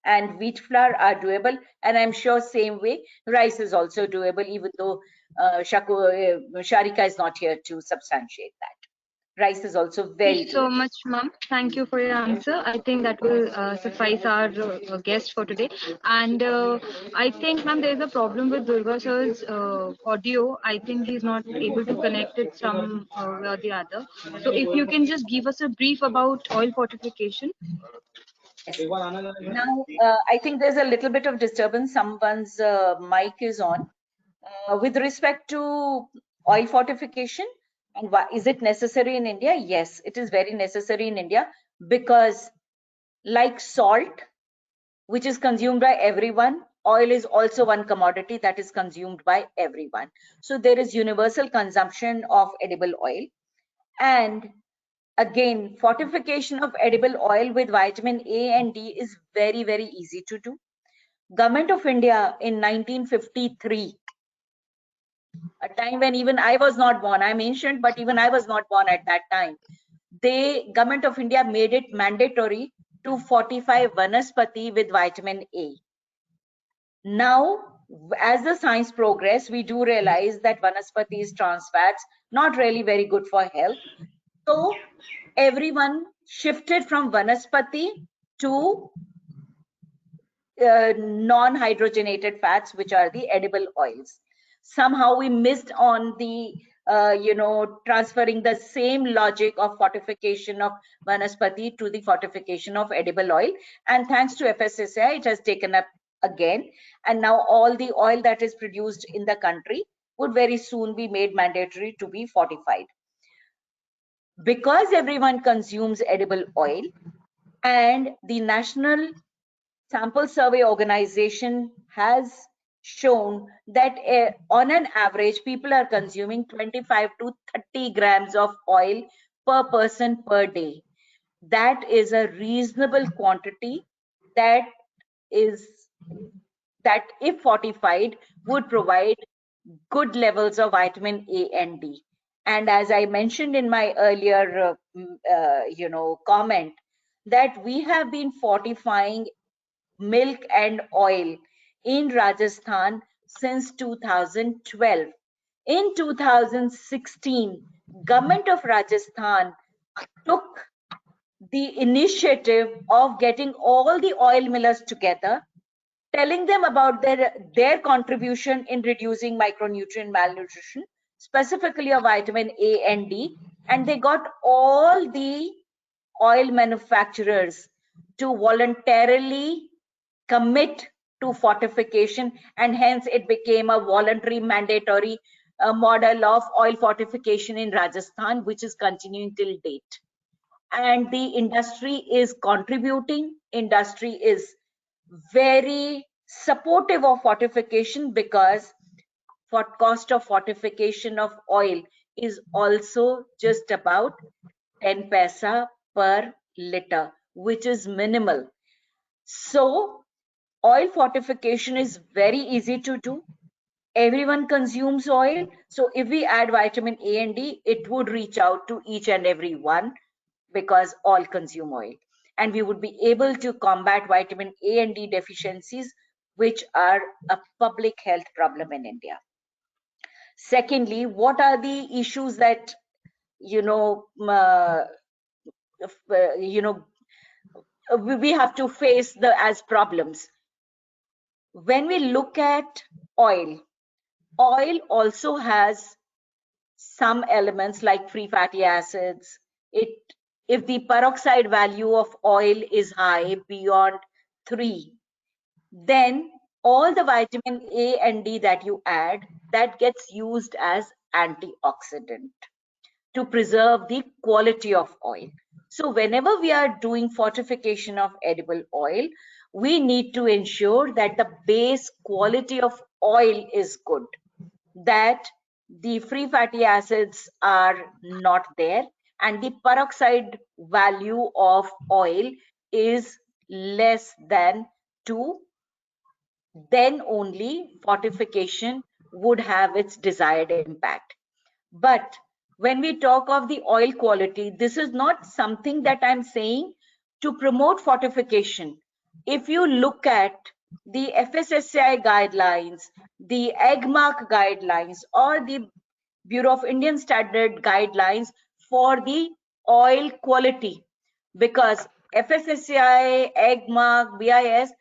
and wheat flour are doable, and I'm sure same way rice is also doable, even though Sharika is not here to substantiate that. Rice is also very Thank you so much, ma'am. Thank you for your answer. I think that will suffice our guest for today. And I think, ma'am, there is a problem with Durga sir's audio. I think he's not able to connect it some way or the other. So if you can just give us a brief about oil fortification. Now, I think there's a little bit of disturbance. Someone's mic is on. With respect to oil fortification, and why is it necessary in India? Yes, it is very necessary in India, because like salt, which is consumed by everyone, oil is also one commodity that is consumed by everyone. So there is universal consumption of edible oil. And again, fortification of edible oil with vitamin A and D is very, very easy to do. Government of India in 1953, a time when even I was not born, I'm ancient, but even I was not born at that time, Government of India made it mandatory to fortify vanaspati with vitamin A. Now, as the science progress, we do realize that vanaspati is trans fats, not really very good for health. So everyone shifted from vanaspati to non-hydrogenated fats, which are the edible oils. Somehow we missed on the transferring the same logic of fortification of vanaspati to the fortification of edible oil, and thanks to FSSAI it has taken up again, and now all the oil that is produced in the country would very soon be made mandatory to be fortified. Because everyone consumes edible oil, and the National Sample Survey Organization has shown that on an average, people are consuming 25 to 30 grams of oil per person per day. That is a reasonable quantity that if fortified would provide good levels of vitamin A and D. And as I mentioned in my earlier comment, that we have been fortifying milk and oil in Rajasthan since 2012. In 2016, Government of Rajasthan took the initiative of getting all the oil millers together, telling them about their contribution in reducing micronutrient malnutrition, specifically of vitamin A and D, and they got all the oil manufacturers to voluntarily commit to fortification, and hence it became a voluntary mandatory model of oil fortification in Rajasthan, which is continuing till date. And the industry is contributing, industry is very supportive of fortification, because for cost of fortification of oil is also just about 10 paisa per liter, which is minimal. So oil fortification is very easy to do. Everyone consumes oil. So if we add vitamin A and D, it would reach out to each and every one, because all consume oil. And we would be able to combat vitamin A and D deficiencies, which are a public health problem in India. Secondly, what are the issues that, we have to face as problems? When we look at oil also has some elements like free fatty acids. If the peroxide value of oil is high beyond 3, then all the vitamin A and D that you add, that gets used as antioxidant to preserve the quality of oil. So whenever we are doing fortification of edible oil, we need to ensure that the base quality of oil is good, that the free fatty acids are not there, and the peroxide value of oil is less than 2, then only fortification would have its desired impact. But when we talk of the oil quality, this is not something that I'm saying to promote fortification. If you look at the FSSAI guidelines, the EGMARC guidelines, or the Bureau of Indian Standard guidelines for the oil quality, because FSSAI, EGMARC, BIS,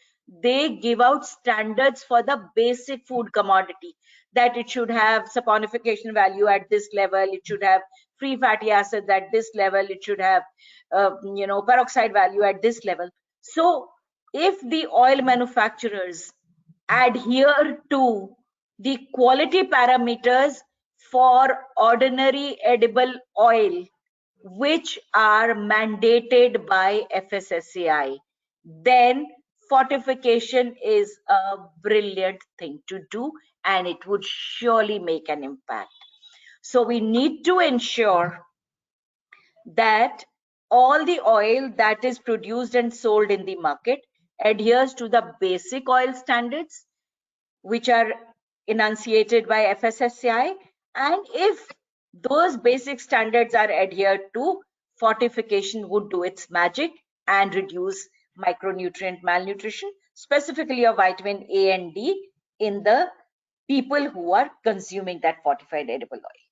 they give out standards for the basic food commodity, that it should have saponification value at this level, it should have free fatty acids at this level, it should have peroxide value at this level. So if the oil manufacturers adhere to the quality parameters for ordinary edible oil, which are mandated by FSSAI, then fortification is a brilliant thing to do, and it would surely make an impact. So we need to ensure that all the oil that is produced and sold in the market adheres to the basic oil standards, which are enunciated by FSSAI, and if those basic standards are adhered to, fortification would do its magic and reduce micronutrient malnutrition, specifically of vitamin A and D in the people who are consuming that fortified edible oil.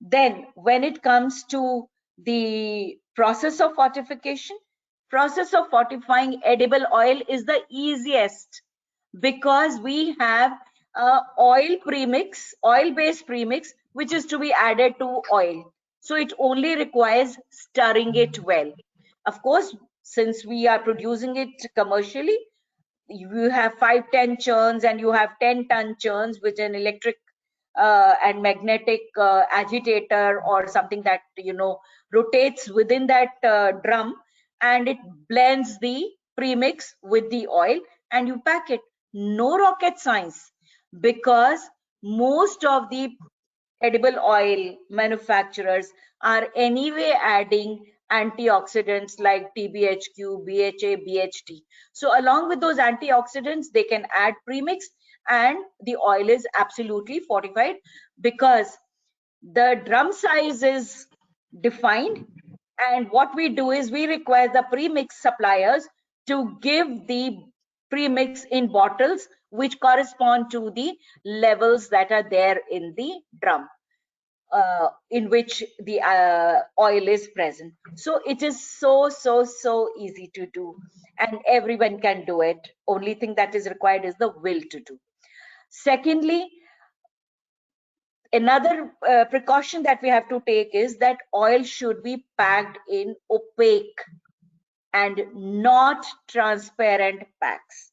Then when it comes to the process of fortification, process of fortifying edible oil is the easiest, because we have oil premix, oil-based premix, which is to be added to oil. So it only requires stirring it well. Of course, since we are producing it commercially, you have 5-10 churns and you have 10-ton churns with an electric and magnetic agitator or something that rotates within that drum, and it blends the premix with the oil and you pack it. No rocket science, because most of the edible oil manufacturers are anyway adding antioxidants like TBHQ, BHA, BHT. So along with those antioxidants, they can add premix and the oil is absolutely fortified, because the drum size is defined, and what we do is we require the premix suppliers to give the premix in bottles which correspond to the levels that are there in the drum in which the oil is present. So it is so easy to do, and everyone can do it. Only thing that is required is the will to do. Secondly, another precaution that we have to take is that oil should be packed in opaque and not transparent packs,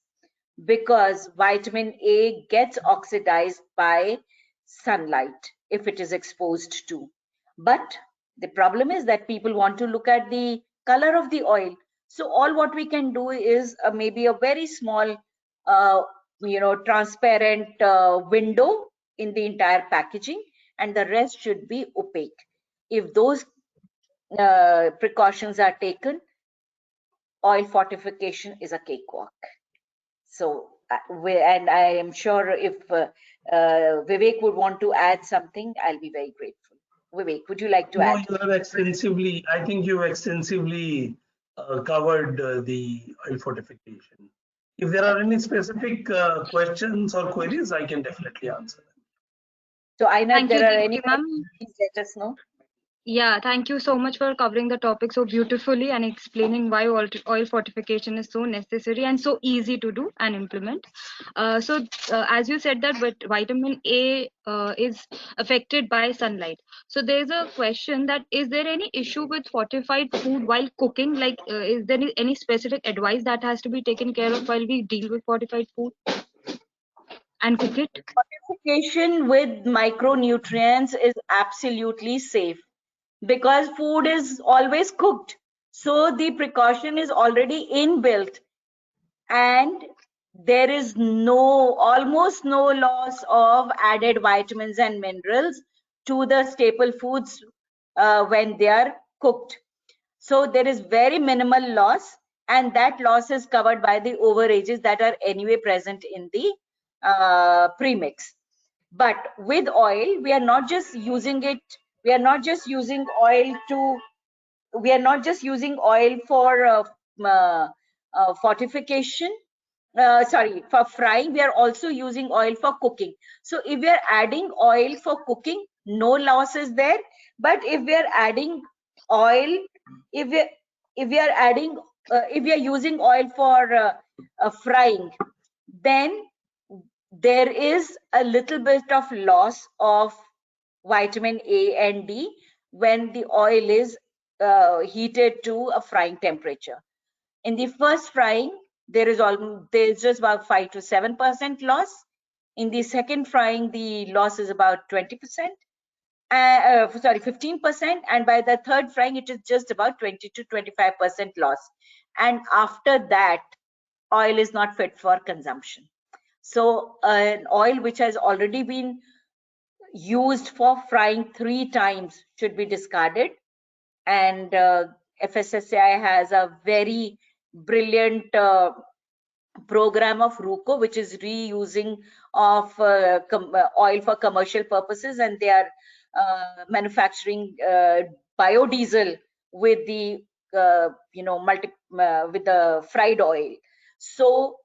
because vitamin A gets oxidized by sunlight if it is exposed to. But the problem is that people want to look at the color of the oil. So all what we can do is maybe a very small, transparent window in the entire packaging, and the rest should be opaque. If those precautions are taken, oil fortification is a cakewalk. So, and I am sure if Vivek would want to add something, I'll be very grateful. Vivek, would you like to add? You have extensively, I think you extensively covered the oil fortification. If there are any specific questions or queries, I can definitely answer them. So, Aina, if there are any, ma'am, please let us know. Yeah, thank you so much for covering the topic so beautifully and explaining why oil fortification is so necessary and so easy to do and implement. As you said that vitamin A is affected by sunlight. So there's a question that is there any issue with fortified food while cooking? Like, is there any specific advice that has to be taken care of while we deal with fortified food and cook it? Fortification with micronutrients is absolutely safe, because food is always cooked. So the precaution is already inbuilt, and there is almost no loss of added vitamins and minerals to the staple foods when they are cooked. So there is very minimal loss, and that loss is covered by the overages that are anyway present in the premix. But with oil, we are not just using it. We are not just using oil to. We are not just using oil for fortification. For frying. We are also using oil for cooking. So if we are adding oil for cooking, no loss is there. But if we are adding oil, if we are using oil for frying, then there is a little bit of loss of vitamin A and D when the oil is heated to a frying temperature. In the first frying, there is just about 5 to 7% loss. In the second frying, the loss is about 20%. 15%, and by the third frying, it is just about 20 to 25% loss. And after that, oil is not fit for consumption. So an oil which has already been used for frying 3 times should be discarded. And FSSAI has a very brilliant program of RUCO, which is reusing of oil for commercial purposes, and they are manufacturing biodiesel with the with the fried oil. So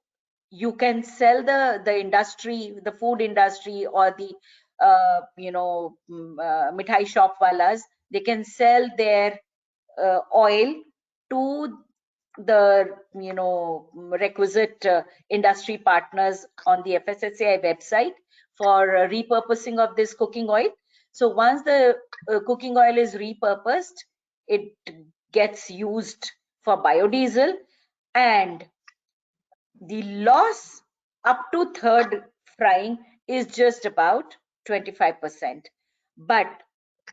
you can sell the industry, the food industry, or the mithai shop walas. They can sell their oil to the requisite industry partners on the FSSAI website for repurposing of this cooking oil. So once the cooking oil is repurposed, it gets used for biodiesel, and the loss up to third frying is just about 25%. But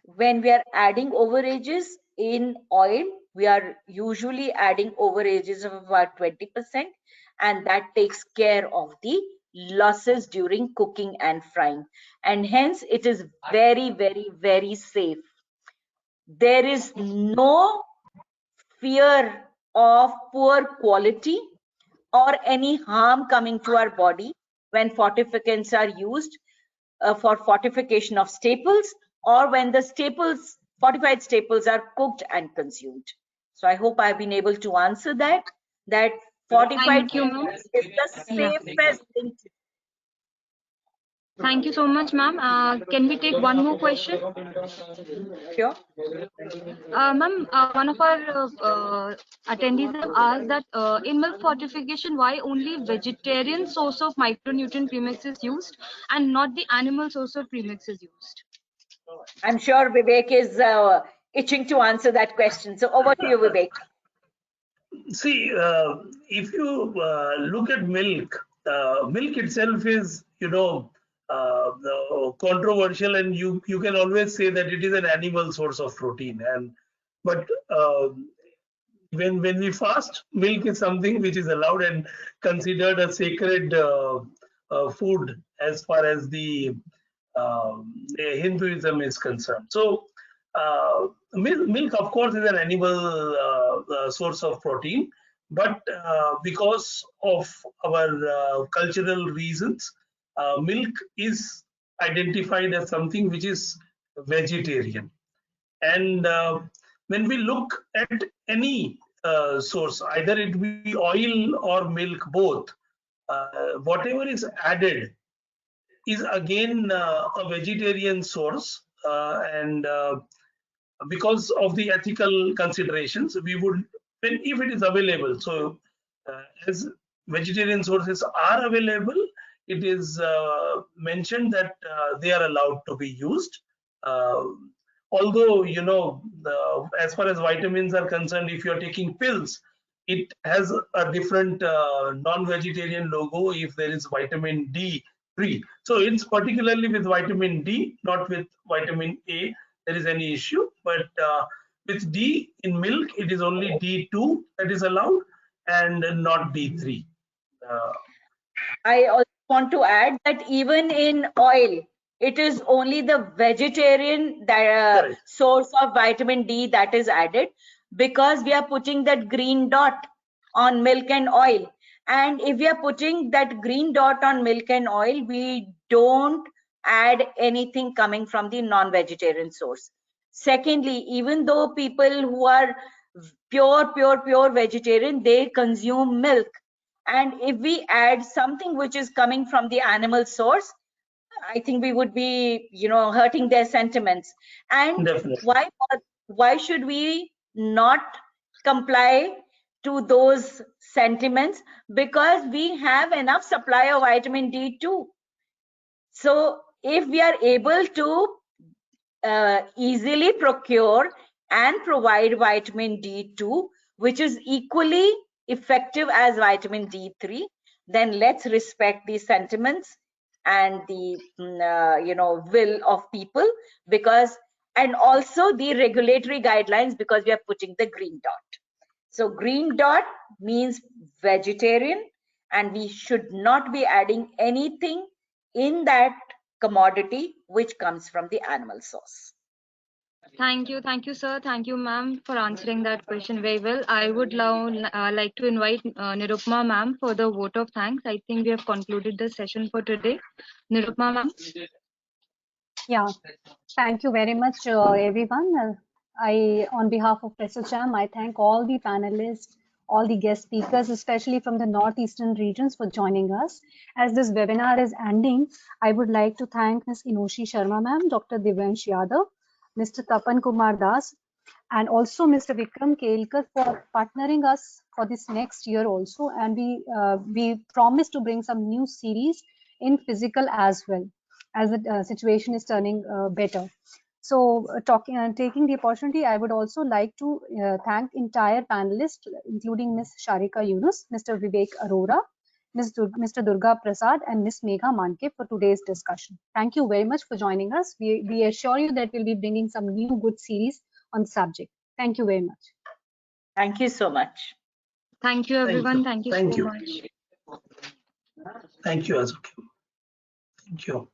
when we are adding overages in oil, we are usually adding overages of about 20%, and that takes care of the losses during cooking and frying, and hence it is very, very, very safe. There is no fear of poor quality or any harm coming to our body when fortificants are used for fortification of staples, or when the fortified staples are cooked and consumed. So I hope I've been able to answer that Fortified Thank you, food ma'am. is the Yeah. safest thing to do. Thank you so much, ma'am. Can we take one more question? Sure. Ma'am, one of our attendees have asked that in milk fortification, why only vegetarian source of micronutrient premix is used and not the animal source of premix is used? I'm sure Vivek is itching to answer that question. So over to you, Vivek. See, if you look at milk, milk itself is, controversial, and you can always say that it is an animal source of protein. But when we fast, milk is something which is allowed and considered a sacred food as far as the Hinduism is concerned. So milk, of course, is an animal source of protein, but because of our cultural reasons, milk is identified as something which is vegetarian. And when we look at any source, either it be oil or milk, both, whatever is added is again a vegetarian source, and because of the ethical considerations, we would, if it is available. So as vegetarian sources are available, it is mentioned that they are allowed to be used. Although, as far as vitamins are concerned, if you're taking pills, it has a different non-vegetarian logo if there is vitamin D3. So it's particularly with vitamin D, not with vitamin A, there is any issue. But with D in milk, it is only D2 that is allowed and not D3. I also want to add that even in oil, it is only the vegetarian source of vitamin D that is added, because we are putting that green dot on milk and oil. And if we are putting that green dot on milk and oil, we don't add anything coming from the non-vegetarian source. Secondly, even though people who are pure vegetarian, they consume milk. And if we add something which is coming from the animal source, I think we would be, hurting their sentiments. And definitely, why should we not comply to those sentiments? Because we have enough supply of vitamin D2. So if we are able to easily procure and provide vitamin D2, which is equally effective as vitamin D3, then let's respect the sentiments and the will of people, and also the regulatory guidelines, because we are putting the green dot. So green dot means vegetarian, and we should not be adding anything in that commodity which comes from the animal source. Thank you, sir. Thank you, ma'am, for answering that question very well. I would now like to invite Nirupma ma'am for the vote of thanks. I think we have concluded the session for today. Nirupma ma'am. Yeah, thank you very much, everyone. On behalf of ASSOCHAM, I thank all the panelists, all the guest speakers, especially from the Northeastern regions, for joining us. As this webinar is ending, I would like to thank Ms. Inoshi Sharma ma'am, Dr. Divyansh Yadav, Mr. Tapan Kumar Das, and also Mr. Vikram Kelker for partnering us for this next year also. And we promise to bring some new series in physical as well, as the situation is turning better. So taking the opportunity, I would also like to thank entire panelists, including Ms. Sharika Yunus, Mr. Vivek Arora, Mr. Durga Prasad, and Ms. Megha Manke for today's discussion. Thank you very much for joining us. We assure you that we'll be bringing some new good series on the subject. Thank you very much. Thank you so much. Thank you, everyone. Thank you so much. Thank you, ASSOCHAM. Thank you.